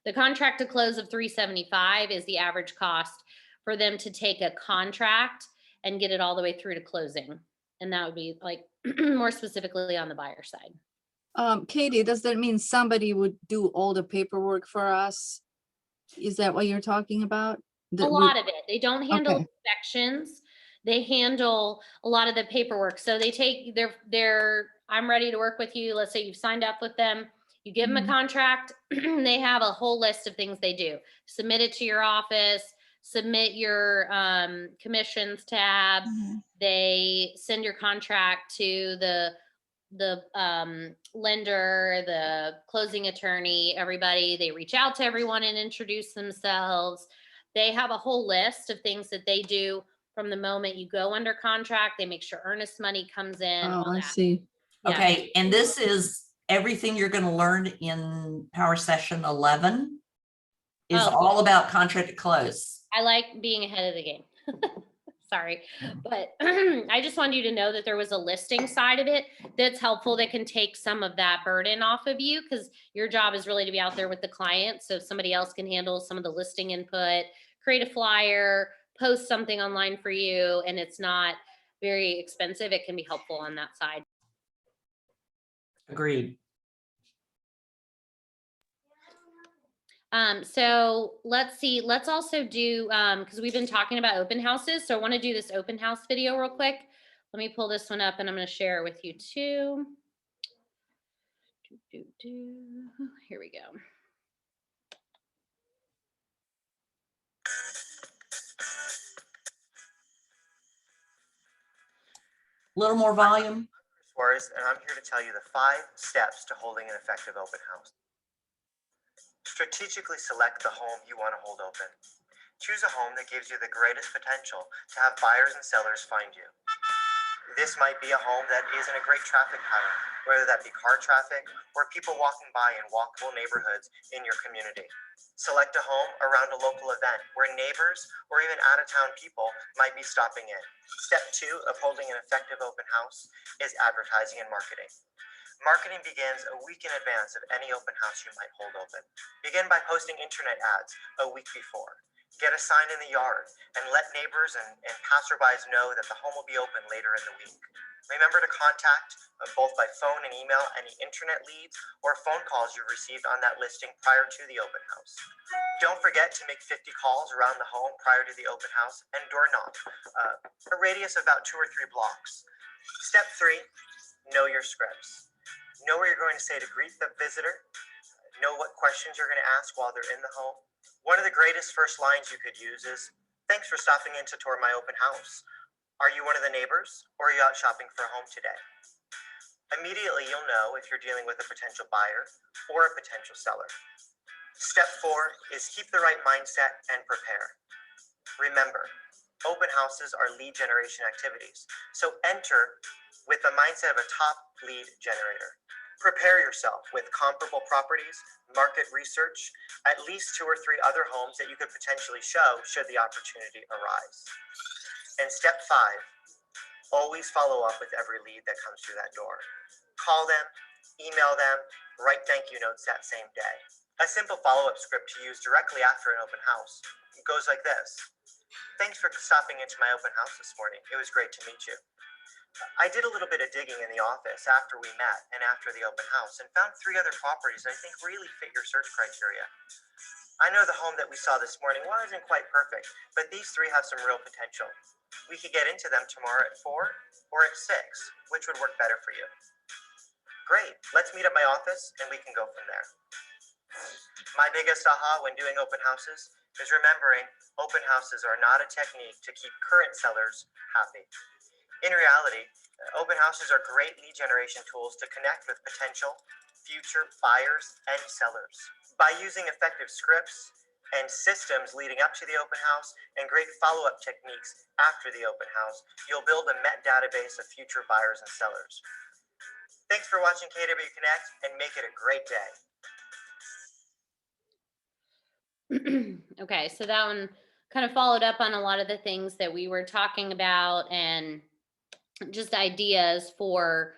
The contract to close of $375 is the average cost for them to take a contract and get it all the way through to closing. And that would be like more specifically on the buyer side. Katie, does that mean somebody would do all the paperwork for us? Is that what you're talking about? A lot of it. They don't handle Okay. inspections. They handle a lot of the paperwork. So they take I'm ready to work with you. Let's say you've signed up with them. You give them a contract. They have a whole list of things they do. Submit it to your office, submit your commissions tab. They send your contract to the lender, the closing attorney, everybody. They reach out to everyone and introduce themselves. They have a whole list of things that they do from the moment you go under contract. They make sure earnest money comes in. Oh, all I that. see. Yeah. Okay, and this is everything you're going to learn in Power Session 11 is all about contract to close. I like being ahead of the game. Sorry, but I just wanted you to know that there was a listing side of it that's helpful, that can take some of that burden off of you, because your job is really to be out there with the client. So if somebody else can handle some of the listing input, create a flyer, post something online for you, and it's not very expensive, it can be helpful on that side. Agreed. So let's see, let's also do, because we've been talking about open houses. So I want to do this open house video real quick. Let me pull this one up and I'm going to share it with you too. Here we go. A little more volume. Suarez, and I'm here to tell you the 5 steps to holding an effective open house. Strategically select the home you want to hold open. Choose a home that gives you the greatest potential to have buyers and sellers find you. This might be a home that is in a great traffic pattern, whether that be car traffic or people walking by in walkable neighborhoods in your community. Select a home around a local event where neighbors or even out-of-town people might be stopping in. Step 2 of holding an effective open house is advertising and marketing. Marketing begins a week in advance of any open house you might hold open. Begin by posting internet ads a week before. Get a sign in the yard and let neighbors and passerbys know that the home will be open later in the week. Remember to contact both by phone and email any internet leads or phone calls you received on that listing prior to the open house. Don't forget to make 50 calls around the home prior to the open house and door knock, a radius of about 2 or 3 blocks. Step 3, know your scripts. Know what you're going to say to greet the visitor. Know what questions you're going to ask while they're in the home. One of the greatest first lines you could use is, "Thanks for stopping in to tour my open house. Are you one of the neighbors, or are you out shopping for a home today?" Immediately, you'll know if you're dealing with a potential buyer or a potential seller. Step 4 is keep the right mindset and prepare. Remember, open houses are lead generation activities, so enter with the mindset of a top lead generator. Prepare yourself with comparable properties, market research, at least 2 or 3 other homes that you could potentially show should the opportunity arise. And step 5, always follow up with every lead that comes through that door. Call them, email them, write thank you notes that same day. A simple follow-up script to use directly after an open house goes like this. Thanks for stopping into my open house this morning. It was great to meet you. I did a little bit of digging in the office after we met and after the open house and found 3 other properties I think really fit your search criteria. I know the home that we saw this morning wasn't quite perfect, but these 3 have some real potential. We could get into them tomorrow at 4 or at 6, which would work better for you. Great, let's meet at my office and we can go from there. My biggest aha when doing open houses is remembering open houses are not a technique to keep current sellers happy. In reality, open houses are great lead generation tools to connect with potential future buyers and sellers. By using effective scripts and systems leading up to the open house and great follow-up techniques after the open house, you'll build a met database of future buyers and sellers. Thanks for watching KW Connect and make it a great day. Okay, so that one kind of followed up on a lot of the things that we were talking about and just ideas for,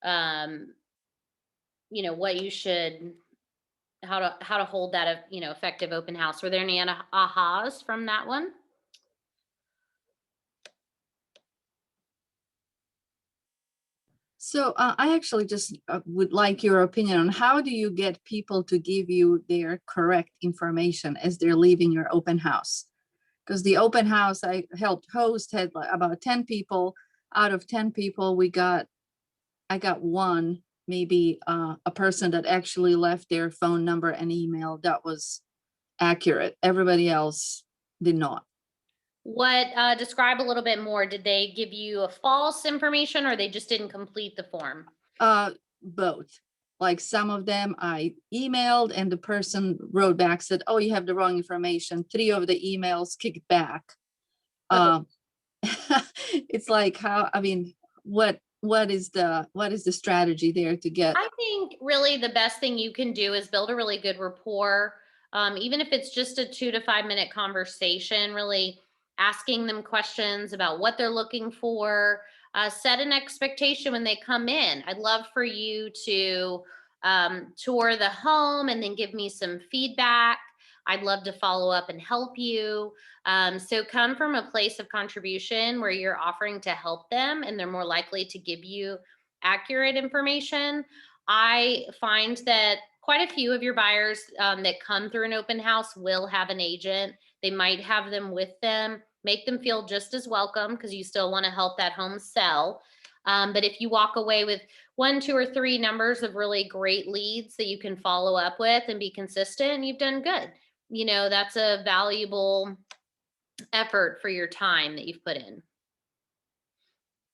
you know, what you should, how to hold that, you know, effective open house. Were there any ahas from that one? So I actually just would like your opinion on how do you get people to give you their correct information as they're leaving your open house? Because the open house I helped host had like about 10 people. Out of 10 people, I got one, maybe a person that actually left their phone number and email that was accurate. Everybody else did not. What, describe a little bit more. Did they give you a false information or they just didn't complete the form? Both. Like some of them I emailed and the person wrote back, said, oh, you have the wrong information. 3 of the emails kicked back. It's like how, I mean, what is the strategy there to get? I think really the best thing you can do is build a really good rapport. Even if it's just a 2 to 5 minute conversation, really asking them questions about what they're looking for, set an expectation when they come in. I'd love for you to tour the home and then give me some feedback. I'd love to follow up and help you. So come from a place of contribution where you're offering to help them and they're more likely to give you accurate information. I find that quite a few of your buyers that come through an open house will have an agent. They might have them with them, make them feel just as welcome because you still want to help that home sell. But if you walk away with 1, 2, or 3 numbers of really great leads that you can follow up with and be consistent, you've done good. You know, that's a valuable effort for your time that you've put in.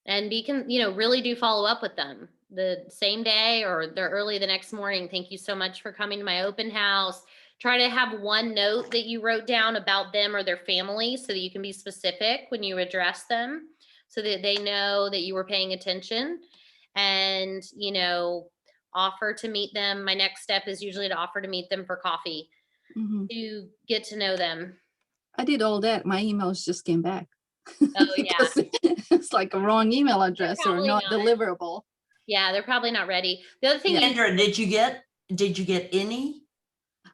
And really do follow up with them the same day or the early the next morning. Thank you so much for coming to my open house. Try to have one note that you wrote down about them or their family so that you can be specific when you address them so that they know that you were paying attention. And, you know, offer to meet them. My next step is usually to offer to meet them for coffee to get to know them. I did all that. My emails just came back. Oh yeah. It's like a wrong email address or not deliverable. Yeah, they're probably not ready. The other thing, Sandra, did you get any?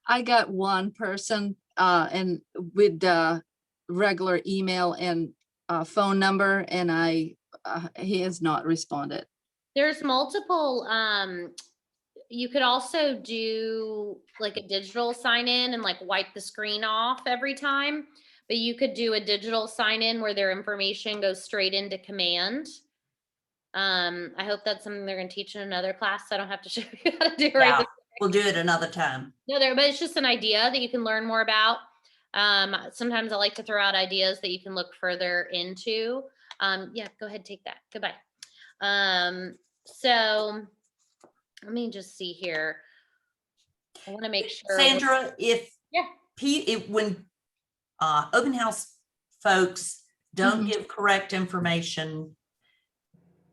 I got one person and with the regular email and phone number, and he has not responded. There's multiple. You could also do like a digital sign in and like wipe the screen off every time, but you could do a digital sign in where their information goes straight into command. I hope that's something they're going to teach in another class. So I don't have to show you how to do it right. We'll do it another time. No, but it's just an idea that you can learn more about. Sometimes I like to throw out ideas that you can look further into. Yeah, go ahead, take that. Goodbye. So let me just see here. I want to make sure. Sandra, when open house folks don't give correct information,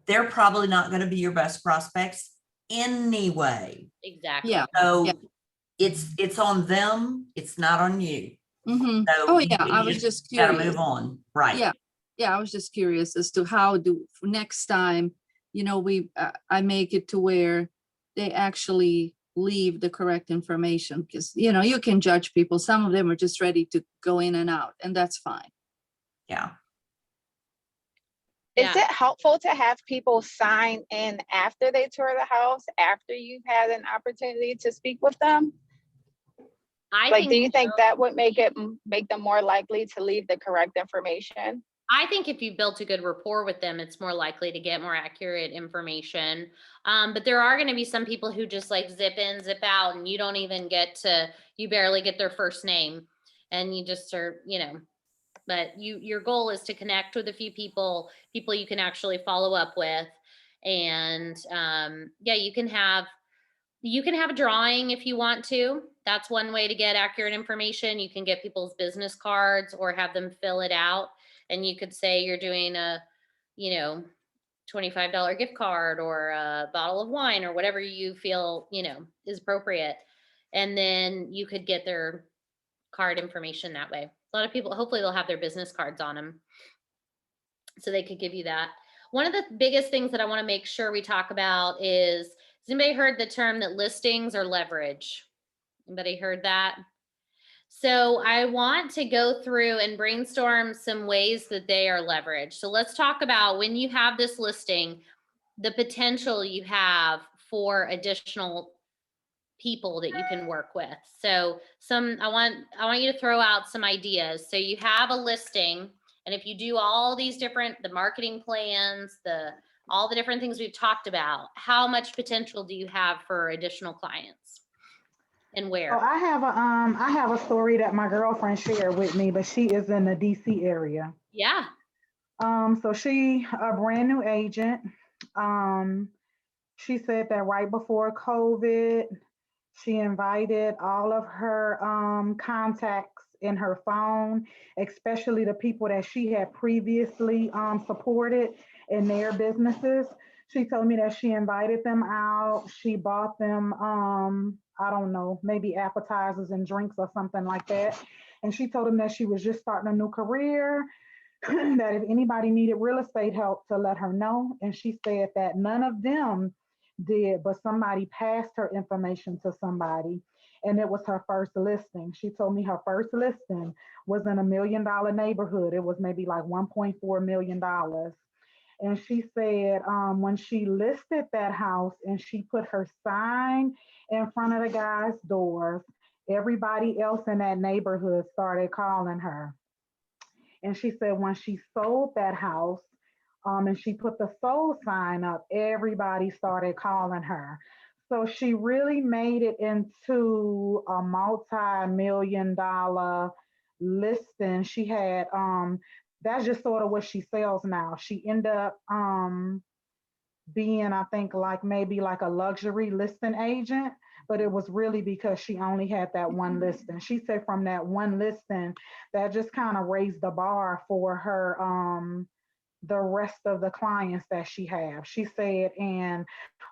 they're probably not going to be your best prospects. anyway. Exactly. Yeah. So it's on them. It's not on you. Mm-hmm. So Oh, you yeah, I was just gotta curious. move on. Right. Yeah, yeah, I was just curious as to how for next time, I make it to where they actually leave the correct information, because, you can judge people. Some of them are just ready to go in and out, and that's fine. Yeah. Is it helpful to have people sign in after they tour the house, after you've had an opportunity to speak with them? Do you think that would make them more likely to leave the correct information? I think if you've built a good rapport with them, it's more likely to get more accurate information. But there are going to be some people who just like zip in, zip out, and you don't even you barely get their first name, and you just are, but your goal is to connect with a few people you can actually follow up with. And you can have a drawing if you want to. That's one way to get accurate information. You can get people's business cards or have them fill it out. And you could say you're doing a, $25 gift card or a bottle of wine or whatever you feel, is appropriate. And then you could get their card information that way. A lot of people, hopefully they'll have their business cards on them, so they could give you that. One of the biggest things that I want to make sure we talk about is, has anybody heard the term that listings are leverage? Anybody heard that? So I want to go through and brainstorm some ways that they are leveraged. So let's talk about, when you have this listing, the potential you have for additional people that you can work with. So I want you to throw out some ideas. So you have a listing, and if you do all these the marketing plans, all the different things we've talked about, how much potential do you have for additional clients, and where? So I have a story that my girlfriend shared with me, but she is in the DC area. Yeah. So she a brand new agent. She said that right before COVID, she invited all of her contacts in her phone, especially the people that she had previously supported in their businesses. She told me that she invited them out. She bought them, I don't know, maybe appetizers and drinks or something like that. And she told them that she was just starting a new career, that if anybody needed real estate help to let her know. And she said that none of them did, but somebody passed her information to somebody, and it was her first listing. She told me her first listing was in $1 million neighborhood. It was maybe like $1.4 million. And she said when she listed that house and she put her sign in front of the guy's doors, everybody else in that neighborhood started calling her. And she said when she sold that house, and she put the sold sign up, everybody started calling her. So she really made it into a multi-million-dollar listing. She had that's just sort of what she sells now. She ended up being, I think, like maybe like a luxury listing agent, but it was really because she only had that one listing. She said from that one listing, that just kind of raised the bar for her the rest of the clients that she has. She said, and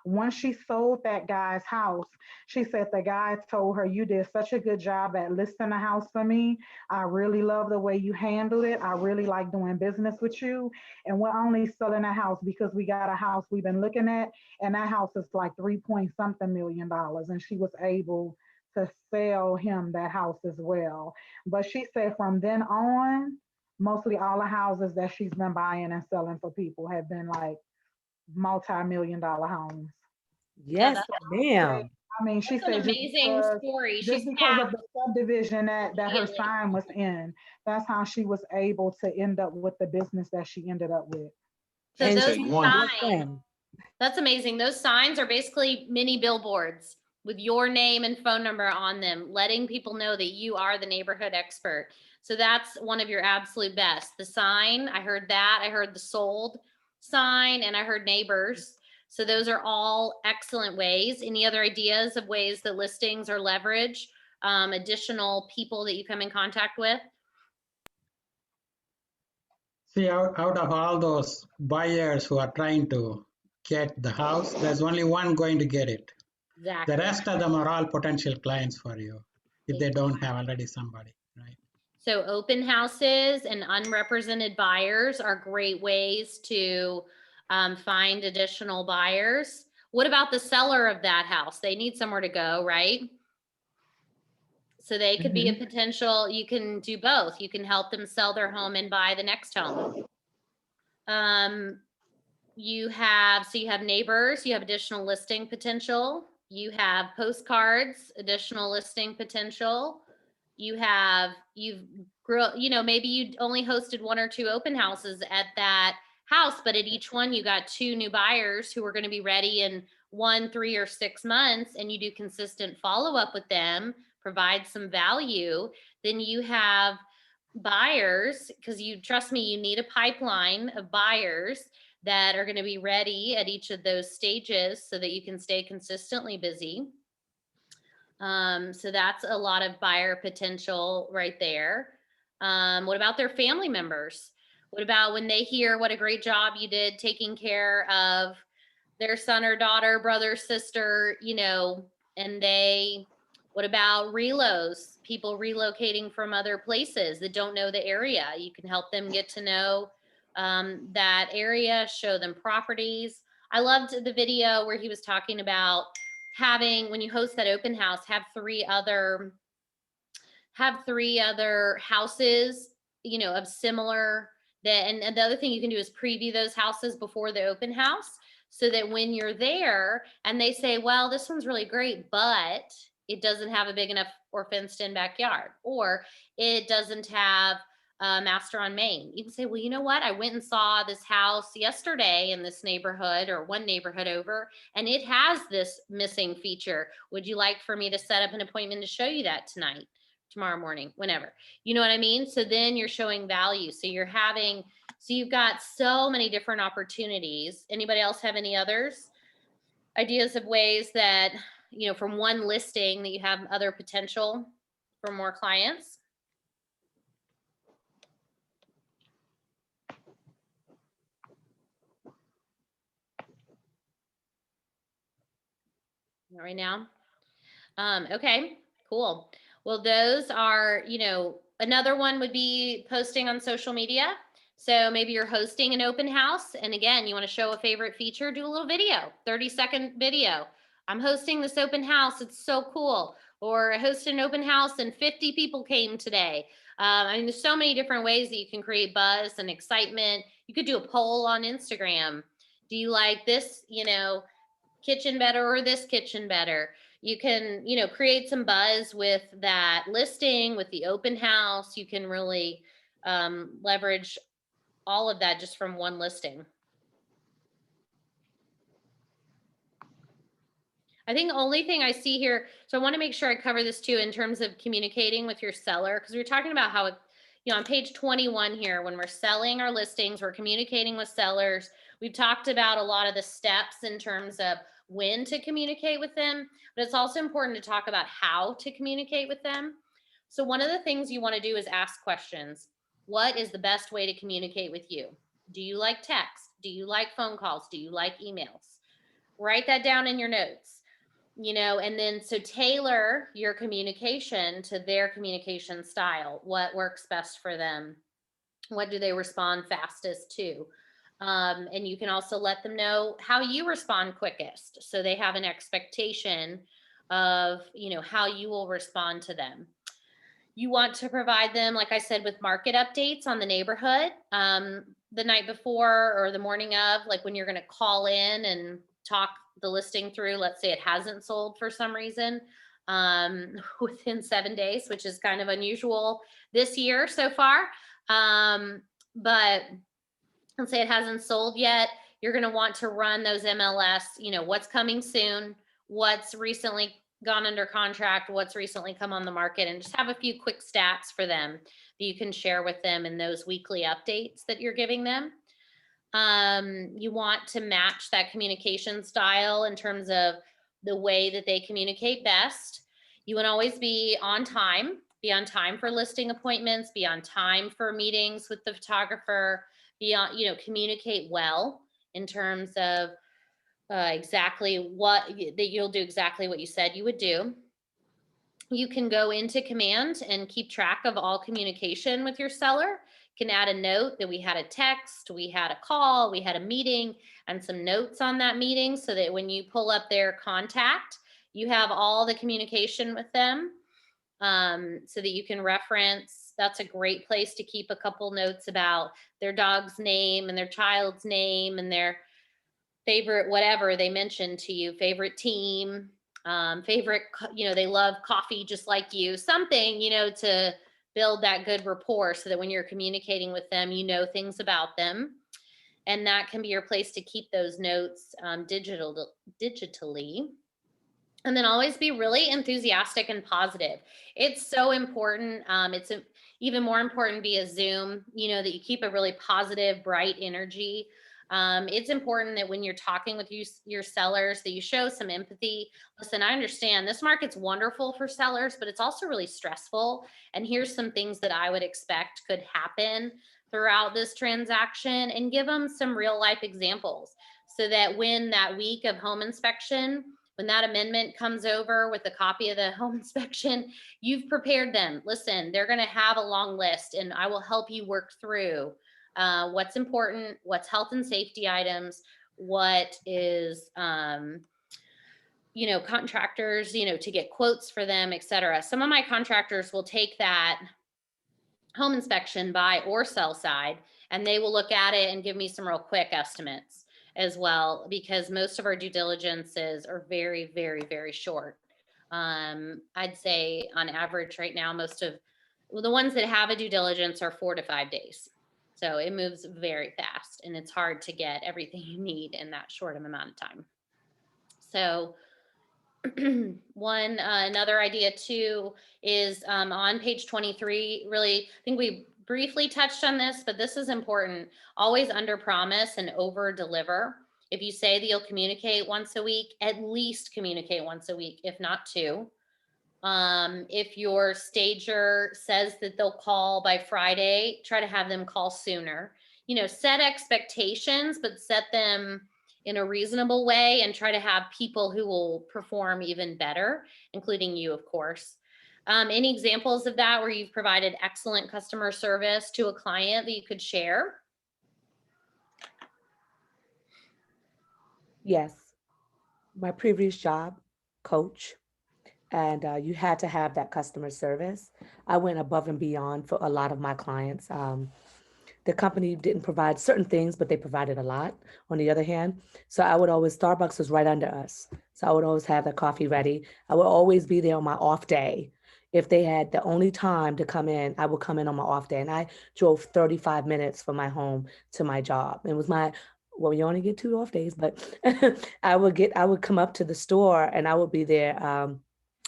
once she sold that guy's house, she said the guy told her, "You did such a good job at listing the house for me. I really love the way you handled it. I really like doing business with you. And we're only selling a house because we got a house we've been looking at, and that house is like 3 point something million dollars." And she was able to sell him that house as well. But she said from then on, mostly all the houses that she's been buying and selling for people have been like multi-million-dollar homes. Yes, ma'am. I mean, she That's an said amazing story. just She's because of tapped the subdivision that her immediately. sign was in, that's how she was able to end up with the business that she ended up with. So Just those take one. signs, that's amazing. Those signs are basically mini billboards with your name and phone number on them, letting people know that you are the neighborhood expert. So that's one of your absolute best. The sign, I heard that. I heard the sold sign, and I heard neighbors. So those are all excellent ways. Any other ideas of ways that listings are leverage, additional people that you come in contact with? See, out of all those buyers who are trying to get the house, there's only one going to get it. Exactly. The rest of them are all potential clients for you if they don't have already somebody, right? So open houses and unrepresented buyers are great ways to find additional buyers. What about the seller of that house? They need somewhere to go, right? So they could be a potential, you can do both. You can help them sell their home and buy the next home. You have neighbors, you have additional listing potential. You have postcards, additional listing potential. Maybe you only hosted 1 or 2 open houses at that house, but at each one you got 2 new buyers who are going to be ready in 1, 3, or 6 months, and you do consistent follow-up with them, provide some value, then you have buyers, because trust me, you need a pipeline of buyers that are going to be ready at each of those stages so that you can stay consistently busy. So that's a lot of buyer potential right there. What about their family members? What about when they hear what a great job you did taking care of their son or daughter, brother, sister, what about relos? People relocating from other places that don't know the area. You can help them get to know that area, show them properties. I loved the video where he was talking about when you host that open house, have 3 other houses, of similar and the other thing you can do is preview those houses before the open house, so that when you're there and they say, well, this one's really great, but it doesn't have a big enough or fenced in backyard, or it doesn't have master on main. You can say, well, you know what? I went and saw this house yesterday in this neighborhood or one neighborhood over, and it has this missing feature. Would you like for me to set up an appointment to show you that tonight, tomorrow morning, whenever? You know what I mean? So then you're showing value. So you've got so many different opportunities. Anybody else have any others? Ideas of ways that, from one listing that you have other potential for more clients? Not right now. Okay, cool. Well, those are, another one would be posting on social media. So maybe you're hosting an open house, and again, you want to show a favorite feature, do a little video, 30-second video. I'm hosting this open house. It's so cool. Or I hosted an open house and 50 people came today. There's so many different ways that you can create buzz and excitement. You could do a poll on Instagram. Do you like this, kitchen better or this kitchen better? You can, create some buzz with that listing, with the open house. You can really leverage all of that just from one listing. I think the only thing I see here, so I want to make sure I cover this too in terms of communicating with your seller, because we're talking about how, on page 21 here, when we're selling our listings, we're communicating with sellers. We've talked about a lot of the steps in terms of when to communicate with them, but it's also important to talk about how to communicate with them. So one of the things you want to do is ask questions. What is the best way to communicate with you? Do you like text? Do you like phone calls? Do you like emails? Write that down in your notes. And then so tailor your communication to their communication style. What works best for them? What do they respond fastest to? And you can also let them know how you respond quickest, so they have an expectation of, how you will respond to them. You want to provide them, like I said, with market updates on the neighborhood the night before or the morning of, like when you're going to call in and talk the listing through. Let's say it hasn't sold for some reason within 7 days, which is kind of unusual this year so far. But let's say it hasn't sold yet. You're going to want to run those MLS, what's coming soon, what's recently gone under contract, what's recently come on the market, and just have a few quick stats for them that you can share with them in those weekly updates that you're giving them. You want to match that communication style in terms of the way that they communicate best. You want to always be on time for listing appointments, be on time for meetings with the photographer, communicate well in terms of exactly that you'll do exactly what you said you would do. You can go into command and keep track of all communication with your seller. You can add a note that we had a text, we had a call, we had a meeting, and some notes on that meeting so that when you pull up their contact, you have all the communication with them, so that you can reference. That's a great place to keep a couple notes about their dog's name and their child's name and their favorite, whatever they mentioned to you, favorite team, favorite, they love coffee just like you, something, to build that good rapport so that when you're communicating with them, things about them. And that can be your place to keep those notes digitally. And then always be really enthusiastic and positive. It's so important. It's even more important via Zoom, that you keep a really positive, bright energy. It's important that when you're talking with your sellers, that you show some empathy. Listen, I understand this market's wonderful for sellers, but it's also really stressful. And here's some things that I would expect could happen throughout this transaction, and give them some real life examples so that when that week of home inspection, when that amendment comes over with a copy of the home inspection, you've prepared them. Listen, they're going to have a long list, and I will help you work through what's important, what's health and safety items, what is, contractors, to get quotes for them, et cetera. Some of my contractors will take that home inspection buy or sell side, and they will look at it and give me some real quick estimates as well, because most of our due diligences are very, very, very short. I'd say on average right now, most of the ones that have a due diligence are 4 to 5 days. So it moves very fast, and it's hard to get everything you need in that short of amount of time. So another idea too is on page 23, really, I think we briefly touched on this, but this is important. Always under promise and over deliver. If you say that you'll communicate once a week, at least communicate once a week, if not 2. If your stager says that they'll call by Friday, try to have them call sooner. Set expectations, but set them in a reasonable way, and try to have people who will perform even better, including you, of course. Any examples of that where you've provided excellent customer service to a client that you could share? Yes. My previous job, coach, and you had to have that customer service. I went above and beyond for a lot of my clients. The company didn't provide certain things, but they provided a lot on the other hand. So I would always, Starbucks was right under us. So I would always have the coffee ready. I would always be there on my off day. If they had the only time to come in, I would come in on my off day. And I drove 35 minutes from my home to my job. It was well, you only get 2 off days, but I would come up to the store, and I would be there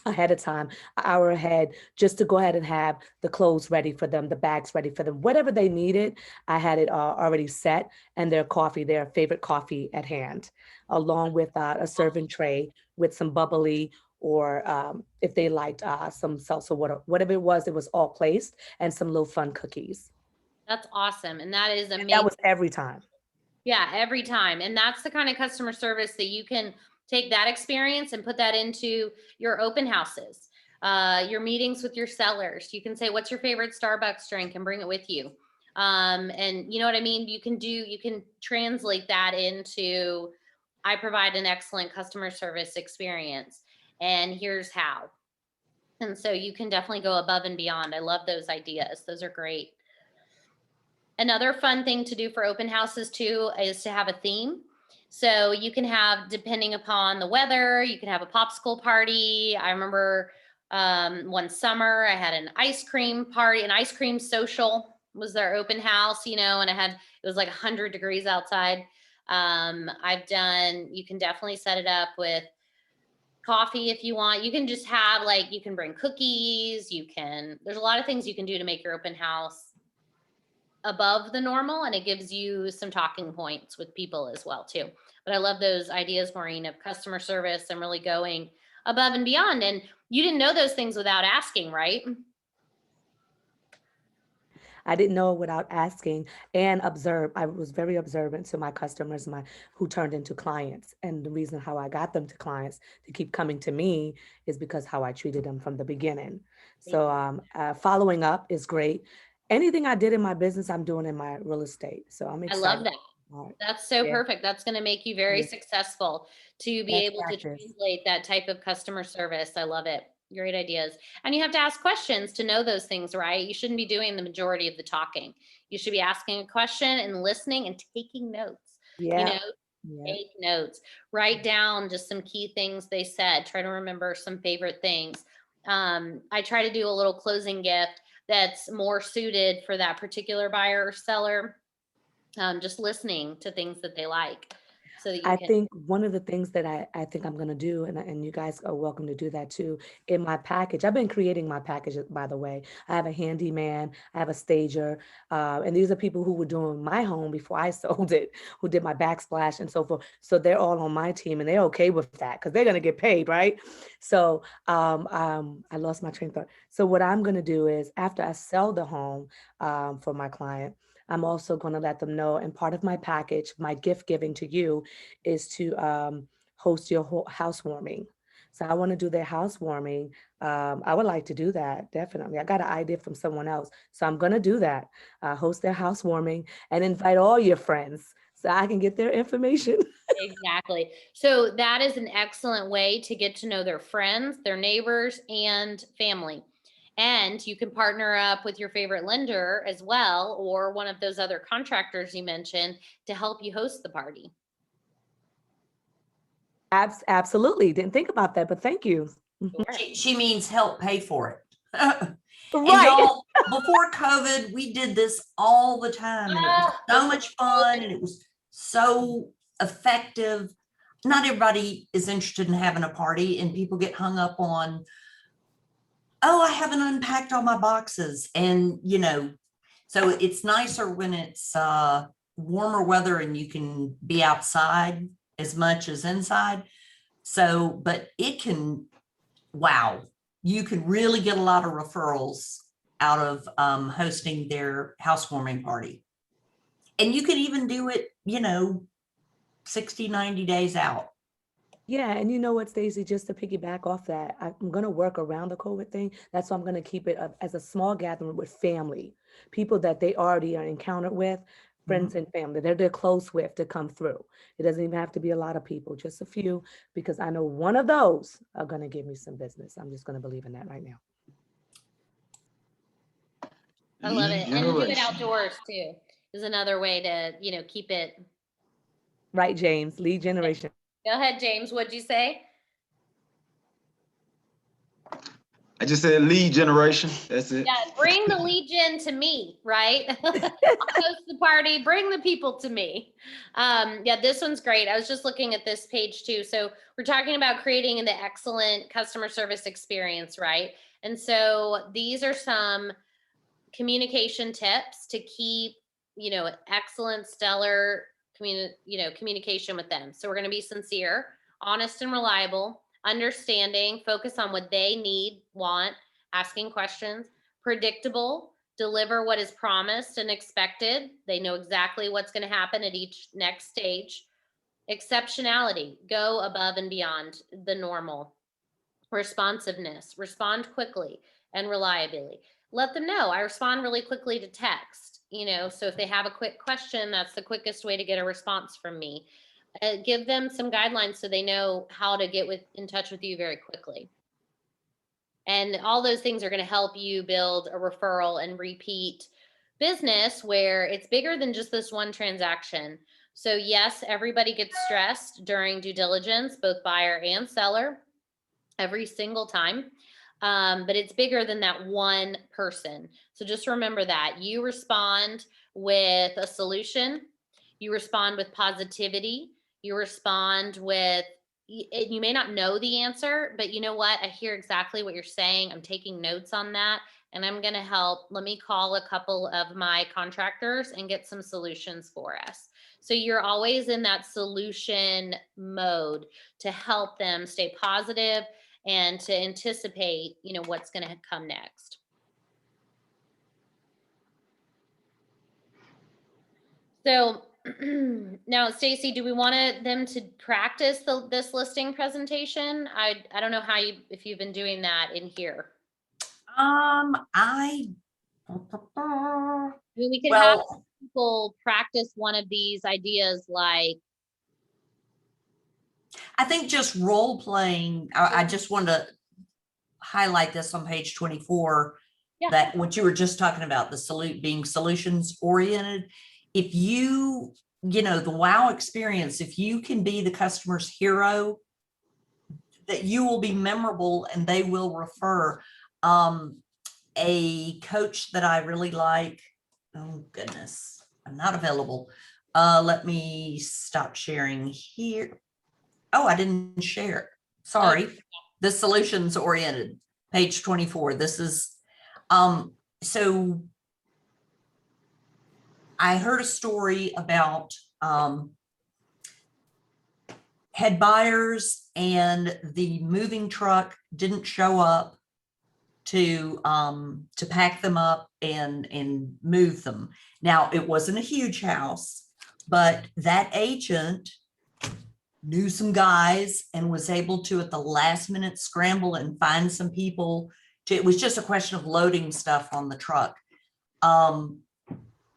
ahead of time, an hour ahead, just to go ahead and have the clothes ready for them, the bags ready for them, whatever they needed. I had it already set, and their favorite coffee at hand, along with a serving tray with some bubbly, or if they liked some salsa water, whatever it was all placed, and some little fun cookies. That's awesome. And that is amazing. And that was every time. Yeah, every time. And that's the kind of customer service that you can take that experience and put that into your open houses, your meetings with your sellers. You can say, what's your favorite Starbucks drink, and bring it with you. And you know what I mean? You can translate that into, I provide an excellent customer service experience, and here's how. And so you can definitely go above and beyond. I love those ideas. Those are great. Another fun thing to do for open houses too is to have a theme. So you can have, depending upon the weather, you can have a popsicle party. I remember one summer I had an ice cream party, an ice cream social was their open house, and it was like 100 degrees outside. You can definitely set it up with coffee if you want. You can just have you can bring cookies. There's a lot of things you can do to make your open house above the normal, and it gives you some talking points with people as well too. But I love those ideas, Maureen, of customer service and really going above and beyond. And you didn't know those things without asking, right? I didn't know without asking and observe. I was very observant to my customers, who turned into clients. And the reason how I got them to clients to keep coming to me is because how I treated them from the beginning. So following up is great. Anything I did in my business, I'm doing in my real estate. So I'm I excited. love that. All right. That's so Yeah. perfect. That's going to make you very Yeah. successful to be Best able to practice. translate that type of customer service. I love it. Great ideas. And you have to ask questions to know those things, right? You shouldn't be doing the majority of the talking. You should be asking a question and listening and taking notes. You Yeah. know, Yeah. take notes, write down just some key things they said, try to remember some favorite things. I try to do a little closing gift that's more suited for that particular buyer or seller. Just listening to things that they like so that you I can. think one of the things that I think I'm going to do, and you guys are welcome to do that too, in my package. I've been creating my package, by the way. I have a handyman, I have a stager, and these are people who were doing my home before I sold it, who did my backsplash and so forth. So they're all on my team and they're okay with that because they're going to get paid, right? So I lost my train of thought. So what I'm going to do is after I sell the home for my client, I'm also going to let them know, and part of my package, my gift giving to you, is to host your housewarming. So I want to do their housewarming. I would like to do that, definitely. I got an idea from someone else. So I'm going to do that, host their housewarming and invite all your friends so I can get their information. Exactly. So that is an excellent way to get to know their friends, their neighbors, and family. And you can partner up with your favorite lender as well, or one of those other contractors you mentioned to help you host the party. Absolutely. Didn't think about that, but thank you. She means help pay for it. And Right. y'all, before COVID, we did this all the time and it was so much fun and it was so effective. Not everybody is interested in having a party and people get hung up on, oh, I haven't unpacked all my boxes. And, so it's nicer when it's warmer weather and you can be outside as much as inside. So, but it can, wow, you can really get a lot of referrals out of hosting their housewarming party. And you can even do it, 60, 90 days out. Yeah, and you know what, Stacey, just to piggyback off that, I'm going to work around the COVID thing. That's why I'm going to keep it as a small gathering with family, people that they already are encountered with, friends and family that they're close with to come through. It doesn't even have to be a lot of people, just a few, because I know one of those are going to give me some business. I'm just going to believe in that right now. I love it. And do it outdoors too is another way to, keep it. Right, James, lead generation. Go ahead, James. What'd you say? I just said lead generation. That's it. Yeah, bring the lead gen to me, right? I'll host the party, bring the people to me. Yeah, this one's great. I was just looking at this page too. So we're talking about creating the excellent customer service experience, right? And so these are some communication tips to keep, excellent, stellar communication with them. So we're going to be sincere, honest and reliable, understanding, focus on what they need, want, asking questions, predictable, deliver what is promised and expected. They know exactly what's going to happen at each next stage. Exceptionality, go above and beyond the normal. Responsiveness, respond quickly and reliably. Let them know I respond really quickly to text, so if they have a quick question, that's the quickest way to get a response from me. Give them some guidelines so they know how to get in touch with you very quickly. And all those things are going to help you build a referral and repeat business where it's bigger than just this one transaction. So yes, everybody gets stressed during due diligence, both buyer and seller, every single time. But it's bigger than that one person. So just remember that you respond with a solution, you respond with positivity, you respond with, you may not know the answer, but you know what? I hear exactly what you're saying. I'm taking notes on that and I'm going to help. Let me call a couple of my contractors and get some solutions for us. So you're always in that solution mode to help them stay positive and to anticipate, what's going to come next. So now, Stacy, do we want them to practice this listing presentation? I don't know if you've been doing that in here. I mean, we could have people practice one of these ideas, like, I think just role playing. I just want to highlight this on page 24. Yeah. That what you were just talking about, the being solutions oriented. If you know, the wow experience, if you can be the customer's hero, that you will be memorable and they will refer. A coach that I really like, oh goodness, I'm not available. Let me stop sharing here. Oh, I didn't share. Sorry. Okay. The solutions oriented, page 24. This is, so I heard a story about, had buyers and the moving truck didn't show up to pack them up and move them. Now, it wasn't a huge house, but that agent knew some guys and was able to, at the last minute, scramble and find some people it was just a question of loading stuff on the truck. And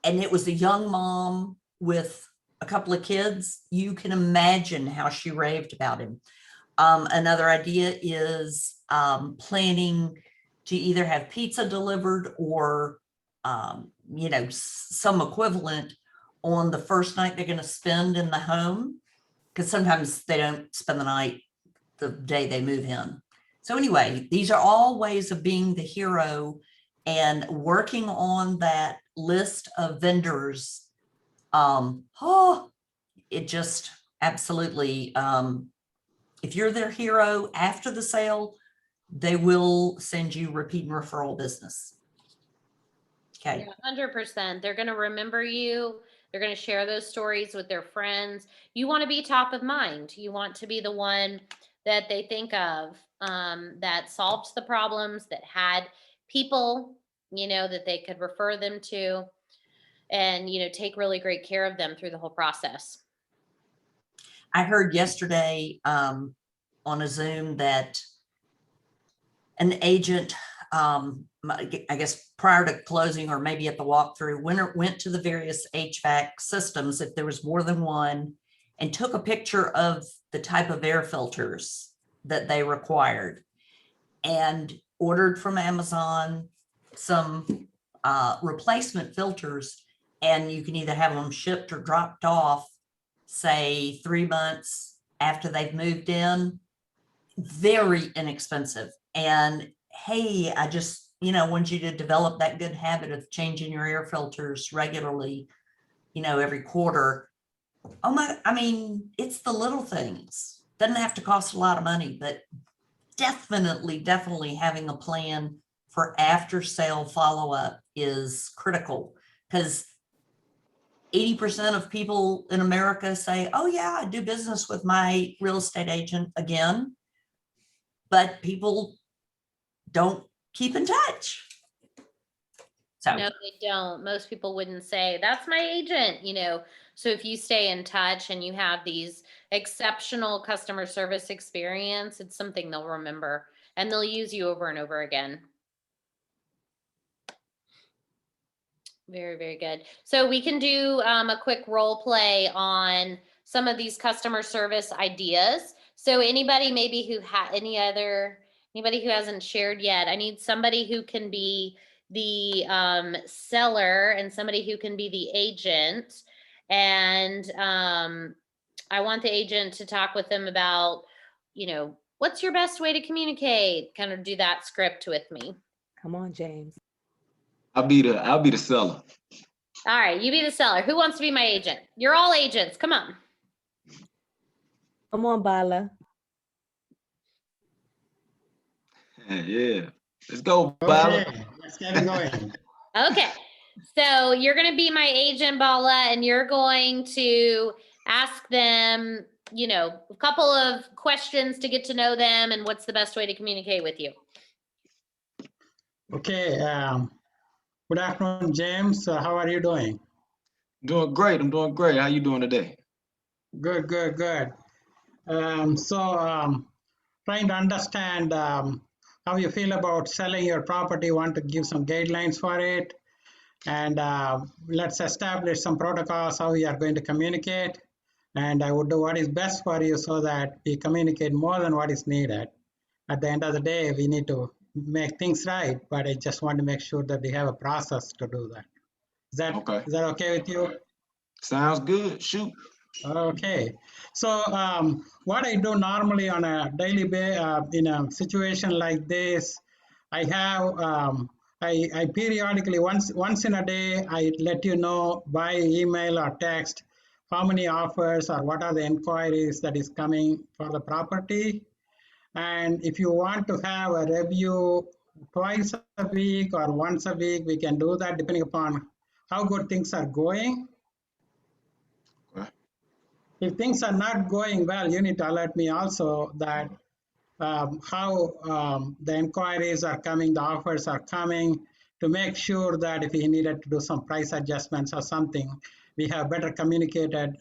it was a young mom with a couple of kids. You can imagine how she raved about him. Another idea is planning to either have pizza delivered or, you know, some equivalent on the first night they're going to spend in the home, because sometimes they don't spend the night the day they move in. So anyway, these are all ways of being the hero and working on that list of vendors. It just absolutely, if you're their hero after the sale, they will send you repeat and referral business. Okay. Yeah, 100%. They're going to remember you. They're going to share those stories with their friends. You want to be top of mind. You want to be the one that they think of, that solved the problems, that had people, you know, that they could refer them to, and, you know, take really great care of them through the whole process. I heard yesterday on a Zoom that an agent, I guess prior to closing or maybe at the walkthrough, went to the various HVAC systems, if there was more than one, and took a picture of the type of air filters that they required and ordered from Amazon some replacement filters. And you can either have them shipped or dropped off, say 3 months after they've moved in. Very inexpensive. And hey, I just, you know, want you to develop that good habit of changing your air filters regularly, you know, every quarter. Oh my, I mean, it's the little things. Doesn't have to cost a lot of money, but definitely having a plan for after sale follow-up is critical, because 80% of people in America say, oh yeah, I do business with my real estate agent again, but people don't keep in touch. So no, they don't. Most people wouldn't say, that's my agent, you know. So if you stay in touch and you have these exceptional customer service experience, it's something they'll remember and they'll use you over and over again. Very, very good. So we can do a quick role play on some of these customer service ideas. So anybody maybe who anybody who hasn't shared yet, I need somebody who can be the seller and somebody who can be the agent. And I want the agent to talk with them about, you know, what's your best way to communicate? Kind of do that script with me. Come on, James. I'll be the seller. All right, you be the seller. Who wants to be my agent? You're all agents. Come on. Come on, Bala. Yeah. Let's go, Bala. Okay, let's get it going. Okay. So you're going to be my agent, Bala, and you're going to ask them, you know, a couple of questions to get to know them and what's the best way to communicate with you. Okay, good afternoon, James. How are you doing? Doing great. I'm doing great. How you doing today? Good, good, good. Trying to understand how you feel about selling your property, want to give some guidelines for it. And let's establish some protocols, how we are going to communicate. And I would do what is best for you so that we communicate more than what is needed. At the end of the day, we need to make things right, but I just want to make sure that we have a process to do that. Okay. Is that okay with you? Sounds good. Shoot. Okay, so what I do normally on a daily basis in a situation like this, I have I periodically once in a day I let you know by email or text how many offers or what are the inquiries that is coming for the property, and if you want to have a review twice a week or once a week, we can do that depending upon how good things are going. If things are not going well, you need to alert me also that how the inquiries are coming, the offers are coming, to make sure that if we needed to do some price adjustments or something, we have better communicated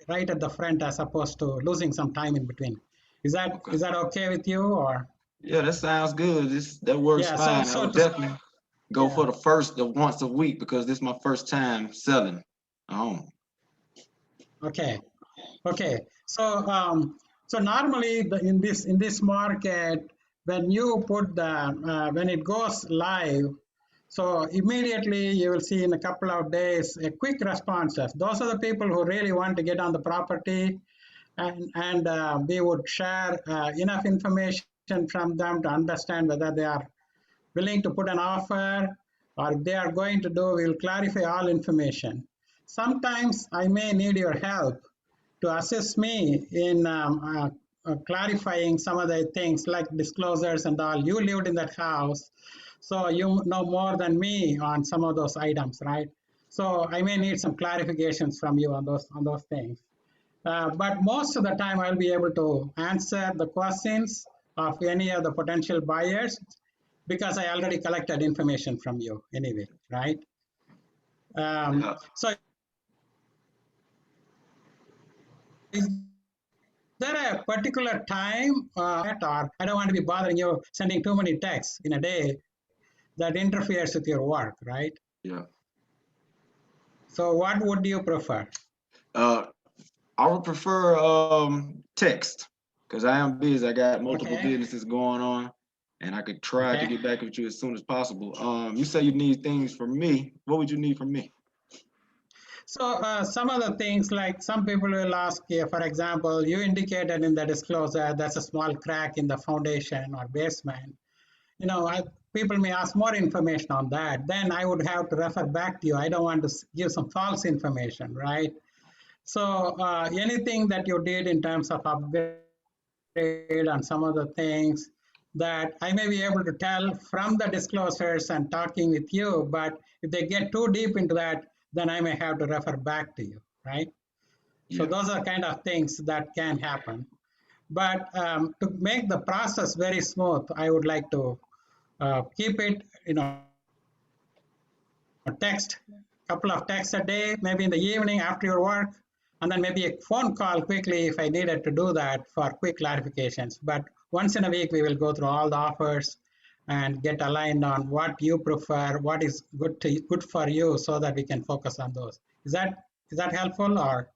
right at the front as opposed to losing some time in between. Is that okay with you, or? Yeah, that sounds good. That works Yeah, fine. I would definitely go for the once a week because this is my first time selling a home. Okay. Okay, so normally in this market, when you put the when it goes live, so immediately you will see in a couple of days a quick responses. Those are the people who really want to get on the property, and we would share enough information from them to understand whether they are willing to put an offer or if they are going to do. We'll clarify all information. Sometimes I may need your help to assist me in clarifying some of the things like disclosures and all. You lived in that house, so you know more than me on some of those items, right? So I may need some clarifications from you on those things. But most of the time, I'll be able to answer the questions of any of the potential buyers because I already collected information from you anyway, right? So is there a particular time or I don't want to be bothering you sending too many texts in a day that interferes with your work, right? Yeah. So what would you prefer? I would prefer text because I am busy. I got multiple businesses going on, and I could try to get back with you as soon as possible. You say you need things from me. What would you need from me? So some of the things like some people will ask you, for example, you indicated in the disclosure that's a small crack in the foundation or basement. You know, people may ask more information on that. Then I would have to refer back to you. I don't want to give some false information, right? So anything that you did in terms of upgrade on some of the things that I may be able to tell from the disclosures and talking with you, but if they get too deep into that, then I may have to refer back to you, right? So those are kind of things that can happen. But to make the process very smooth, I would like to keep it, text, couple of texts a day, maybe in the evening after your work, and then maybe a phone call quickly if I needed to do that for quick clarifications. But once in a week, we will go through all the offers and get aligned on what you prefer, what is good for you, so that we can focus on those. Is that helpful, or?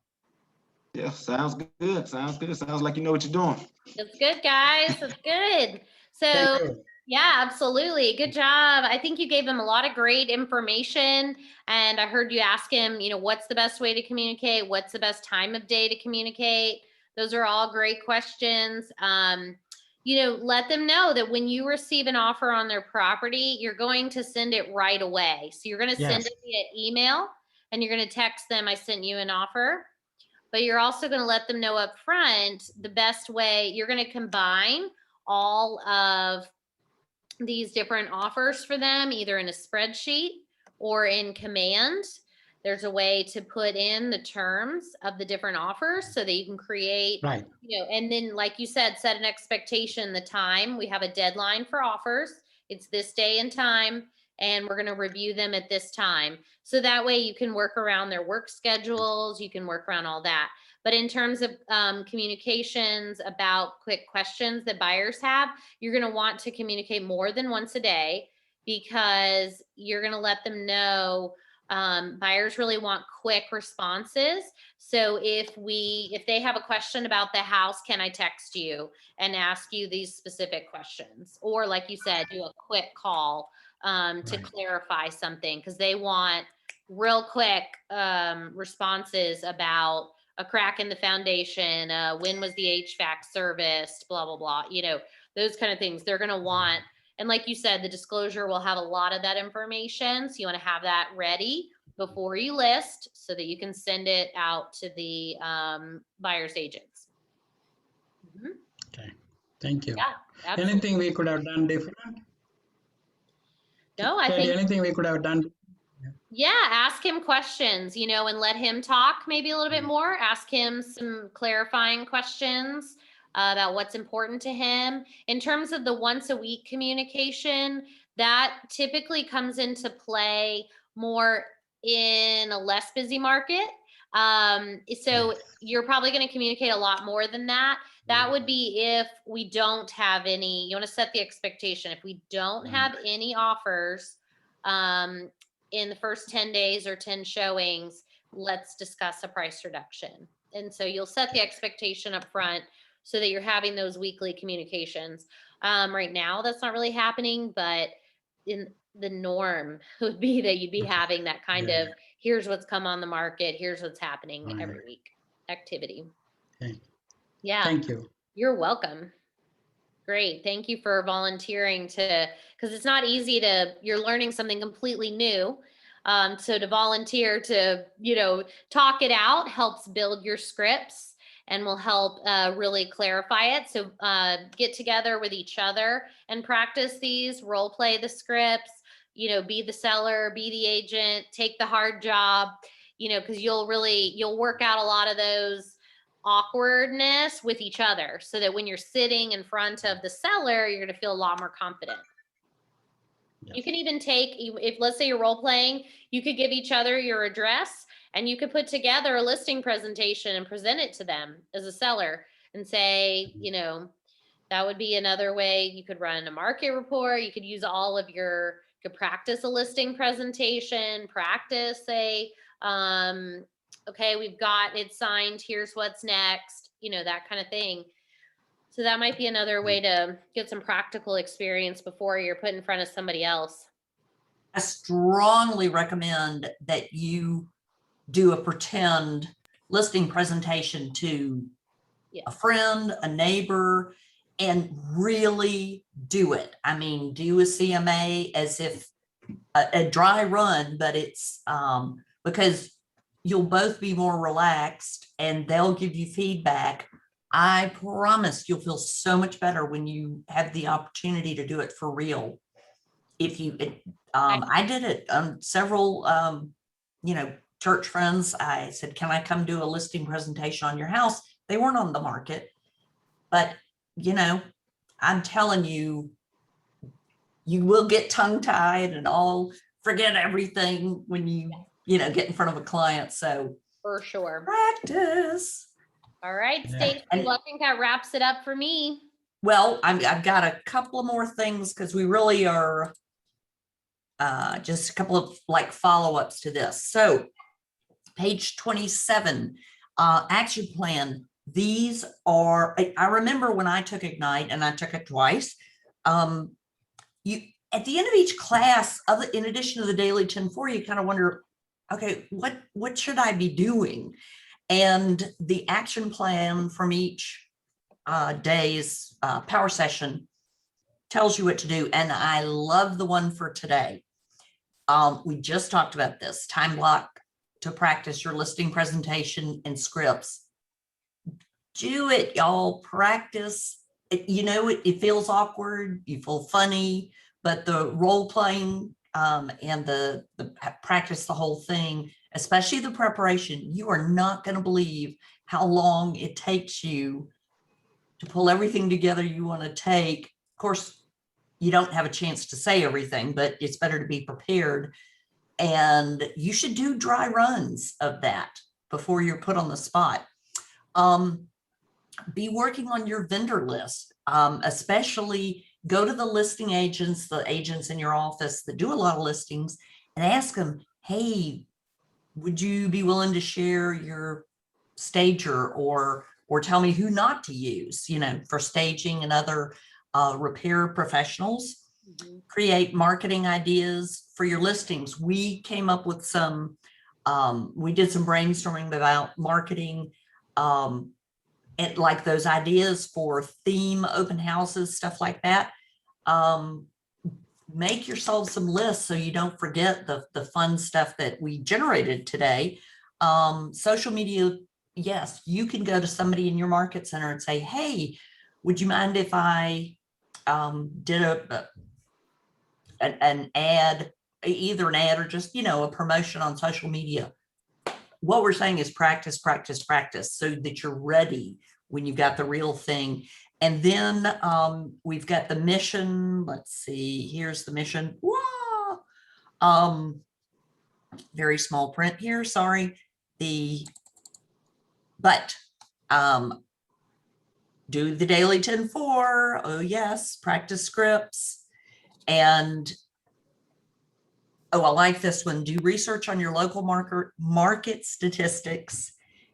Yeah, sounds good. Sounds good. Sounds like you know what you're doing. That's good, guys. That's good. So, yeah, absolutely. Good job. I think you gave him a lot of great information. And I heard you ask him, what's the best way to communicate? What's the best time of day to communicate? Those are all great questions. Let them know that when you receive an offer on their property, you're going to send it right away. So you're going to send it via email and you're going to text them, I sent you an offer. But you're also going to let them know up front the best way. You're going to combine all of these different offers for them, either in a spreadsheet or in command. There's a way to put in the terms of the different offers so that you can create, and then like you said, set an expectation, the time. We have a deadline for offers. It's this day and time. and we're going to review them at this time. So that way you can work around their work schedules, you can work around all that. But in terms of communications about quick questions that buyers have, you're going to want to communicate more than once a day, because you're going to let them know buyers really want quick responses. So if they have a question about the house, can I text you and ask you these specific questions? Or like you said, do a quick call to clarify something, because they want real quick responses about a crack in the foundation, when was the HVAC serviced, blah, blah, blah, those kind of things they're going to want. And like you said, the disclosure will have a lot of that information. So you want to have that ready before you list so that you can send it out to the buyer's agents. Okay, thank you. Yeah, absolutely. Anything we could have done different? No, I Katie, think anything we could have done? yeah, ask him questions, and let him talk maybe a little bit more. Ask him some clarifying questions about what's important to him. In terms of the once a week communication, that typically comes into play more in a less busy market. So you're probably going to communicate a lot more than that. That would be if we don't have any, you want to set the expectation. If we don't have any offers, in the first 10 days or 10 showings, let's discuss a price reduction. And so you'll set the expectation up front so that you're having those weekly communications. Right now, that's not really happening, but in the norm would be that you'd be having that kind of, here's what's come on the market, here's what's happening every week activity. Okay. Yeah. Thank you. You're welcome. Great. Thank you for volunteering because it's not easy you're learning something completely new. So to volunteer to, talk it out helps build your scripts and will help really clarify it. So get together with each other and practice these, role play the scripts, be the seller, be the agent, take the hard job, because you'll work out a lot of those awkwardness with each other, so that when you're sitting in front of the seller, you're going to feel a lot more confident. You can even if let's say you're role playing, you could give each other your address and you could put together a listing presentation and present it to them as a seller and say, that would be another way. You could run a market report. You could use could practice a listing presentation, practice okay, we've got it signed, here's what's next, that kind of thing. So that might be another way to get some practical experience before you're put in front of somebody else. I strongly recommend that you do a pretend listing presentation to a friend, a neighbor, and really do it. I mean, do a CMA as if a dry run, but it's because you'll both be more relaxed and they'll give you feedback. I promise you'll feel so much better when you have the opportunity to do it for real. I did it on several, church friends. I said, can I come do a listing presentation on your house? They weren't on the market, but I'm telling you, you will get tongue tied and all forget everything when you get in front of a client. So for sure, practice. All right, Stacey, well, I think that wraps it up for me. Well, I've got a couple of more things because we really are just a couple of follow-ups to this. So page 27, action plan. These are, I remember when I took Ignite, and I took it twice, you at the end of each class, in addition to the daily 10-4, you kind of wonder, okay, what should I be doing? And the action plan from each day's power session tells you what to do. And I love the one for today. We just talked about this time block to practice your listing presentation and scripts. Do it, y'all. Practice. It feels awkward. You feel funny, but the role playing and the practice the whole thing, especially the preparation, you are not going to believe how long it takes you to pull everything together you want to take. Of course, you don't have a chance to say everything, but it's better to be prepared. And you should do dry runs of that before you're put on the spot. Be working on your vendor list, especially go to the listing agents, the agents in your office that do a lot of listings, and ask them, hey, would you be willing to share your stager, or tell me who not to use, you know, for staging and other repair professionals. Create marketing ideas for your listings. We came up with some, we did some brainstorming about marketing, and like those ideas for theme open houses, stuff like that. Make yourself some lists so you don't forget the fun stuff that we generated today. Social media, yes, you can go to somebody in your market center and say, hey, would you mind if I did an ad, either an ad or just, you know, a promotion on social media? What we're saying is practice, practice, practice, so that you're ready when you've got the real thing. And then we've got the mission. Let's see, here's the mission. Whoa! Very small print here, sorry. But do the daily 10-4. Oh yes, practice scripts. And oh, I like this one. Do research on your local market statistics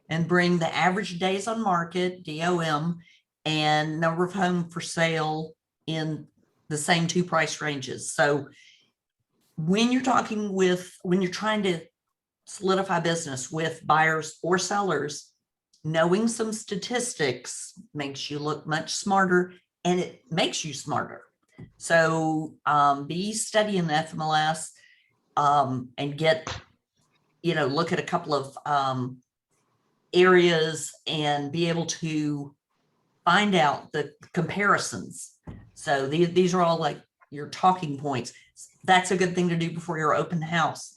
and bring the average days on market, DOM, and number of home for sale in the same 2 price ranges. So when you're talking with, when you're trying to solidify business with buyers or sellers, knowing some statistics makes you look much smarter, and it makes you smarter. So be studying the FMLS and get, you know, look at a couple of areas and be able to find out the comparisons. So these are all like your talking points. That's a good thing to do before your open house.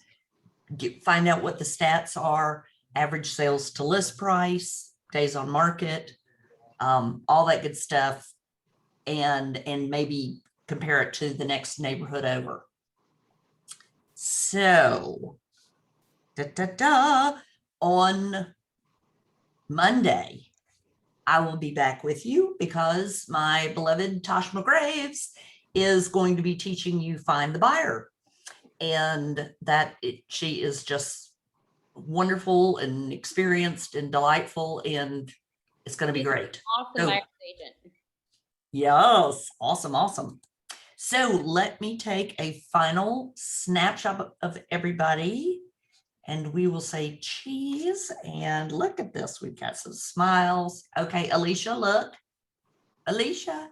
Find out what the stats are, average sales to list price, days on market, all that good stuff, and maybe compare it to the next neighborhood over. So on Monday, I will be back with you because my beloved Tosh McGraves is going to be teaching you Find the Buyer. And she is just wonderful and experienced and delightful, and it's going to be great. Awesome buyer's agent. Yes, awesome, awesome. So let me take a final snapshot of everybody, and we will say cheese. And look at this, we've got some smiles. Okay, Alicia, look. Alicia.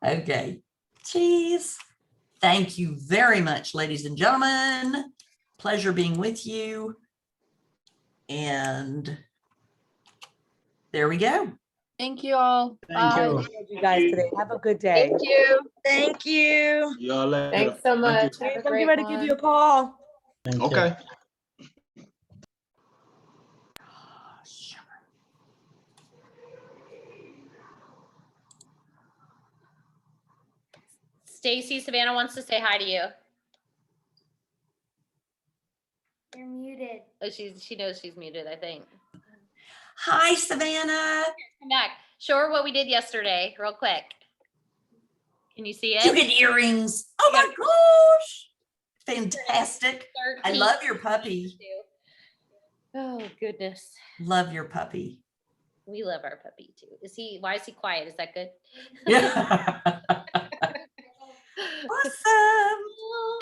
Okay, cheese. Thank you very much, ladies and gentlemen. Pleasure being with you. And there we go. Thank you all. Thank Bye. you. You guys today. Have a good day. Thank you. Thank you. Y'all later. Thanks so much. Please, Have a I'm getting great ready to give you a one. call. Thank you. Okay. Stacy, Savannah wants to say hi to you. You're muted. Oh, she knows she's muted, I think. Hi, Savannah. Come back. Show her what we did yesterday, real quick. Can you see it? You get earrings. Oh my gosh. Fantastic. 13. I love your puppy. Oh, goodness. Love your puppy. We love our puppy too. Why is he quiet? Is that good? Yeah. Awesome.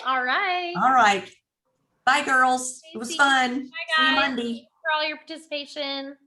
All right. All right. Bye, girls. It was Stacy. fun. Bye, See you guys. Monday. Thanks for all your participation.